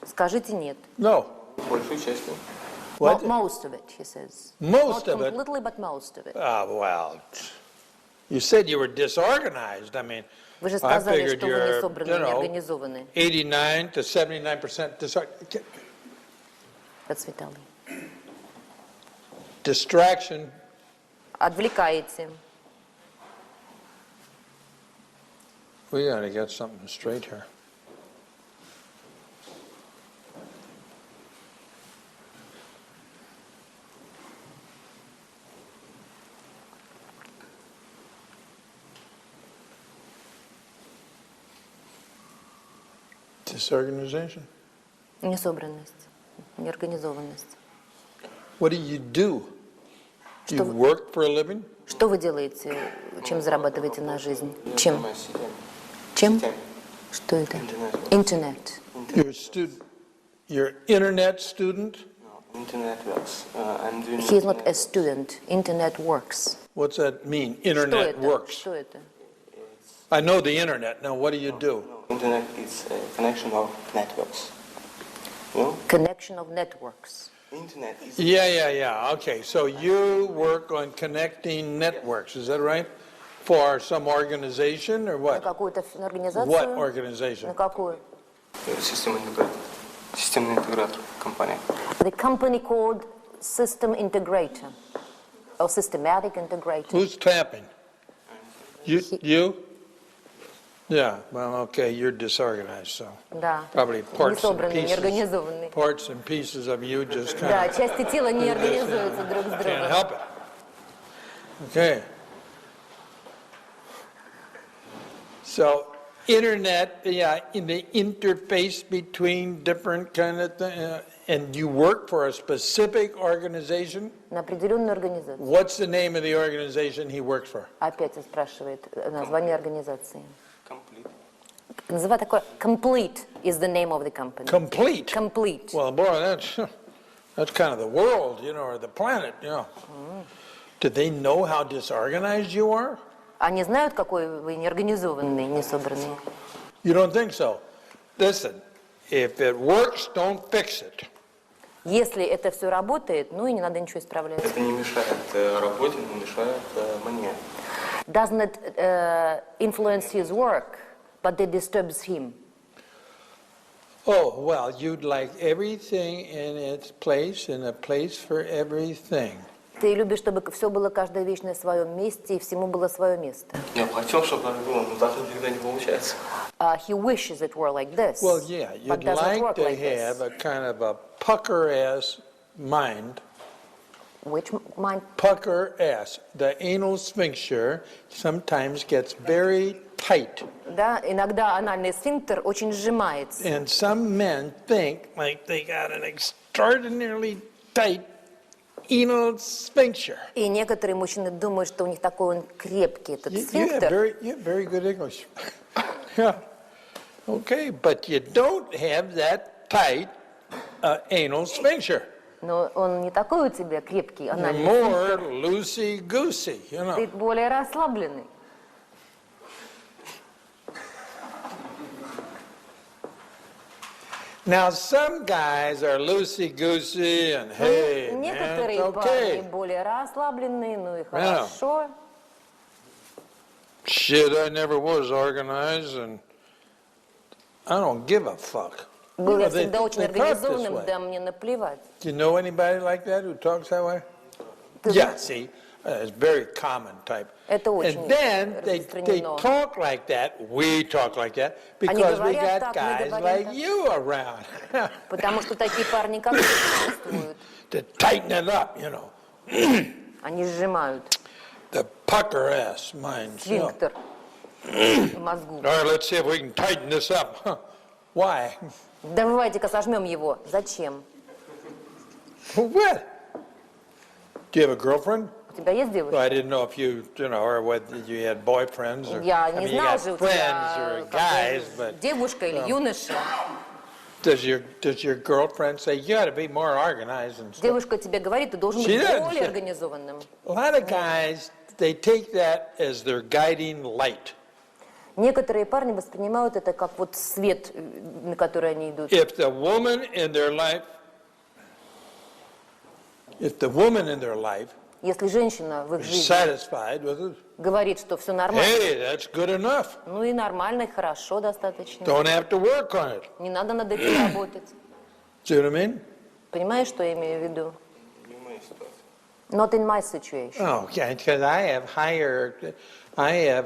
Speaker 2: Скажите нет.
Speaker 3: No.
Speaker 1: Большей частью.
Speaker 3: What?
Speaker 2: Most of it, he says.
Speaker 3: Most
Speaker 2: Not
Speaker 3: of it.
Speaker 2: completely, but most of it.
Speaker 3: Well, you said you were disorganized. I mean,
Speaker 2: Вы же
Speaker 3: I
Speaker 2: сказали,
Speaker 3: figured
Speaker 2: что вы не
Speaker 3: you're,
Speaker 2: собраны,
Speaker 3: you
Speaker 2: не
Speaker 3: know,
Speaker 2: организованы.
Speaker 3: 89 to 79%
Speaker 2: Процветали.
Speaker 3: distraction.
Speaker 2: Отвлекаете.
Speaker 3: We got to get something straight here. Disorganization.
Speaker 2: Несобранность, неорганизованность.
Speaker 3: What do you do? Do you
Speaker 2: Что вы-
Speaker 3: work for a living?
Speaker 2: Что вы делаете, чем зарабатываете на жизнь?
Speaker 1: Я
Speaker 2: Чем?
Speaker 1: занимаюсь сетями.
Speaker 2: Чем?
Speaker 1: Сетями.
Speaker 2: Что это?
Speaker 1: Интернет.
Speaker 2: Интернет.
Speaker 3: You're a student. You're an internet student.
Speaker 1: No, internet works. I'm doing
Speaker 2: He is not a
Speaker 1: internet.
Speaker 2: student. Internet works.
Speaker 3: What's that mean?
Speaker 2: Что
Speaker 3: Internet
Speaker 2: это?
Speaker 3: works.
Speaker 2: Что это?
Speaker 3: I know the internet. Now, what do you do?
Speaker 1: No, internet is a connection of networks. No?
Speaker 2: Connection of networks.
Speaker 1: Internet is
Speaker 3: Yeah. Okay, so you work on connecting networks, is that right? For some organization or
Speaker 2: На
Speaker 3: what?
Speaker 2: какую-то
Speaker 3: What
Speaker 2: организацию?
Speaker 3: organization?
Speaker 2: На какую?
Speaker 1: системный интегратор. Системный интегратор компания.
Speaker 2: The company called System Integrator. Or Systematic Integrator.
Speaker 3: Who's tapping? You? Yeah, well, okay, you're disorganized, so
Speaker 2: Да.
Speaker 3: probably parts and
Speaker 2: Несобранный, неорганизованный.
Speaker 3: pieces of you just kind
Speaker 2: Да,
Speaker 3: of
Speaker 2: части тела не организуются друг с
Speaker 3: can't
Speaker 2: другом.
Speaker 3: help it. Okay. So, internet, yeah, in the interface between different kind of things, and you work for a specific organization?
Speaker 2: На определенную организацию.
Speaker 3: What's the name of the organization he works for?
Speaker 2: Опять он спрашивает название организации.
Speaker 1: Complete.
Speaker 2: Называй такое Complete is the name of the company.
Speaker 3: Complete.
Speaker 2: Complete.
Speaker 3: Well, boy, that's kind of the world, you know, or the planet, you know. Do they know how disorganized you are?
Speaker 2: Они знают, какой вы неорганизованный, несобранный?
Speaker 3: You don't think so? Listen, if it works, don't fix it.
Speaker 2: Если это все работает, ну и не надо ничего исправлять.
Speaker 1: Это не мешает работе, не мешает мне.
Speaker 2: Doesn't it influence his work, but it disturbs him?
Speaker 3: Oh, well, you'd like everything in its place and a place for everything.
Speaker 2: Ты любишь, чтобы все было, каждая вещь на своем месте, и всему было свое место.
Speaker 4: Я бы хотел, чтобы так было, но так никогда не получается.
Speaker 2: He wishes it were like this.
Speaker 3: Well, yeah,
Speaker 2: but
Speaker 3: you'd
Speaker 2: doesn't
Speaker 3: like
Speaker 2: work
Speaker 3: to
Speaker 2: like
Speaker 3: have
Speaker 2: this.
Speaker 3: a kind of a pucker-ass mind.
Speaker 2: Which mind?
Speaker 3: Pucker-ass. The anal sphincter sometimes gets very tight.
Speaker 2: Да, иногда анальный сфинктер очень сжимается.
Speaker 3: And some men think like they got an extraordinarily tight anal sphincter.
Speaker 2: И некоторые мужчины думают, что у них такой он крепкий, этот
Speaker 3: You have
Speaker 2: сфинктер.
Speaker 3: very good English. Yeah. Okay, but you don't have that tight anal sphincter.
Speaker 2: Но он не такой у тебя крепкий
Speaker 3: You're
Speaker 2: анальный
Speaker 3: more
Speaker 2: сфинктер.
Speaker 3: loosey-goosey, you know.
Speaker 2: Ты более расслабленный.
Speaker 3: Now, some guys are loosey-goosey and hey, man, it's
Speaker 2: Некоторые парни
Speaker 3: okay.
Speaker 2: более расслабленные, ну и хорошо.
Speaker 3: Shit, I never was organized and I don't give a fuck.
Speaker 2: Был я
Speaker 3: they-
Speaker 2: всегда очень
Speaker 3: they talk this
Speaker 2: организованным,
Speaker 3: way.
Speaker 2: да мне наплевать.
Speaker 3: Do you know anybody like that who talks that way? Yeah, see, it's very common type.
Speaker 2: Это очень
Speaker 3: And then they
Speaker 2: распространено.
Speaker 3: talk like that, we talk like that, because we
Speaker 2: говорят
Speaker 3: got
Speaker 2: так, мы
Speaker 3: guys
Speaker 2: говорим
Speaker 3: like
Speaker 2: так.
Speaker 3: you around
Speaker 2: Потому что такие парни, как ты, существуют.
Speaker 3: to tighten it up, you know.
Speaker 2: Они сжимают
Speaker 3: The pucker ass minds. You know.
Speaker 2: сфинктер в мозгу.
Speaker 3: All right, let's see if we can tighten this up. Huh. Why?
Speaker 2: Давайте-ка сожмем его. Зачем?
Speaker 3: What? Do you have a girlfriend?
Speaker 2: У тебя есть
Speaker 3: Well,
Speaker 2: девушка?
Speaker 3: I didn't know if you know, or whether you had boyfriends, or
Speaker 2: Я
Speaker 3: I
Speaker 2: не
Speaker 3: mean, you
Speaker 2: знала
Speaker 3: got
Speaker 2: же, у
Speaker 3: friends
Speaker 2: тебя
Speaker 3: or
Speaker 2: как
Speaker 3: guys,
Speaker 2: бы
Speaker 3: but
Speaker 2: девушка или юноша.
Speaker 3: does your girlfriend say you got to be more organized and stuff?
Speaker 2: Девушка тебе говорит, ты должен
Speaker 3: She
Speaker 2: быть
Speaker 3: does.
Speaker 2: более организованным.
Speaker 3: A lot of guys, they take that as their guiding light.
Speaker 2: Некоторые парни воспринимают это как вот свет, на который они идут.
Speaker 3: If the woman in their life,
Speaker 2: Если женщина в их
Speaker 3: is
Speaker 2: жизни
Speaker 3: satisfied with it,
Speaker 2: говорит, что все нормально,
Speaker 3: hey, that's good enough.
Speaker 2: ну и нормально, и хорошо достаточно.
Speaker 3: Don't have to work on it.
Speaker 2: Не надо над этим работать.
Speaker 3: See what I mean?
Speaker 2: Понимаешь, что я имею в виду? Not in my situation.
Speaker 3: Oh, okay, because I have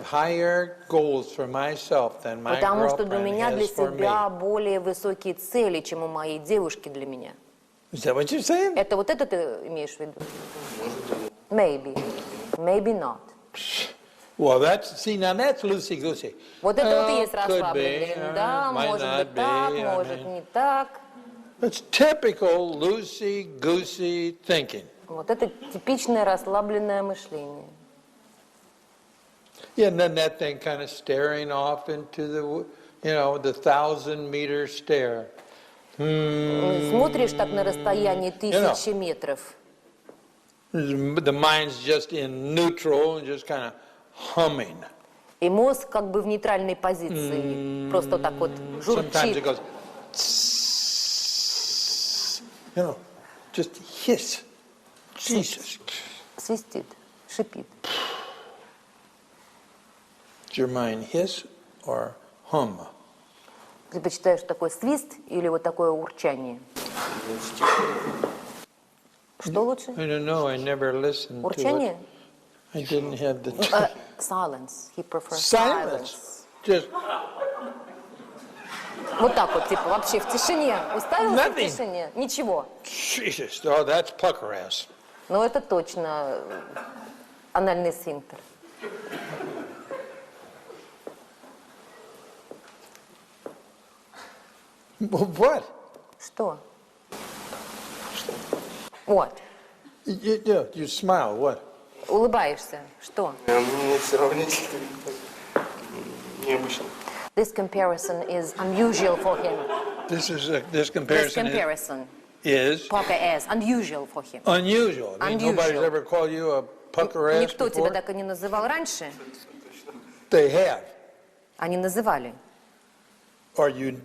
Speaker 3: higher goals for myself than my
Speaker 2: Потому что для
Speaker 3: girlfriend
Speaker 2: меня, для
Speaker 3: has for me.
Speaker 2: себя более высокие цели, чем у моей девушки для меня.
Speaker 3: Is that what you're saying?
Speaker 2: Это вот это ты имеешь в виду? Maybe. Maybe not.
Speaker 3: Well, now that's loosey-goosey.
Speaker 2: Вот это вот и
Speaker 3: Well,
Speaker 2: есть
Speaker 3: could be,
Speaker 2: расслабленный. Да,
Speaker 3: might
Speaker 2: может
Speaker 3: not
Speaker 2: быть так,
Speaker 3: be, I
Speaker 2: может
Speaker 3: mean.
Speaker 2: не так.
Speaker 3: It's typical loosey-goosey thinking.
Speaker 2: Вот это типичное расслабленное мышление.
Speaker 3: Yeah, and then that thing kind of staring off into the 1,000-meter stare.
Speaker 2: Смотришь так на расстоянии тысячи метров.
Speaker 3: The mind's just in neutral and just kind of humming.
Speaker 2: И мозг как бы в нейтральной позиции. Просто так вот
Speaker 3: Sometimes it
Speaker 2: журчит.
Speaker 3: goes, just hiss. Jesus.
Speaker 2: Свистит, шипит.
Speaker 3: Does your mind hiss or hum?
Speaker 2: Ты предпочитаешь такой свист или вот такое урчание? Что лучше?
Speaker 3: I don't know. I never listened to
Speaker 2: Урчание?
Speaker 3: it. I didn't have the
Speaker 2: Silence. He prefers
Speaker 3: silence. Just
Speaker 2: Вот так вот, типа, вообще в тишине. Уставился в
Speaker 3: Nothing.
Speaker 2: тишине. Ничего.
Speaker 3: Jesus. Oh, that's pucker ass.
Speaker 2: Но это точно анальный сфинктер.
Speaker 3: What?
Speaker 2: Что? What?
Speaker 3: You smile. What?
Speaker 2: Улыбаешься. Что?
Speaker 4: Мне сравнить необычно.
Speaker 2: This comparison is unusual for him.
Speaker 3: This
Speaker 2: This
Speaker 3: comparison
Speaker 2: comparison,
Speaker 3: is
Speaker 2: pucker ass, unusual for him.
Speaker 3: unusual. I mean, nobody's
Speaker 2: Unusual.
Speaker 3: ever called you a pucker ass
Speaker 2: Никто тебя
Speaker 3: before.
Speaker 2: так и не называл раньше.
Speaker 3: They have.
Speaker 2: Они называли.
Speaker 3: Or you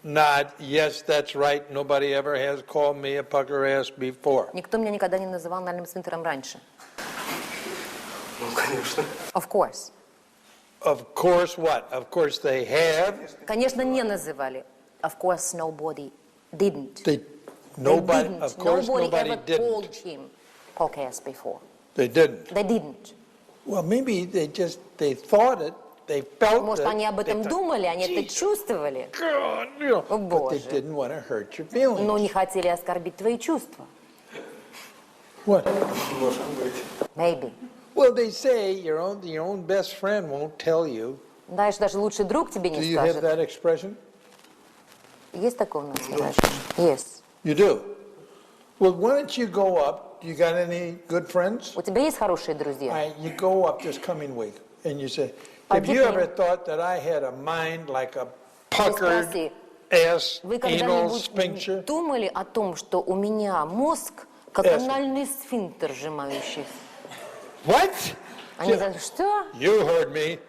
Speaker 3: nod, yes, that's right. Nobody ever has called me a pucker ass before.
Speaker 2: Никто меня никогда не называл анальным сфинктером раньше.
Speaker 4: Ну, конечно.
Speaker 2: Of course.
Speaker 3: Of course, what? Of course they have.
Speaker 2: Конечно, не называли. Of course, nobody didn't.
Speaker 3: Nobody,
Speaker 2: didn't.
Speaker 3: of course, nobody
Speaker 2: ever
Speaker 3: didn't.
Speaker 2: called him Caucasus before.
Speaker 3: They didn't.
Speaker 2: They didn't.
Speaker 3: Well, maybe they thought it, they felt
Speaker 2: Может,
Speaker 3: it.
Speaker 2: они об этом
Speaker 3: they
Speaker 2: думали, они это чувствовали,
Speaker 3: God, you know,
Speaker 2: О,
Speaker 3: but they
Speaker 2: Боже.
Speaker 3: didn't want to hurt your feelings.
Speaker 2: но не хотели оскорбить твои чувства.
Speaker 3: What?
Speaker 4: Может быть.
Speaker 2: Maybe.
Speaker 3: Well, they say your own best friend won't tell you.
Speaker 2: Знаешь, даже лучший друг тебе
Speaker 3: Do
Speaker 2: не
Speaker 3: you have
Speaker 2: скажет.
Speaker 3: that expression?
Speaker 2: Есть такое у нас выражение? Yes.
Speaker 3: You do. Well, why don't you go up? You got any good friends?
Speaker 2: У тебя есть хорошие друзья?
Speaker 3: You go up this coming week and you say, have you ever thought that I had a mind like a puckered
Speaker 2: Спроси,
Speaker 3: ass
Speaker 2: вы
Speaker 3: anal
Speaker 2: когда-нибудь
Speaker 3: sphincter?
Speaker 2: думали о том, что у меня мозг как анальный сфинктер сжимающийся?
Speaker 3: What?
Speaker 2: Они говорят, что?
Speaker 3: You heard me.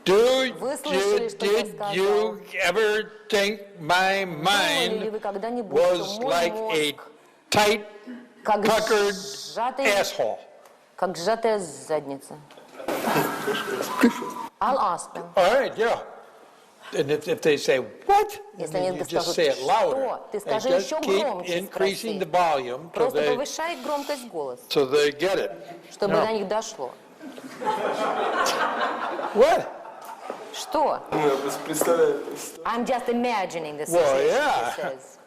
Speaker 2: Вы слышали, что я
Speaker 3: Did
Speaker 2: сказал?
Speaker 3: you ever think my
Speaker 2: Думали ли
Speaker 3: mind
Speaker 2: вы когда-нибудь,
Speaker 3: was
Speaker 2: что мой
Speaker 3: like a
Speaker 2: мозг
Speaker 3: tight,
Speaker 2: как
Speaker 3: puckered
Speaker 2: сжатый,
Speaker 3: asshole?
Speaker 2: как сжатая задница? I'll ask them.
Speaker 3: All right, yeah. And if they say, what?
Speaker 2: Если
Speaker 3: Then
Speaker 2: они
Speaker 3: you just
Speaker 2: скажут,
Speaker 3: say it louder.
Speaker 2: что? Ты
Speaker 3: And
Speaker 2: скажи
Speaker 3: just
Speaker 2: еще
Speaker 3: keep
Speaker 2: громче,
Speaker 3: increasing
Speaker 2: спроси.
Speaker 3: the volume till
Speaker 2: Просто
Speaker 3: they,
Speaker 2: повышай громкость голоса,
Speaker 3: so they get it.
Speaker 2: чтобы
Speaker 3: No.
Speaker 2: до них дошло.
Speaker 3: What?
Speaker 2: Что?
Speaker 4: Ну, я просто представляю.
Speaker 2: I'm just imagining the
Speaker 3: Well,
Speaker 2: situation,
Speaker 3: yeah.
Speaker 2: he says.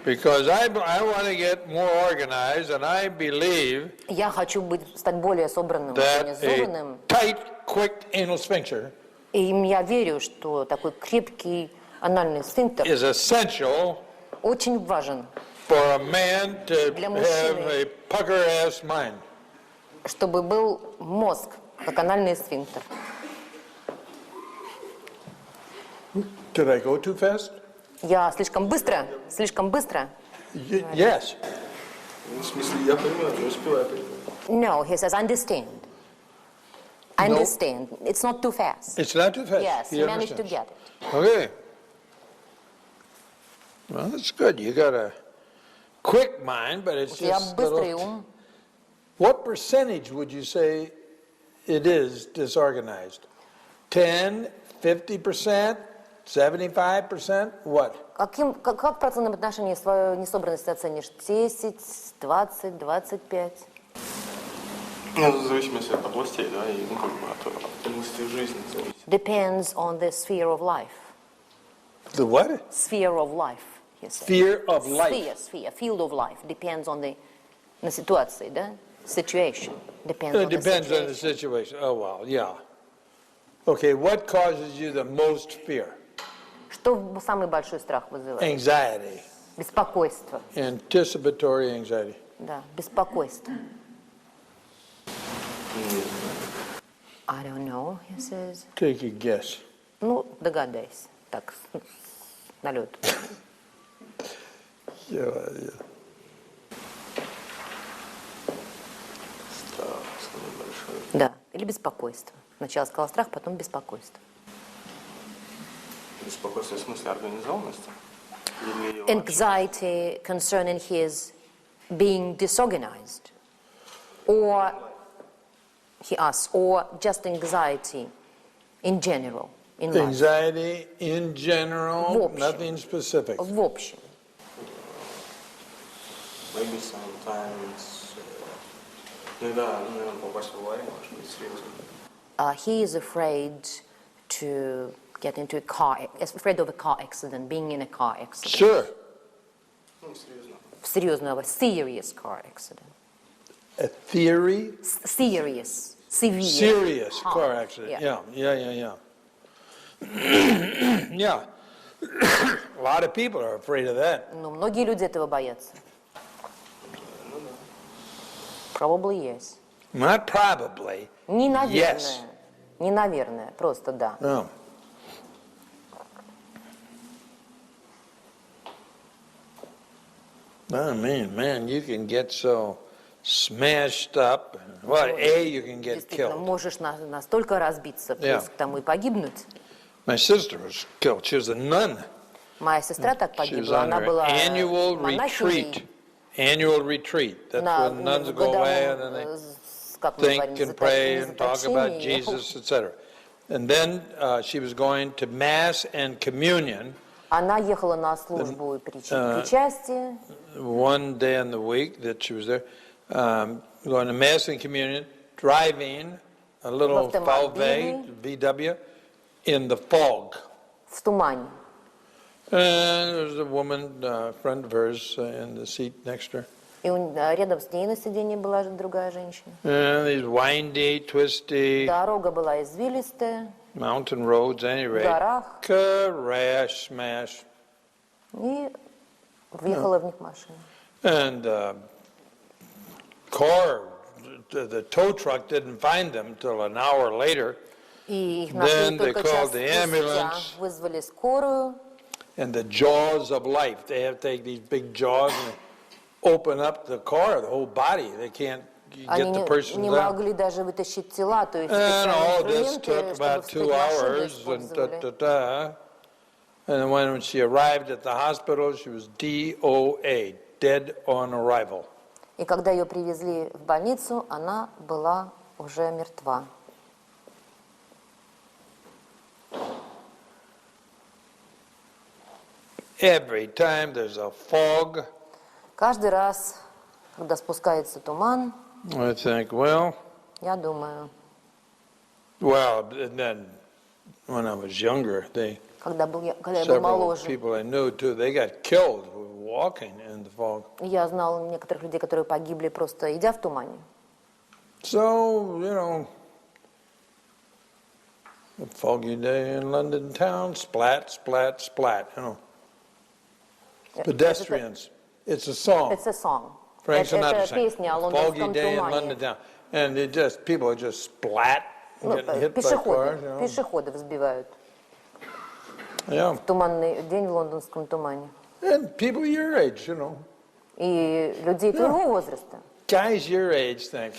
Speaker 3: Because I want to get more organized, and I believe
Speaker 2: Я хочу стать более собранным,
Speaker 3: that a
Speaker 2: организованным.
Speaker 3: tight, quick anal sphincter
Speaker 2: И я верю, что такой крепкий анальный сфинктер
Speaker 3: is essential
Speaker 2: очень важен,
Speaker 3: for a man to
Speaker 2: Для
Speaker 3: have
Speaker 2: мужчины.
Speaker 3: a pucker-ass mind.
Speaker 2: чтобы был мозг, как анальный сфинктер.
Speaker 3: Did I go too fast?
Speaker 2: Я слишком быстро? Слишком быстро?
Speaker 3: Yes.
Speaker 4: Ну, в смысле, я понимаю, не успеваю понимать.
Speaker 2: No, he says, understand. Understand. It's not too fast.
Speaker 3: It's not too fast.
Speaker 2: Yes,
Speaker 3: He
Speaker 2: you managed to
Speaker 3: understands.
Speaker 2: get it.
Speaker 3: Okay. Well, that's good. You got a quick mind, but it's
Speaker 2: У тебя
Speaker 3: just
Speaker 2: быстрый
Speaker 3: little...
Speaker 2: ум.
Speaker 3: What percentage would you say it is disorganized? 10, 50%, 75%? What?
Speaker 2: Как в процентном отношении свою несобранность оценишь? 10, 20, 25?
Speaker 4: Ну, в зависимости от областей, да, и ну, как бы от области жизни зависит.
Speaker 2: Depends on the sphere of life.
Speaker 3: The what?
Speaker 2: Sphere of life, he said.
Speaker 3: Fear of life.
Speaker 2: Sphere, field of life. Depends on the на ситуации, да? Situation. Depends
Speaker 3: It
Speaker 2: on the
Speaker 3: depends on
Speaker 2: situation.
Speaker 3: the situation. Oh, well, yeah. Okay, what causes you the most fear?
Speaker 2: Что самый большой страх вызывает?
Speaker 3: Anxiety.
Speaker 2: Беспокойство.
Speaker 3: Anticipatory anxiety.
Speaker 2: Да, беспокойство. I don't know, he says.
Speaker 3: Take a guess.
Speaker 2: Ну, догадайся. Так, на лед.
Speaker 3: Yeah.
Speaker 4: Страх самый большой.
Speaker 2: Да, или беспокойство. Сначала сказала страх, потом беспокойство.
Speaker 4: Беспокойство в смысле организованности? Или ее
Speaker 2: Anxiety concerning his being disorganized. Or, he asks, or just anxiety in general, in life.
Speaker 3: Anxiety in general,
Speaker 2: В общем.
Speaker 3: nothing specific.
Speaker 2: В общем.
Speaker 4: maybe sometimes, иногда, наверное, попасть в аварию, может быть, серьезно.
Speaker 2: He is afraid to get into a car, is afraid of a car accident, being in a car accident.
Speaker 3: Sure.
Speaker 4: Ну, серьезно.
Speaker 2: Серьезно, serious car accident.
Speaker 3: A theory?
Speaker 2: Serious, severe.
Speaker 3: Serious car
Speaker 2: harm.
Speaker 3: accident.
Speaker 2: Yeah.
Speaker 3: Yeah. Yeah. A lot of people are afraid of that.
Speaker 2: Ну, многие люди этого боятся. Probably yes.
Speaker 3: Not probably.
Speaker 2: Не наверное.
Speaker 3: Yes.
Speaker 2: Не наверное, просто да.
Speaker 3: No. I mean, man, you can get so smashed up. Well, you can get
Speaker 2: Действительно,
Speaker 3: killed.
Speaker 2: можешь настолько разбиться, плюс к тому и погибнуть.
Speaker 3: My sister was killed. She was a nun.
Speaker 2: Моя сестра так
Speaker 3: She was
Speaker 2: погибла.
Speaker 3: on
Speaker 2: Она
Speaker 3: her
Speaker 2: была
Speaker 3: annual
Speaker 2: монахиней
Speaker 3: retreat. Annual retreat. That's
Speaker 2: на
Speaker 3: when nuns go away and then they
Speaker 2: как мы говорим,
Speaker 3: think and pray and talk about
Speaker 2: заточении.
Speaker 3: Jesus, etc. And then she was going to Mass and Communion
Speaker 2: Она ехала на службу причастия.
Speaker 3: One day in the week that she was there, going to Mass and Communion, driving a little VW in the fog.
Speaker 2: В тумане.
Speaker 3: And there was a woman, a friend of hers, in the seat next to her.
Speaker 2: И рядом с ней на сиденье была другая женщина.
Speaker 3: And these windy, twisty
Speaker 2: Дорога была извилистая.
Speaker 3: mountain roads, anyway.
Speaker 2: В горах.
Speaker 3: Crash, smash.
Speaker 2: И въехала в них машина.
Speaker 3: And the tow truck didn't find them till an hour later.
Speaker 2: И их нашли только час спустя. Вызвали скорую.
Speaker 3: And the jaws of life. They have to take these big jaws and open up the car, the whole body. They can't get the person
Speaker 2: не
Speaker 3: down.
Speaker 2: могли даже вытащить тела, то есть
Speaker 3: And all
Speaker 2: специальные
Speaker 3: this took
Speaker 2: инструменты,
Speaker 3: about
Speaker 2: чтобы
Speaker 3: 2
Speaker 2: вскрыть машину,
Speaker 3: hours. And,
Speaker 2: использовали.
Speaker 3: and when she arrived at the hospital, she was DOA, dead on arrival.
Speaker 2: И когда ее привезли в больницу, она была уже мертва.
Speaker 3: Every time there's a fog,
Speaker 2: Каждый раз, когда спускается туман,
Speaker 3: I think, well,
Speaker 2: я думаю,
Speaker 3: and then when I was younger,
Speaker 2: когда я был
Speaker 3: several
Speaker 2: моложе,
Speaker 3: people I knew too, they got killed walking in the fog.
Speaker 2: я знал некоторых людей, которые погибли просто идя в тумане.
Speaker 3: So, a foggy day in London town, splat, splat, splat, Pedestrians. It's a song.
Speaker 2: It's a song.
Speaker 3: Frank Sinatra
Speaker 2: Это
Speaker 3: sang.
Speaker 2: песня о
Speaker 3: Foggy
Speaker 2: лондонском
Speaker 3: day in London
Speaker 2: тумане.
Speaker 3: town. And people are just splat, getting hit by cars.
Speaker 2: Пешеходов сбивают.
Speaker 3: Yeah.
Speaker 2: В туманный день в лондонском тумане.
Speaker 3: And people your age,
Speaker 2: И людей твоего возраста.
Speaker 3: Guys your age think,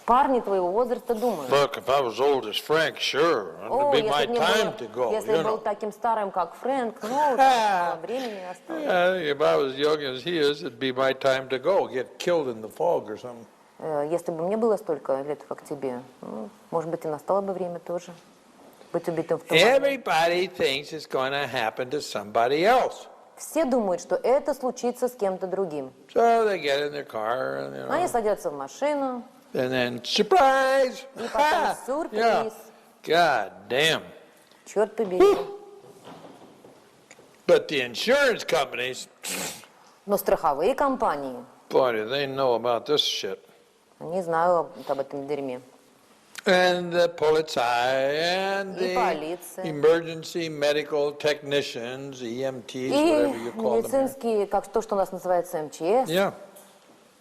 Speaker 2: Парни твоего возраста думают.
Speaker 3: look, if I was old as Frank, sure, it'd be my time to go.
Speaker 2: Если я был таким старым, как Фрэнк, мало времени осталось.
Speaker 3: If I was young as he is, it'd be my time to go, get killed in the fog or something.
Speaker 2: Если бы мне было столько лет, как тебе, может быть, и настало бы время тоже быть убитым в тумане.
Speaker 3: Everybody thinks it's going to happen to somebody else.
Speaker 2: Все думают, что это случится с кем-то другим.
Speaker 3: So they get in their car and,
Speaker 2: Они садятся в машину.
Speaker 3: and then surprise!
Speaker 2: И потом сюрприз.
Speaker 3: Yeah. God damn.
Speaker 2: Черт побери.
Speaker 3: But the insurance companies,
Speaker 2: Но страховые компании,
Speaker 3: boy, do they know about this shit.
Speaker 2: они знают об этом дерьме.
Speaker 3: And the Polizei and
Speaker 2: И
Speaker 3: the
Speaker 2: полиция.
Speaker 3: emergency medical technicians, EMTs,
Speaker 2: И
Speaker 3: whatever you call them.
Speaker 2: медицинские, как то, что у нас называется МЧС,
Speaker 3: Yeah.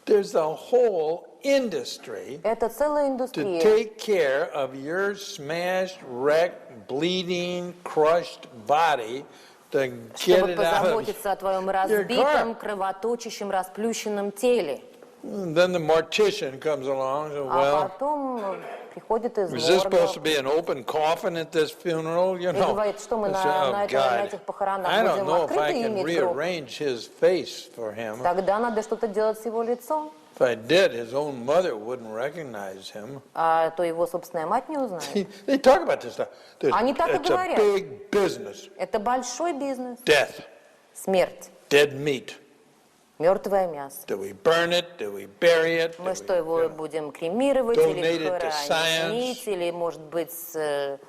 Speaker 3: There's a whole industry
Speaker 2: это целая
Speaker 3: to
Speaker 2: индустрия,
Speaker 3: take care of your smashed, wrecked, bleeding, crushed body to get
Speaker 2: чтобы
Speaker 3: it out of
Speaker 2: позаботиться о твоем разбитом, кровоточащем, расплющенном теле.
Speaker 3: Then the mortician comes along and says,
Speaker 2: А
Speaker 3: well,
Speaker 2: потом приходит из
Speaker 3: is this supposed to
Speaker 2: морга
Speaker 3: be an open coffin at this funeral?
Speaker 2: и говорит, что мы
Speaker 3: I
Speaker 2: на
Speaker 3: said, oh,
Speaker 2: этих
Speaker 3: God,
Speaker 2: похоронах
Speaker 3: I don't
Speaker 2: будем
Speaker 3: know if I
Speaker 2: открыты
Speaker 3: can
Speaker 2: иметь гроб.
Speaker 3: rearrange his face for him.
Speaker 2: Тогда надо что-то делать с его лицом,
Speaker 3: If I did, his own mother wouldn't recognize him.
Speaker 2: а то его собственная мать не узнает.
Speaker 3: They talk about this stuff.
Speaker 2: Они так и
Speaker 3: It's a
Speaker 2: говорят.
Speaker 3: big business.
Speaker 2: Это большой бизнес.
Speaker 3: Death,
Speaker 2: Смерть,
Speaker 3: dead meat.
Speaker 2: мертвое мясо.
Speaker 3: Do we burn it? Do we bury it?
Speaker 2: Мы что, его будем кремировать
Speaker 3: Donate
Speaker 2: или
Speaker 3: it to
Speaker 2: хоронить,
Speaker 3: science.
Speaker 2: или, может быть, в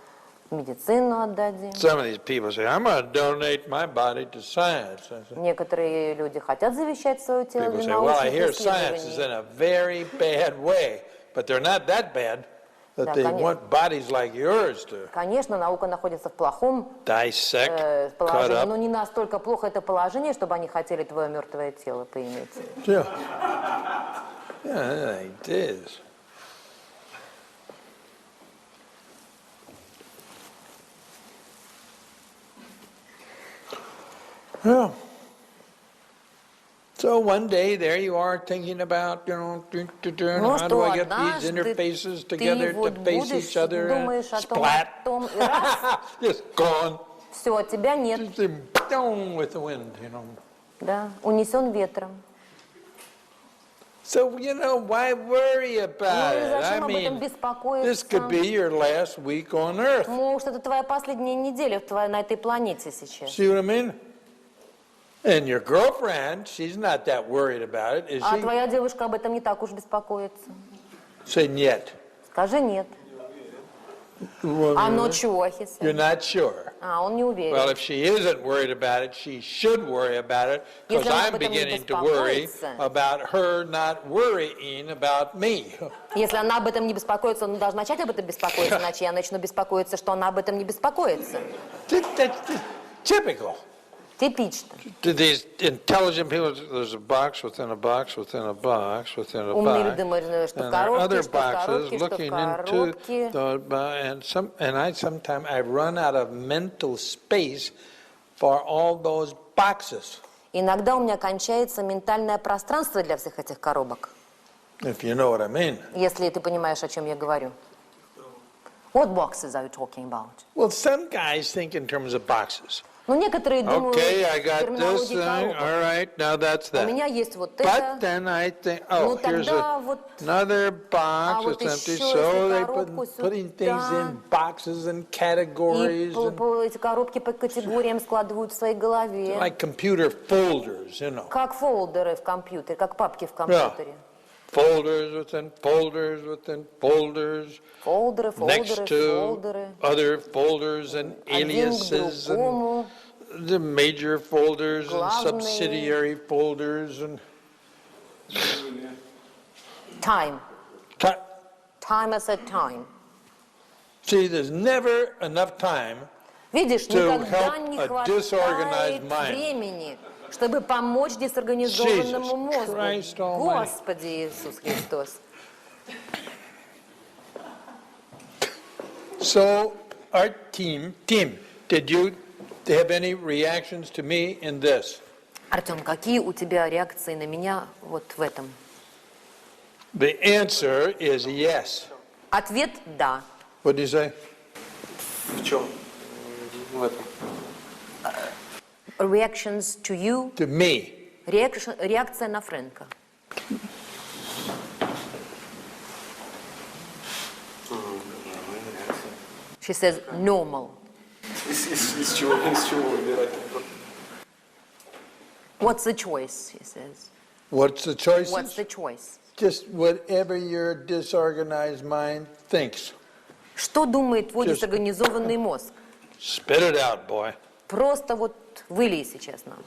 Speaker 2: медицину отдадим?
Speaker 3: Some of these people say, I'm going to donate my body to science. I say,
Speaker 2: Некоторые люди хотят завещать свое тело
Speaker 3: people
Speaker 2: для
Speaker 3: say, well, I
Speaker 2: научных
Speaker 3: hear science is
Speaker 2: исследований.
Speaker 3: in a very bad way, but they're not that bad that
Speaker 2: Да,
Speaker 3: they
Speaker 2: конечно.
Speaker 3: want bodies like yours to
Speaker 2: Конечно, наука находится в плохом
Speaker 3: dissect, cut
Speaker 2: положении, но
Speaker 3: up.
Speaker 2: не настолько плохо это положение, чтобы они хотели твое мертвое тело поиметь.
Speaker 3: Yeah. Yeah, it is. Yeah. So one day there you are thinking about, how do I get these interfaces together to face each other?
Speaker 2: Думаешь о том,
Speaker 3: Splat.
Speaker 2: и раз,
Speaker 3: Just gone.
Speaker 2: все, тебя нет,
Speaker 3: Just down with the wind,
Speaker 2: да, унесен ветром.
Speaker 3: So, why worry about
Speaker 2: Ну и
Speaker 3: it? I
Speaker 2: зачем об этом
Speaker 3: mean, this
Speaker 2: беспокоиться?
Speaker 3: could be your last week on Earth.
Speaker 2: Может, это твоя последняя неделя на этой планете сейчас.
Speaker 3: See what I mean? And your girlfriend, she's not that worried about it, is
Speaker 2: А
Speaker 3: she?
Speaker 2: твоя девушка об этом не так уж беспокоится.
Speaker 3: Say нет.
Speaker 2: Скажи нет. I'm not sure, he
Speaker 3: You're
Speaker 2: said.
Speaker 3: not sure.
Speaker 2: А, он не уверен.
Speaker 3: Well, if she isn't worried about it, she should worry about it, because
Speaker 2: Если она
Speaker 3: I'm
Speaker 2: об этом не
Speaker 3: beginning to worry
Speaker 2: беспокоится.
Speaker 3: about her not worrying about me.
Speaker 2: Если она об этом не беспокоится, он должен начать об этом беспокоиться, иначе я начну беспокоиться, что она об этом не беспокоится.
Speaker 3: That's typical.
Speaker 2: Типично.
Speaker 3: To these intelligent people, there's a box within a box within a box within a
Speaker 2: Умные люди
Speaker 3: box.
Speaker 2: думают, что в
Speaker 3: And there are other
Speaker 2: коробке, что в
Speaker 3: boxes
Speaker 2: коробке, что в
Speaker 3: looking into
Speaker 2: коробке.
Speaker 3: and I run out of mental space for all those boxes.
Speaker 2: Иногда у меня кончается ментальное пространство для всех этих коробок.
Speaker 3: If you know what I mean.
Speaker 2: Если ты понимаешь, о чем я говорю. What boxes are you talking about?
Speaker 3: Well, some guys think in terms of boxes.
Speaker 2: Ну, некоторые думают
Speaker 3: Okay, I
Speaker 2: в
Speaker 3: got this
Speaker 2: терминологии
Speaker 3: thing.
Speaker 2: коробок.
Speaker 3: All right, now that's
Speaker 2: У
Speaker 3: that.
Speaker 2: меня есть вот
Speaker 3: But
Speaker 2: это.
Speaker 3: then I think,
Speaker 2: Ну,
Speaker 3: here's
Speaker 2: тогда вот...
Speaker 3: another box
Speaker 2: вот
Speaker 3: that's empty.
Speaker 2: еще
Speaker 3: So
Speaker 2: если
Speaker 3: they
Speaker 2: коробку
Speaker 3: putting things
Speaker 2: сюда.
Speaker 3: in boxes and
Speaker 2: И
Speaker 3: categories. And
Speaker 2: эти коробки по категориям складывают в своей голове.
Speaker 3: like computer folders,
Speaker 2: Как фолдеры в компьютере, как папки в компьютере.
Speaker 3: Folders within folders within folders.
Speaker 2: Фолдеры,
Speaker 3: Next
Speaker 2: фолдеры,
Speaker 3: to
Speaker 2: фолдеры.
Speaker 3: other folders and
Speaker 2: Один к
Speaker 3: aliases and
Speaker 2: другому.
Speaker 3: the major folders and
Speaker 2: Главные.
Speaker 3: subsidiary folders and
Speaker 2: Time.
Speaker 3: ti-
Speaker 2: Time, I said time.
Speaker 3: see, there's never enough time.
Speaker 2: Видишь,
Speaker 3: To
Speaker 2: никогда
Speaker 3: help
Speaker 2: не
Speaker 3: a
Speaker 2: хватает
Speaker 3: disorganized mind.
Speaker 2: времени, чтобы помочь дезорганизованному
Speaker 3: Jesus
Speaker 2: мозгу.
Speaker 3: Christ Almighty.
Speaker 2: Господи Иисус Христос.
Speaker 3: So, our team, did you have any reactions to me in this?
Speaker 2: Артем, какие у тебя реакции на меня вот в этом?
Speaker 3: The answer is yes.
Speaker 2: Ответ – да.
Speaker 3: What did you say?
Speaker 4: В чем? В этом.
Speaker 2: Reactions to you.
Speaker 3: To me.
Speaker 2: Реакция на Фрэнка. She says normal.
Speaker 4: Из чего выбирать?
Speaker 2: What's the choice, he says.
Speaker 3: What's the choices?
Speaker 2: What's the choice?
Speaker 3: Just whatever your disorganized mind thinks.
Speaker 2: Что думает твой
Speaker 3: Just-
Speaker 2: дезорганизованный мозг?
Speaker 3: Spit it out, boy.
Speaker 2: Просто вот вылей сейчас нам.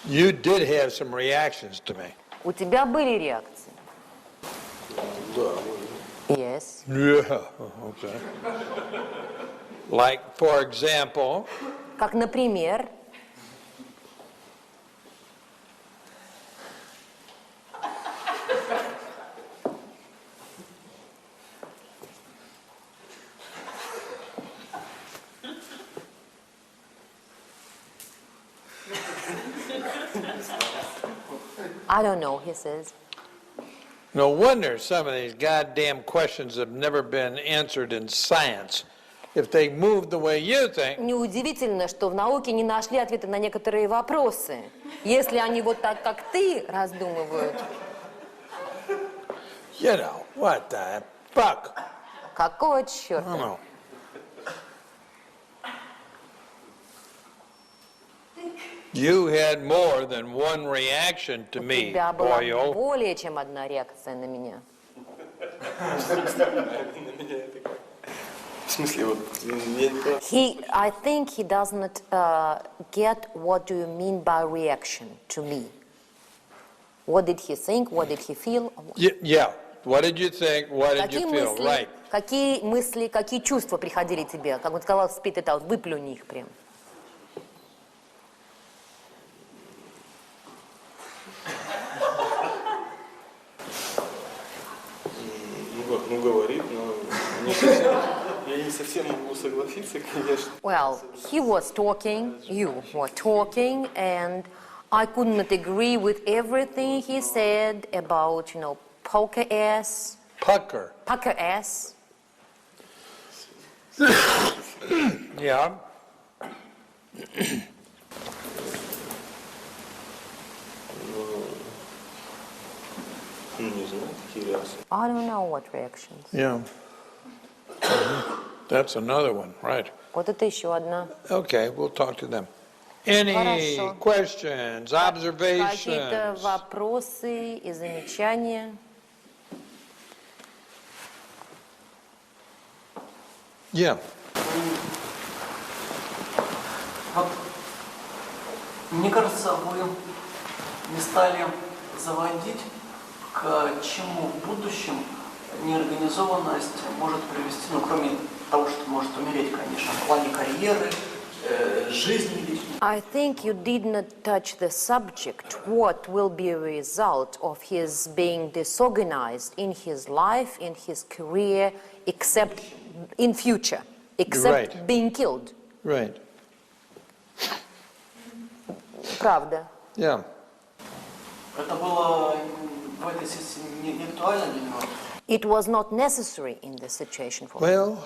Speaker 3: You did have some reactions to me.
Speaker 2: У тебя были реакции?
Speaker 4: Да,
Speaker 2: Yes.
Speaker 3: Yeah, okay. Like, for example,
Speaker 2: Как, например, I don't know, he says.
Speaker 3: no wonder some of these goddamn questions have never been answered in science. If they moved the way you think,
Speaker 2: Неудивительно, что в науке не нашли ответа на некоторые вопросы, если они вот так, как ты, раздумывают.
Speaker 3: what the fuck?
Speaker 2: Какого
Speaker 3: I
Speaker 2: черта?
Speaker 3: don't know. You had more than one reaction to
Speaker 2: У
Speaker 3: me,
Speaker 2: тебя была
Speaker 3: boyo.
Speaker 2: более чем одна реакция на меня.
Speaker 4: в смысле, вот, я не понимаю.
Speaker 2: I think he doesn't get what do you mean by reaction to me. What did he think? What did he feel?
Speaker 3: Yeah. What did you think? What did you feel? Right.
Speaker 2: Какие мысли, какие чувства приходили тебе? Как он сказал, spit it out, выплюни их прям.
Speaker 4: Ну, говорит, но не совсем, я не совсем могу согласиться, конечно.
Speaker 2: Well, he was talking, you were talking, and I could not agree with everything he said about, poker ass,
Speaker 3: Pucker.
Speaker 2: pucker ass.
Speaker 3: Yeah.
Speaker 4: Не знаю, какие реакции.
Speaker 2: I don't know what reactions.
Speaker 3: Yeah. That's another one, right.
Speaker 2: Вот это еще одна.
Speaker 3: Okay, we'll talk to them. Any
Speaker 2: Хорошо.
Speaker 3: questions,
Speaker 2: Какие-то
Speaker 3: observations?
Speaker 2: вопросы и замечания?
Speaker 3: Yeah.
Speaker 6: Вот, мне кажется, вы не стали заводить, к чему в будущем неорганизованность может привести, ну, кроме того, что может умереть, конечно, в плане карьеры, жизни личной.
Speaker 2: I think you did not touch the subject. What will be a result of his being disorganized in his life, in his career, except in future, except
Speaker 3: Right.
Speaker 2: being killed?
Speaker 3: Right.
Speaker 2: Правда.
Speaker 3: Yeah.
Speaker 6: Это было в этой сессии не актуально для него?
Speaker 2: It was not necessary in this situation for him.
Speaker 3: Well,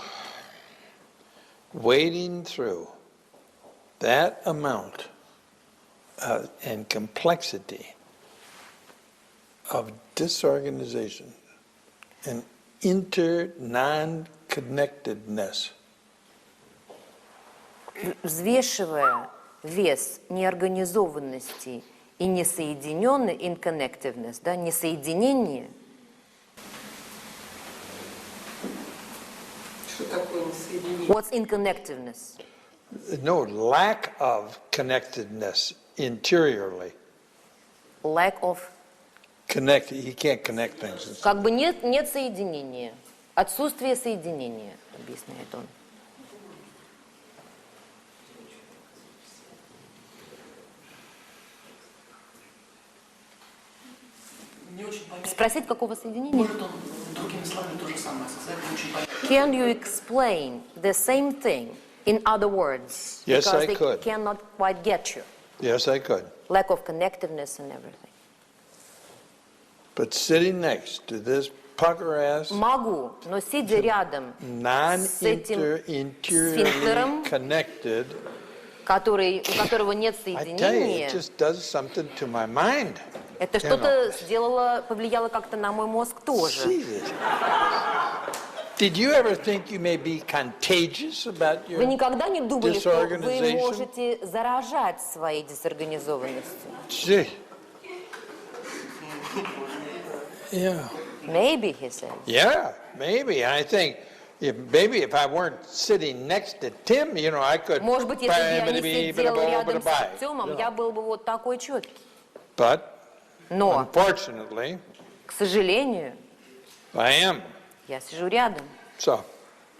Speaker 3: wading through that amount and complexity of disorganization and non-connectedness.
Speaker 2: Взвешивая вес неорганизованности и несоединенной inconnectiveness, да, несоединение.
Speaker 5: Что такое несоединение?
Speaker 2: What's inconnectiveness?
Speaker 3: No, lack of connectedness interiorly.
Speaker 2: Lack of.
Speaker 3: You can't connect things.
Speaker 2: Как бы нет соединения. Отсутствие соединения, объясняет он.
Speaker 6: Не очень понятно.
Speaker 2: Спросить, какого соединения?
Speaker 6: Может, он другими словами то же самое сказать, не очень понятно.
Speaker 2: Can you explain the same thing in other words?
Speaker 3: Yes,
Speaker 2: Because
Speaker 3: I
Speaker 2: they
Speaker 3: could.
Speaker 2: cannot quite get you.
Speaker 3: Yes, I could.
Speaker 2: Lack of connectiveness and everything.
Speaker 3: But sitting next to this pucker-ass,
Speaker 2: Могу, но сидя рядом с этим
Speaker 3: non-interiorly connected,
Speaker 2: у которого нет
Speaker 3: I tell you,
Speaker 2: соединения,
Speaker 3: it just does something to my mind.
Speaker 2: это что-то повлияло как-то на мой мозг тоже.
Speaker 3: Jesus. Did you ever think you may be contagious about your
Speaker 2: Вы никогда не думали, что вы
Speaker 3: disorganization?
Speaker 2: можете заражать своей дезорганизованностью?
Speaker 3: Gee. Yeah.
Speaker 2: Maybe, he said.
Speaker 3: Yeah, maybe. I think if I weren't sitting next to Tim, I could.
Speaker 2: Может быть, если бы я не сидела рядом с Артемом, я был бы вот такой четкий.
Speaker 3: But,
Speaker 2: Но,
Speaker 3: unfortunately,
Speaker 2: к сожалению,
Speaker 3: I am.
Speaker 2: я сижу рядом.
Speaker 3: So,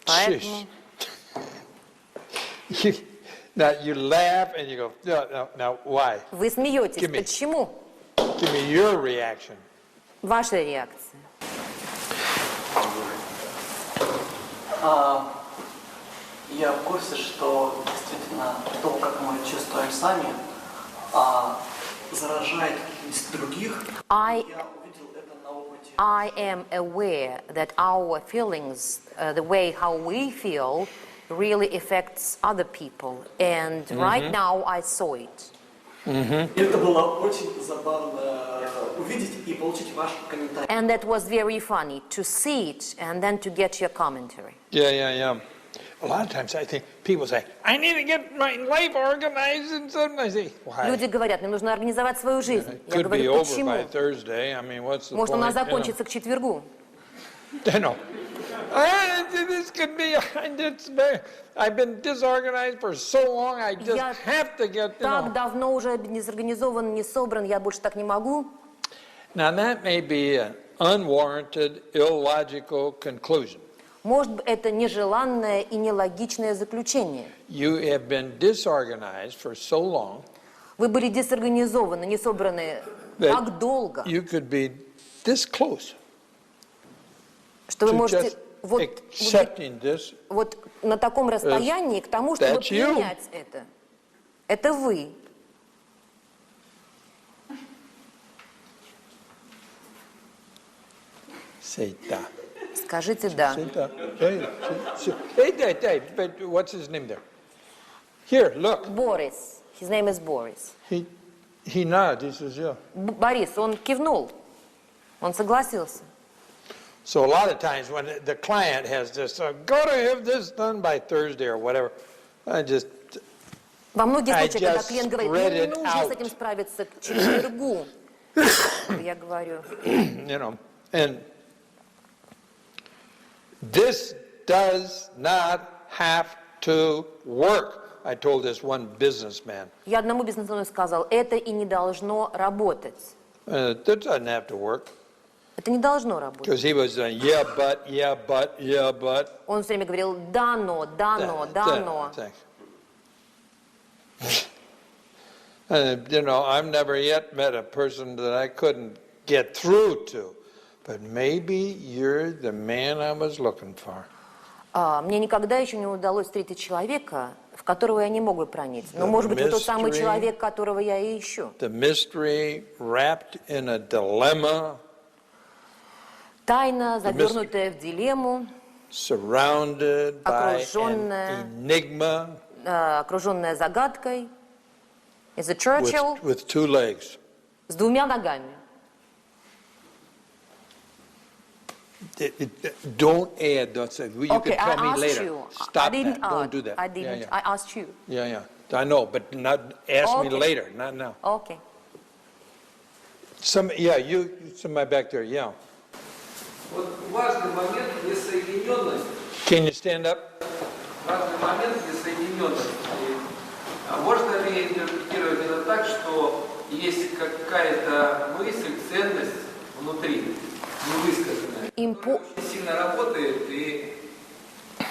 Speaker 2: Поэтому
Speaker 3: now you laugh and you go, no, why?
Speaker 2: вы смеетесь.
Speaker 3: Give me-
Speaker 2: Почему?
Speaker 3: Give me your reaction.
Speaker 2: Ваша реакция.
Speaker 6: Я в курсе, что действительно то, как мы чувствуем сами, заражает других. Я увидел это на опыте.
Speaker 2: I am aware that our feelings, the way how we feel, really affects other people. And right now I saw it.
Speaker 6: Это было очень забавно увидеть и получить ваш комментарий.
Speaker 2: And that was very funny to see it and then to get your commentary.
Speaker 3: Yeah. A lot of times I think people say, I need to get my life organized and something. I say, why?
Speaker 2: Люди говорят, мне нужно организовать свою жизнь.
Speaker 3: It
Speaker 2: Я
Speaker 3: could be
Speaker 2: говорю,
Speaker 3: over
Speaker 2: почему?
Speaker 3: by Thursday. I mean, what's the
Speaker 2: Может,
Speaker 3: point?
Speaker 2: она закончится к четвергу.
Speaker 3: This could be. I've been disorganized for so long. I just
Speaker 2: Я
Speaker 3: have to get.
Speaker 2: так давно уже не сорганизован, не собран, я больше так не могу.
Speaker 3: Now that may be an unwarranted, illogical conclusion.
Speaker 2: Может быть, это нежеланное и нелогичное заключение.
Speaker 3: You have been disorganized for so long.
Speaker 2: Вы были дезорганизованы, не собраны так долго,
Speaker 3: You could be this close
Speaker 2: что вы
Speaker 3: to
Speaker 2: можете
Speaker 3: just accepting this.
Speaker 2: вот на таком расстоянии к тому, чтобы
Speaker 3: That's you.
Speaker 2: принять это. Это вы.
Speaker 3: Say that.
Speaker 2: Скажите «да».
Speaker 3: Say that. Hey, but what's his name there? Here, look.
Speaker 2: Борис. His name is Boris.
Speaker 3: He nodded. He says, yeah.
Speaker 2: Борис, он кивнул. Он согласился.
Speaker 3: So a lot of times when the client has this, gotta have this done by Thursday or whatever,
Speaker 2: Во многих
Speaker 3: I
Speaker 2: случаях, когда
Speaker 3: just
Speaker 2: клиент говорит,
Speaker 3: spread it
Speaker 2: нужно с
Speaker 3: out.
Speaker 2: этим справиться к четвергу, я говорю,
Speaker 3: you know, and this does not have to work. I told this one businessman.
Speaker 2: я одному бизнесмену сказал, это и не должно работать.
Speaker 3: That doesn't have to work.
Speaker 2: Это не должно работать.
Speaker 3: Because he was saying, yeah, but.
Speaker 2: Он все время говорил, да, но.
Speaker 3: And, you know, I've never yet met a person that I couldn't get through to. But maybe you're the man I was looking for.
Speaker 2: Мне никогда еще не удалось встретить человека, в которого я не мог бы проникнуть. Но, может быть, вы тот самый человек, которого я и ищу.
Speaker 3: The mystery wrapped in a dilemma.
Speaker 2: Тайна, завернутая в дилемму,
Speaker 3: Surrounded by an enigma.
Speaker 2: Окруженная загадкой. Is it Churchill?
Speaker 3: With two legs.
Speaker 2: С двумя ногами.
Speaker 3: Don't add. You can tell me later.
Speaker 2: You.
Speaker 3: Stop that. Don't do that.
Speaker 2: I didn't.
Speaker 3: Yeah.
Speaker 2: I asked you.
Speaker 3: Yeah. I know, but not ask me later. Not now.
Speaker 2: Okay.
Speaker 3: Somebody back there. Yeah.
Speaker 7: Вот важный момент несоединенности.
Speaker 3: Can you stand up?
Speaker 7: Важный момент несоединенности. А можно ли интерпретировать это так, что есть какая-то мысль, ценность внутри, невысказанная, которая очень сильно работает и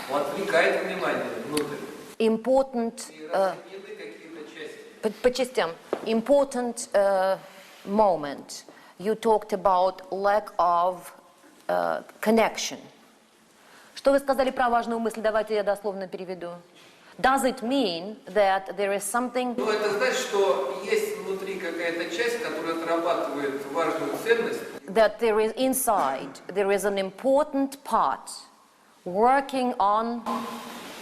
Speaker 7: отвлекает внимание внутрь?
Speaker 2: Important.
Speaker 7: И рассоединены какие-то части.
Speaker 2: По частям. Important moment. You talked about lack of connection. Что вы сказали про важную мысль? Давайте я дословно переведу. Does it mean that there is something?
Speaker 7: Ну, это значит, что есть внутри какая-то часть, которая отрабатывает важную ценность.
Speaker 2: That there is inside, there is an important part working on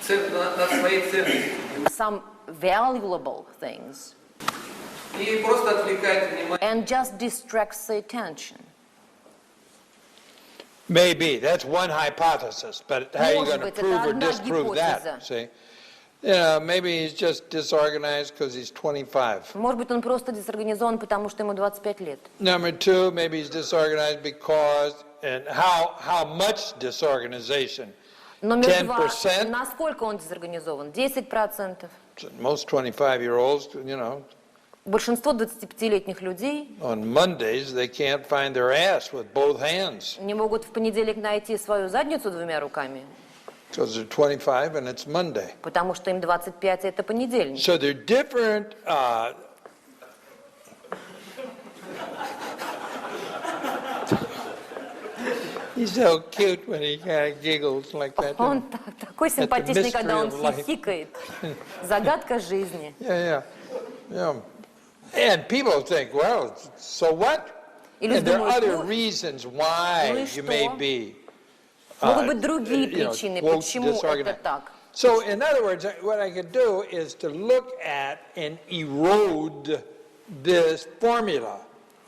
Speaker 7: Над своей ценностью.
Speaker 2: some valuable things.
Speaker 7: И просто отвлекает внимание.
Speaker 2: And just distracts the attention.
Speaker 3: Maybe. That's one hypothesis. But how are you going to prove or disprove that? See? Yeah, maybe he's just disorganized because he's 25.
Speaker 2: Может быть, он просто дезорганизован, потому что ему 25 лет.
Speaker 3: Number two, maybe he's disorganized because, and how much disorganization?
Speaker 2: Номер два, насколько он дезорганизован? 10%.
Speaker 3: Most 25-year-olds, you know.
Speaker 2: Большинство 25-летних людей
Speaker 3: On Mondays, they can't find their ass with both hands.
Speaker 2: Не могут в понедельник найти свою задницу двумя руками.
Speaker 3: Because they're 25 and it's Monday.
Speaker 2: Потому что им 25, это понедельник.
Speaker 3: So they're different. He's so cute when he kind of giggles like that.
Speaker 2: Он такой симпатичный, когда он хихикает. Загадка жизни.
Speaker 3: Yeah. And people think, well, so what? And there are other reasons why you may be.
Speaker 2: Могут быть другие причины, почему это так.
Speaker 3: So, in other words, what I could do is to look at and erode this formula.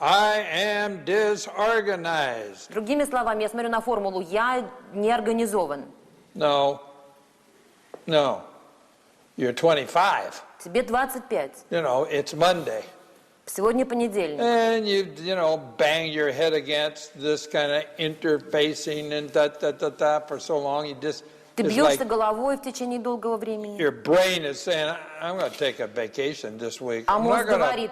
Speaker 3: I am disorganized.
Speaker 2: Другими словами, я смотрю на формулу «я не организован».
Speaker 3: No. You're 25.
Speaker 2: Тебе 25.
Speaker 3: You know, it's Monday.
Speaker 2: Сегодня понедельник.
Speaker 3: And you know, bang your head against this kind of interfacing and da for so long. You just.
Speaker 2: Ты бьешься головой в течение долгого времени.
Speaker 3: Your brain is saying, I'm going to take a vacation this week.
Speaker 2: А мозг говорит,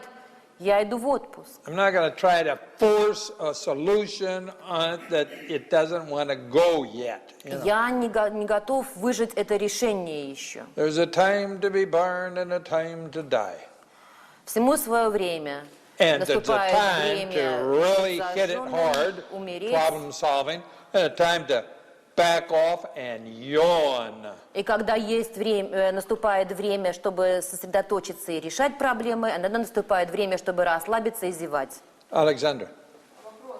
Speaker 2: я иду в отпуск.
Speaker 3: I'm not going to try to force a solution on it that it doesn't want to go yet. You know?
Speaker 2: Я не готов выжать это решение еще.
Speaker 3: There's a time to be burned and a time to die.
Speaker 2: Всему свое время.
Speaker 3: And there's a
Speaker 2: Наступает
Speaker 3: time to really hit it hard, problem solving, and a time to back off and yawn.
Speaker 2: И когда есть время, наступает время, чтобы сосредоточиться и решать проблемы, а иногда наступает время, чтобы расслабиться и зевать.
Speaker 3: Александр.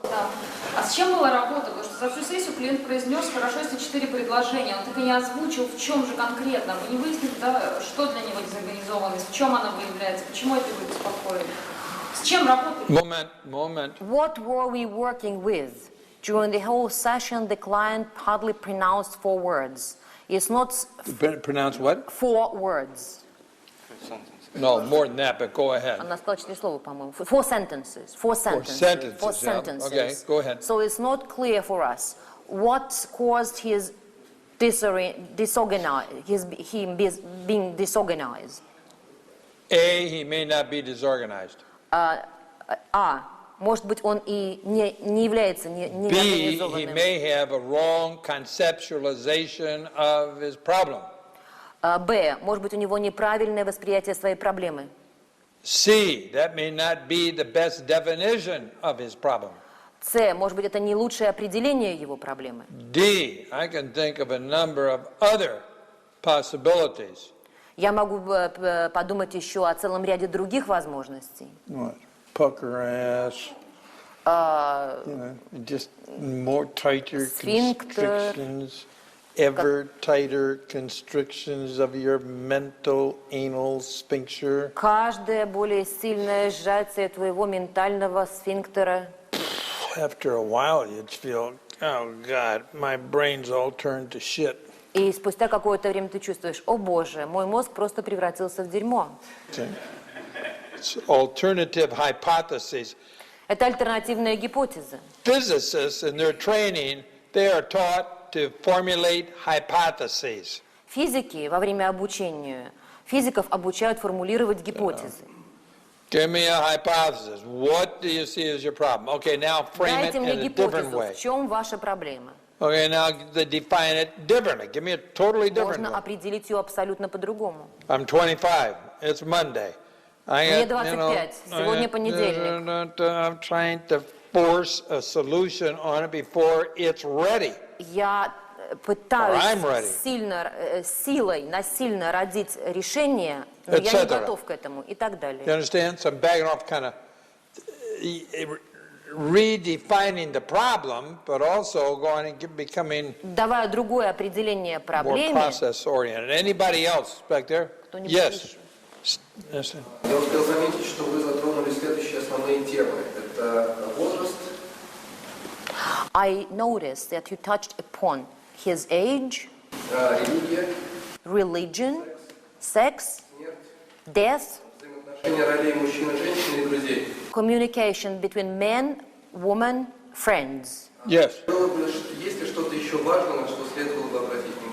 Speaker 5: Да. А с чем была работа? Потому что за всю сессию клиент произнес хорошо, если 4 предложения. Он так и не озвучил, в чем же конкретно. Мы не выяснили, да, что для него дезорганизованность, в чем она выявляется, почему это его беспокоит. С чем работали?
Speaker 3: Moment.
Speaker 2: What were we working with? During the whole session, the client hardly pronounced 4 words. It's not
Speaker 3: Pronounce what?
Speaker 2: 4 words.
Speaker 3: No, more than that, but go ahead.
Speaker 2: Она сказала 4 слова, по-моему. 4 sentences. 4 sentences.
Speaker 3: sentences,
Speaker 2: 4
Speaker 3: yeah.
Speaker 2: sentences.
Speaker 3: Okay, go ahead.
Speaker 2: So it's not clear for us what caused his being disorganized.
Speaker 3: A, he may not be disorganized.
Speaker 2: Может быть, он и не является
Speaker 3: B, he
Speaker 2: неорганизованным.
Speaker 3: may have a wrong conceptualization of his problem.
Speaker 2: Б, может быть, у него неправильное восприятие своей проблемы.
Speaker 3: C, that may not be the best definition of his problem.
Speaker 2: С, может быть, это не лучшее определение его проблемы.
Speaker 3: D, I can think of a number of other possibilities.
Speaker 2: Я могу подумать еще о целом ряде других возможностей.
Speaker 3: What? Pucker ass. Just more tighter
Speaker 2: Sphincter.
Speaker 3: constrictions, ever tighter constrictions of your mental anal sphincter.
Speaker 2: Каждое более сильное сжатие твоего ментального сфинктера.
Speaker 3: After a while, you'd feel, oh God, my brain's all turned to shit.
Speaker 2: И спустя какое-то время ты чувствуешь, о боже, мой мозг просто превратился в дерьмо.
Speaker 3: Okay. It's alternative hypotheses.
Speaker 2: Это альтернативная гипотеза.
Speaker 3: Physicists in their training, they are taught to formulate hypotheses.
Speaker 2: Физики во время обучения, физиков обучают формулировать гипотезы.
Speaker 3: Give me a hypothesis. What do you see as your problem? Okay, now frame it
Speaker 2: Дайте
Speaker 3: in
Speaker 2: мне
Speaker 3: a different
Speaker 2: гипотезу,
Speaker 3: way.
Speaker 2: в чем ваша проблема.
Speaker 3: Okay, now define it differently. Give me a totally different
Speaker 2: Можно
Speaker 3: one.
Speaker 2: определить ее абсолютно по-другому.
Speaker 3: I'm 25. It's Monday.
Speaker 2: Мне 25. Сегодня понедельник.
Speaker 3: I'm trying to force a solution on it before it's ready.
Speaker 2: Я
Speaker 3: I'm
Speaker 2: пытаюсь
Speaker 3: ready.
Speaker 2: силой, насильно родить решение, но я не готов к этому и так далее.
Speaker 3: You understand? So I'm backing off, kind of redefining the problem, but also going and becoming
Speaker 2: Давая другое определение
Speaker 3: more
Speaker 2: проблеме.
Speaker 3: process-oriented. Anybody else back there? Yes. Yes.
Speaker 7: Я успел заметить, что вы затронули следующие основные темы. Это возраст.
Speaker 2: I noticed that you touched upon his age,
Speaker 7: Религия,
Speaker 2: religion, sex,
Speaker 7: смерть,
Speaker 2: death,
Speaker 7: взаимоотношения ролей мужчин и женщин и друзей.
Speaker 2: communication between men, woman, friends.
Speaker 3: Yes.
Speaker 7: Есть ли что-то еще важное, на что следовало бы обратить внимание?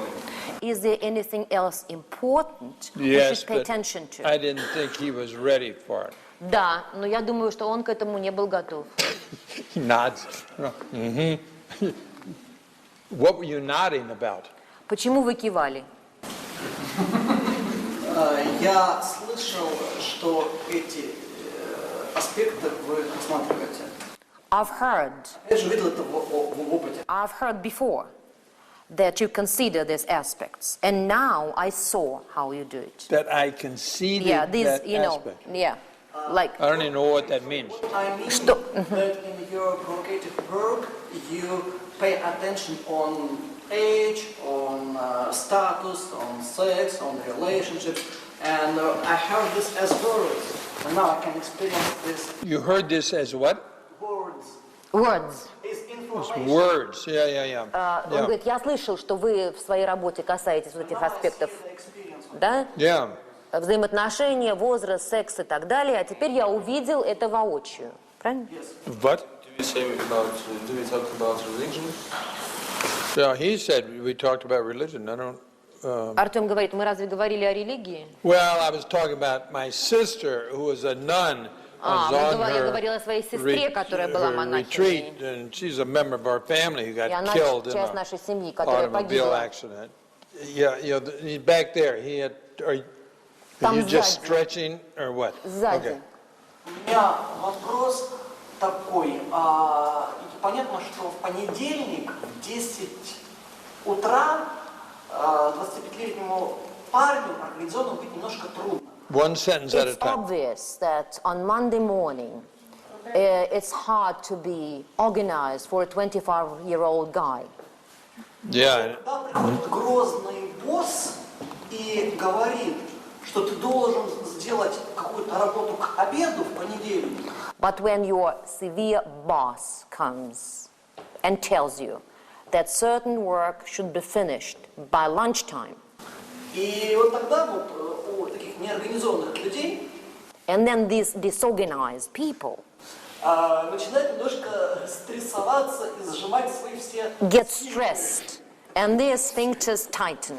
Speaker 2: Is there anything else important we
Speaker 3: Yes,
Speaker 2: should pay
Speaker 3: but
Speaker 2: attention to?
Speaker 3: I didn't think he was ready for it.
Speaker 2: Да, но я думаю, что он к этому не был готов.
Speaker 3: He nods. Mm-hmm. What were you nodding about?
Speaker 2: Почему вы кивали?
Speaker 6: Я слышал, что эти аспекты вы рассматриваете.
Speaker 2: I've heard
Speaker 6: Я же видел это в опыте.
Speaker 2: I've heard before that you consider these aspects, and now I saw how you do it.
Speaker 3: That I conceded
Speaker 2: Yeah, this,
Speaker 3: that
Speaker 2: you know,
Speaker 3: aspect.
Speaker 2: yeah, like
Speaker 3: I don't even know what that means.
Speaker 6: I mean
Speaker 2: Что?
Speaker 6: that in your provocative work you pay attention on age, on status, on sex, on relationships, and I heard this as words, and now I can experience this
Speaker 3: You heard this as what?
Speaker 6: words.
Speaker 2: words.
Speaker 6: Is information.
Speaker 3: Words. Yeah.
Speaker 2: Он говорит, я слышал, что вы в своей работе касаетесь вот этих аспектов, да?
Speaker 3: Yeah.
Speaker 2: Взаимоотношения, возраст, секс и так далее, а теперь я увидел это воочию. Правильно?
Speaker 3: What?
Speaker 4: Do we talk about religion?
Speaker 3: So he said we talked about religion. I don't.
Speaker 2: Артем говорит, мы разве говорили о религии?
Speaker 3: Well, I was talking about my sister, who was a nun. Was on
Speaker 2: я
Speaker 3: her
Speaker 2: говорила о своей сестре, которая была
Speaker 3: her
Speaker 2: монахиней.
Speaker 3: retreat, and she's a member of our family who
Speaker 2: И
Speaker 3: got
Speaker 2: она
Speaker 3: killed in
Speaker 2: часть
Speaker 3: an
Speaker 2: нашей семьи, которая
Speaker 3: automobile
Speaker 2: погибла.
Speaker 3: accident. Yeah, back there. He had. Are
Speaker 2: Там
Speaker 3: you just
Speaker 2: сзади.
Speaker 3: stretching or what?
Speaker 2: Сзади.
Speaker 6: У меня вопрос такой. Понятно, что в понедельник в 10 утра 25-летнему парню организованно быть немножко трудно.
Speaker 3: One sentence at a
Speaker 2: It's
Speaker 3: time.
Speaker 2: obvious that on Monday morning, it's hard to be organized for a 25-year-old guy.
Speaker 3: Yeah.
Speaker 6: Когда приходит грозный босс и говорит, что ты должен сделать какую-то какую-то работу к обеду в понедельник.
Speaker 2: But when your severe boss comes and tells you that certain work should be finished by lunchtime,
Speaker 6: И вот тогда вот у таких неорганизованных людей
Speaker 2: and then these disorganized people
Speaker 6: начинают немножко стрессоваться и сжимать свои все...
Speaker 2: get stressed and their sphincters tighten.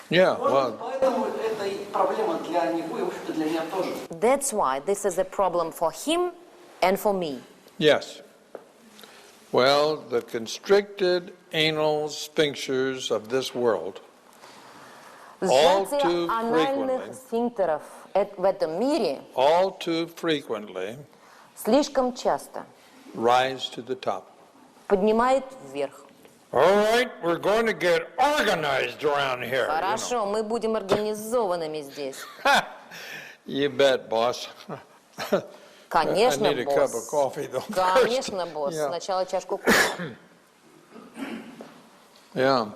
Speaker 3: Yeah,
Speaker 6: Может,
Speaker 3: well,
Speaker 6: поэтому это и проблема для него, и, в общем-то, для меня тоже.
Speaker 2: That's why this is a problem for him and for me.
Speaker 3: yes. Well, the constricted anal sphincters of this world all
Speaker 2: Сжатие
Speaker 3: too
Speaker 2: анальных
Speaker 3: frequently,
Speaker 2: сфинктеров в этом мире
Speaker 3: all too frequently
Speaker 2: слишком часто
Speaker 3: rise to the top.
Speaker 2: поднимает вверх.
Speaker 3: All right, we're going to get organized around here.
Speaker 2: Хорошо, мы будем организованными здесь.
Speaker 3: You bet, boss.
Speaker 2: Конечно,
Speaker 3: I need a cup of
Speaker 2: босс.
Speaker 3: coffee, though.
Speaker 2: Конечно, босс.
Speaker 3: Yeah.
Speaker 2: Сначала чашку кофе.
Speaker 3: Yeah.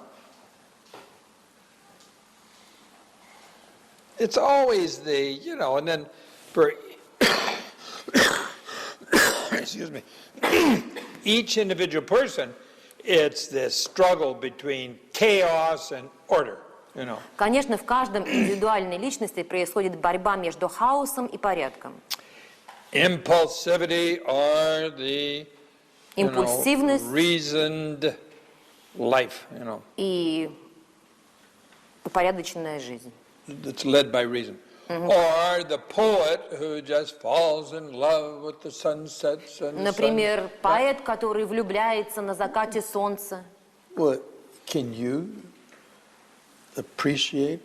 Speaker 3: It's always the, and then for, excuse me, each individual person, it's this struggle between chaos and order,
Speaker 2: Конечно, в каждом индивидуальной личности происходит борьба между хаосом и порядком.
Speaker 3: Impulsivity or the,
Speaker 2: Импульсивность
Speaker 3: reasoned life,
Speaker 2: и упорядоченная жизнь.
Speaker 3: that's led by reason. Or the poet who just falls in love with the sunsets and
Speaker 2: Например, поэт, который влюбляется на закате солнца.
Speaker 3: Well, can you appreciate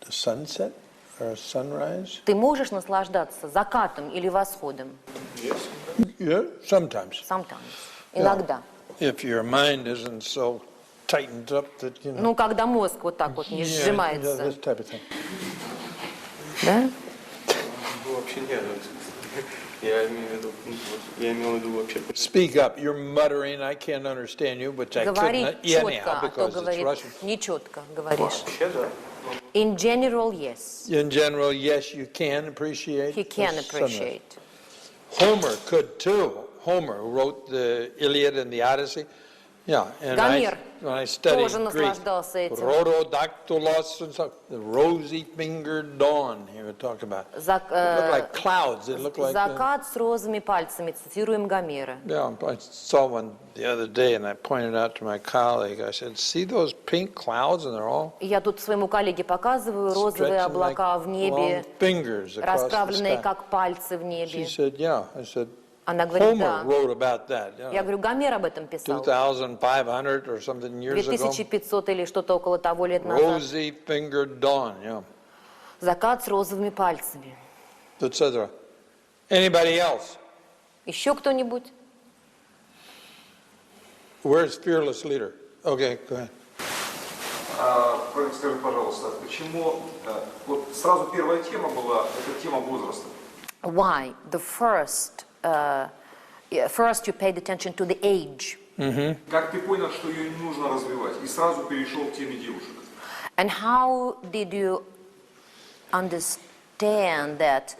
Speaker 3: the sunset or sunrise?
Speaker 2: Ты можешь наслаждаться закатом или восходом?
Speaker 3: Yeah, sometimes.
Speaker 2: Sometimes. Иногда.
Speaker 3: If your mind isn't so tightened up that,
Speaker 2: Ну, когда мозг вот так вот не сжимается.
Speaker 3: this type of thing.
Speaker 2: Да?
Speaker 4: Ну, вообще нет. Я имел в виду вообще...
Speaker 3: Speak up. You're muttering. I can't understand you, which I
Speaker 2: Говори
Speaker 3: couldn't
Speaker 2: четко,
Speaker 3: anyhow
Speaker 2: а то
Speaker 3: because it's
Speaker 2: говорит
Speaker 3: Russian.
Speaker 2: нечетко говоришь.
Speaker 4: Вообще, да.
Speaker 2: In general, yes.
Speaker 3: In general, yes, you can appreciate.
Speaker 2: He can
Speaker 3: the sunrise.
Speaker 2: appreciate.
Speaker 3: Homer could too. Homer, who wrote the Iliad and the Odyssey. Yeah, and
Speaker 2: Гомер
Speaker 3: when I studied
Speaker 2: тоже
Speaker 3: Greek,
Speaker 2: наслаждался этим.
Speaker 3: rhododactylos and stuff, the rosy-fingered dawn he would talk about. It looked like clouds. It looked like...
Speaker 2: Закат с розовыми пальцами, цитируем Гомера.
Speaker 3: Yeah, I saw one the other day, and I pointed out to my colleague. I said, "See those pink clouds, and they're all
Speaker 2: Я тут своему коллеге показываю розовые
Speaker 3: stretching
Speaker 2: облака
Speaker 3: like
Speaker 2: в небе,
Speaker 3: long fingers across the
Speaker 2: расправленные
Speaker 3: sky."
Speaker 2: как пальцы в
Speaker 3: She
Speaker 2: небе.
Speaker 3: said, "Yeah." I said,
Speaker 2: Она говорит,
Speaker 3: "Homer
Speaker 2: да.
Speaker 3: wrote about that.
Speaker 2: Я говорю, Гомер об этом писал.
Speaker 3: 2,500 or something years ago.
Speaker 2: 2500 или что-то около того лет назад.
Speaker 3: Rosy-fingered dawn. Yeah,
Speaker 2: Закат с розовыми пальцами.
Speaker 3: etc. Anybody else?
Speaker 2: Еще кто-нибудь?
Speaker 3: Where's fearless leader? Okay, go ahead.
Speaker 1: Скажи, пожалуйста, почему вот сразу первая тема была, это тема возраста.
Speaker 2: Why? The first you paid attention to the age.
Speaker 1: Как ты понял, что ее не нужно развивать, и сразу перешел к теме девушек?
Speaker 2: And how did you understand that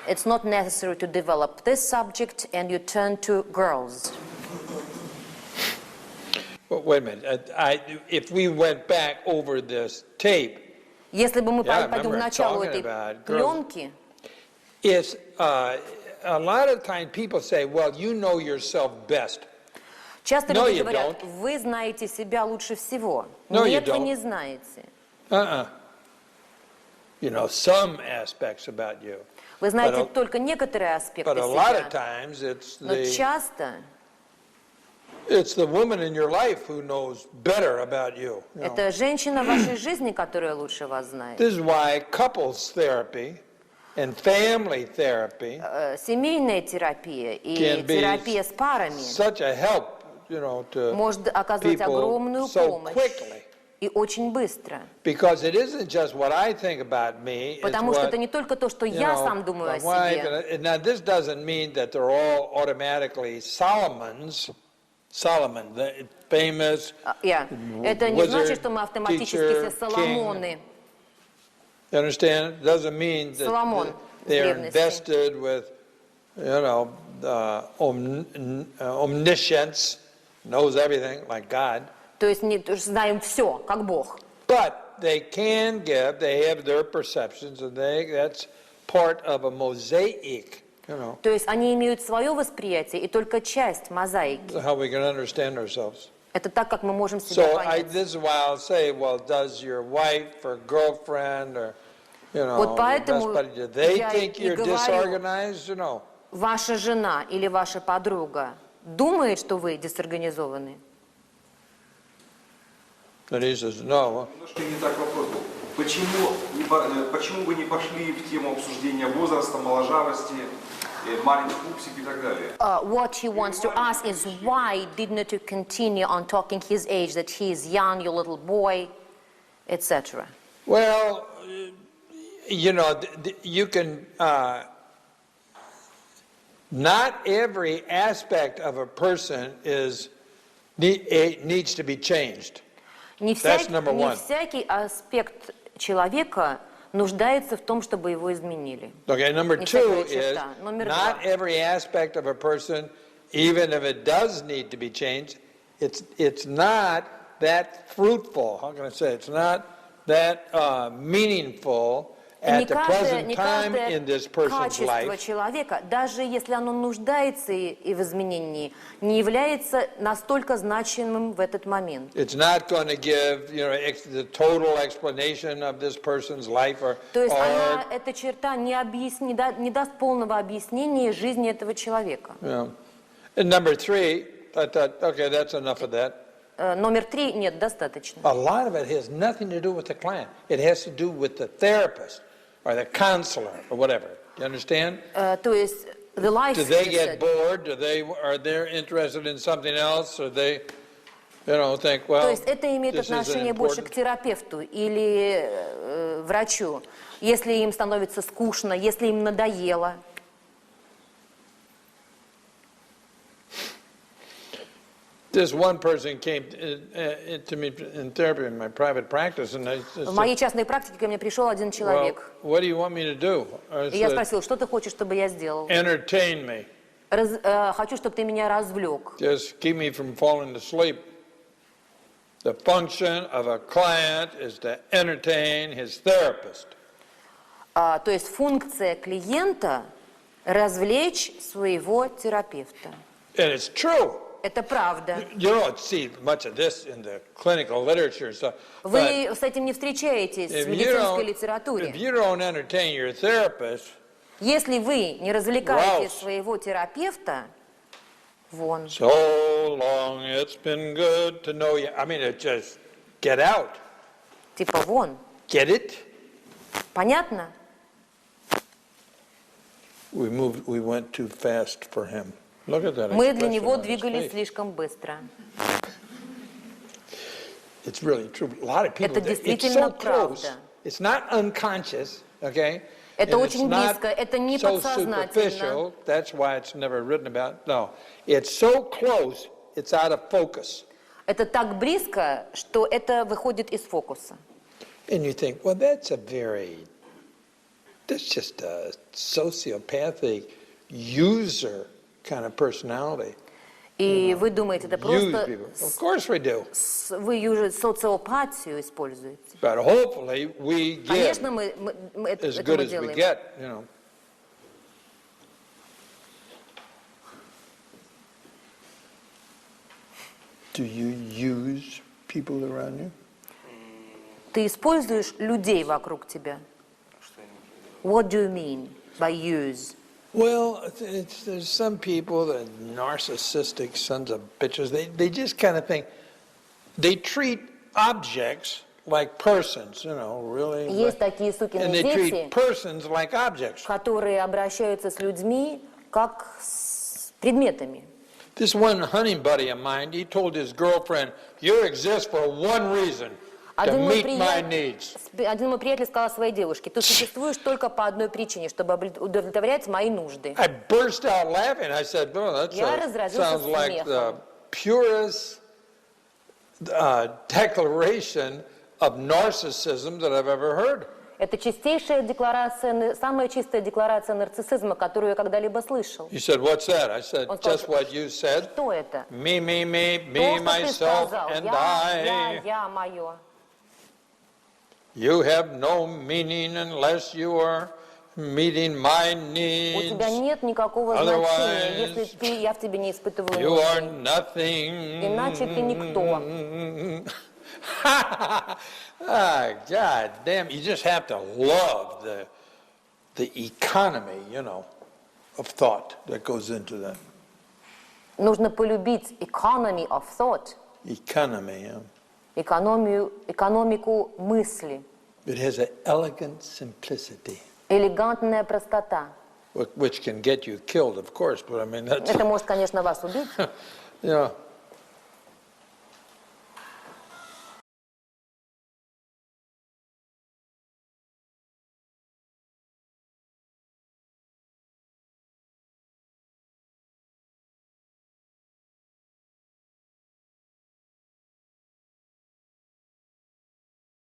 Speaker 2: it's not necessary to develop this subject and you turn to girls?
Speaker 3: Well, wait a minute. If we went back over this tape,
Speaker 2: Если бы мы
Speaker 3: Yeah, I
Speaker 2: пойдем к
Speaker 3: remember
Speaker 2: началу
Speaker 3: talking
Speaker 2: этой
Speaker 3: about girls.
Speaker 2: пленки,
Speaker 3: it's a lot of times people say, "Well, you know yourself best."
Speaker 2: часто
Speaker 3: No,
Speaker 2: люди
Speaker 3: you
Speaker 2: говорят,
Speaker 3: don't.
Speaker 2: вы знаете себя лучше всего.
Speaker 3: No, you
Speaker 2: Нет, вы
Speaker 3: don't.
Speaker 2: не знаете.
Speaker 3: You know some aspects about you,
Speaker 2: Вы знаете
Speaker 3: But a-
Speaker 2: только некоторые аспекты
Speaker 3: but a lot of
Speaker 2: себя.
Speaker 3: times
Speaker 2: Но часто
Speaker 3: it's the woman in your life who knows better about you. You know?
Speaker 2: это женщина в вашей жизни, которая лучше вас знает.
Speaker 3: This is why couples therapy and family therapy
Speaker 2: Семейная терапия и
Speaker 3: can be
Speaker 2: терапия с парами
Speaker 3: such a help, to
Speaker 2: может оказывать
Speaker 3: people
Speaker 2: огромную
Speaker 3: so
Speaker 2: помощь
Speaker 3: quickly.
Speaker 2: и очень быстро.
Speaker 3: Because it isn't just what I think about me. It's
Speaker 2: Потому что
Speaker 3: what,
Speaker 2: это не только то, что
Speaker 3: you
Speaker 2: я
Speaker 3: know,
Speaker 2: сам думаю о
Speaker 3: my wife,
Speaker 2: себе.
Speaker 3: and now this doesn't mean that they're all automatically Solomon, the famous
Speaker 2: Это не
Speaker 3: wizard,
Speaker 2: значит, что мы автоматически
Speaker 3: teacher,
Speaker 2: все Соломоны.
Speaker 3: You understand? It doesn't mean that
Speaker 2: Соломон
Speaker 3: they are
Speaker 2: в древности.
Speaker 3: invested with, omniscience, knows everything like God.
Speaker 2: То есть не знаем все, как Бог.
Speaker 3: But they can give, they have their perceptions, and that's part of a mosaic,
Speaker 2: То есть они имеют свое восприятие, и только часть мозаики.
Speaker 3: how we can understand ourselves.
Speaker 2: Это так, как мы можем себя
Speaker 3: So
Speaker 2: понять.
Speaker 3: this is why I'll say, well, does your wife or girlfriend or,
Speaker 2: Вот
Speaker 3: your
Speaker 2: поэтому
Speaker 3: best buddy, do they
Speaker 2: я
Speaker 3: think
Speaker 2: и
Speaker 3: you're
Speaker 2: говорю,
Speaker 3: disorganized?
Speaker 2: ваша жена или ваша подруга думает, что вы дезорганизованы?
Speaker 3: And he says, no.
Speaker 1: Немножко не так вопрос был. Почему вы не пошли в тему обсуждения возраста, моложавости, маленьких пупсик и так далее?
Speaker 2: What he wants to ask is why didn't you continue on talking his age, that he is young, your little boy, etc.
Speaker 3: Well, you can, not every aspect of a person needs to be changed.
Speaker 2: Не
Speaker 3: That's number one.
Speaker 2: всякий аспект человека нуждается в том, чтобы его изменили.
Speaker 3: Okay, number
Speaker 2: Не
Speaker 3: two
Speaker 2: всякая
Speaker 3: is,
Speaker 2: черта. Номер
Speaker 3: not
Speaker 2: два.
Speaker 3: every aspect of a person, even if it does need to be changed, it's not that fruitful. How can I say? It's not that meaningful at the present time in this person's
Speaker 2: качество
Speaker 3: life.
Speaker 2: человека, даже если оно нуждается и в изменении, не является настолько значимым в этот момент.
Speaker 3: It's not going to give, the total explanation of this person's life
Speaker 2: То есть эта черта не даст полного объяснения жизни этого человека.
Speaker 3: And number three, I thought, okay, that's enough of that.
Speaker 2: Номер три, нет, достаточно.
Speaker 3: A lot of it has nothing to do with the client. It has to do with the therapist or the counselor or whatever. Do you understand?
Speaker 2: То есть the life.
Speaker 3: Do they get bored? Are they interested in something else? Or they, think, well,
Speaker 2: То есть это имеет
Speaker 3: this isn't
Speaker 2: отношение больше к
Speaker 3: important?
Speaker 2: терапевту или врачу, если им становится скучно, если им надоело.
Speaker 3: This one person came to me in therapy in my private practice, and I said,
Speaker 2: В моей частной практике ко мне пришел один
Speaker 3: well,
Speaker 2: человек,
Speaker 3: what do you want me to do? I
Speaker 2: и я
Speaker 3: said,
Speaker 2: спросила, что ты хочешь, чтобы я сделал?
Speaker 3: entertain me.
Speaker 2: Хочу, чтобы ты меня развлек.
Speaker 3: Just keep me from falling asleep. The function of a client is to entertain his therapist.
Speaker 2: То есть функция клиента – развлечь своего терапевта.
Speaker 3: And it's true.
Speaker 2: Это правда.
Speaker 3: You don't see much of this in the clinical literature. So,
Speaker 2: Вы с этим не встречаетесь в медицинской
Speaker 3: if
Speaker 2: литературе.
Speaker 3: you don't entertain your therapist,
Speaker 2: Если вы не развлекаете своего терапевта, вон.
Speaker 3: so long it's been good to know you. I mean, it just get out.
Speaker 2: Типа вон.
Speaker 3: Get it?
Speaker 2: Понятно?
Speaker 3: We went too fast for him. Look at that.
Speaker 2: Мы для
Speaker 3: expression
Speaker 2: него
Speaker 3: on his
Speaker 2: двигались
Speaker 3: face.
Speaker 2: слишком быстро.
Speaker 3: It's really true. A lot of people.
Speaker 2: Это
Speaker 3: It's
Speaker 2: действительно
Speaker 3: so close.
Speaker 2: правда.
Speaker 3: It's not unconscious, okay?
Speaker 2: Это
Speaker 3: And
Speaker 2: очень
Speaker 3: it's not
Speaker 2: близко, это не
Speaker 3: so
Speaker 2: подсознательно.
Speaker 3: superficial. That's why it's never written about. No, it's so close. It's out of focus.
Speaker 2: Это так близко, что это выходит из фокуса.
Speaker 3: And you think, well, that's just a sociopathic user kind of personality.
Speaker 2: И вы думаете, это
Speaker 3: Use
Speaker 2: просто
Speaker 3: people. Of course we do.
Speaker 2: вы социопатию используете.
Speaker 3: But hopefully we give
Speaker 2: Конечно, мы
Speaker 3: as
Speaker 2: это
Speaker 3: good
Speaker 2: мы
Speaker 3: as we
Speaker 2: делаем.
Speaker 3: get, Do you use people around you?
Speaker 2: Ты используешь людей вокруг тебя. What do you mean by use?
Speaker 3: Well, there's some people that are narcissistic sons of bitches. They just kind of think, they treat objects like persons, really.
Speaker 2: Есть такие сукины
Speaker 3: And they
Speaker 2: дети,
Speaker 3: treat persons like objects.
Speaker 2: которые обращаются с людьми как с предметами.
Speaker 3: This one hunting buddy of mine, he told his girlfriend, you exist for one reason, to meet my needs.
Speaker 2: Один мой приятель сказал своей девушке: ты существуешь только по одной причине, чтобы удовлетворять мои нужды.
Speaker 3: I burst out laughing. I said, well, that sounds like the purest declaration of narcissism that I've ever heard.
Speaker 2: Это чистейшая декларация, самая чистая декларация нарциссизма, которую я когда-либо слышал.
Speaker 3: He said, what's that? I said,
Speaker 2: Он сказал,
Speaker 3: just what you said.
Speaker 2: что это?
Speaker 3: Me,
Speaker 2: То, что ты
Speaker 3: myself,
Speaker 2: сказал.
Speaker 3: and
Speaker 2: Я, мое.
Speaker 3: You have no meaning unless you are meeting my
Speaker 2: У
Speaker 3: needs.
Speaker 2: тебя нет никакого значения, если я в тебе не испытываю
Speaker 3: You are
Speaker 2: нужды.
Speaker 3: nothing.
Speaker 2: Иначе ты никто.
Speaker 3: God damn, you just have to love the economy, of thought that goes into that.
Speaker 2: Нужно полюбить economy of thought,
Speaker 3: Economy, yeah.
Speaker 2: экономику мысли,
Speaker 3: It has an elegant simplicity,
Speaker 2: элегантная простота.
Speaker 3: which can get you killed, of course, but I mean, that's,
Speaker 2: Это может, конечно, вас убить.
Speaker 3: yeah.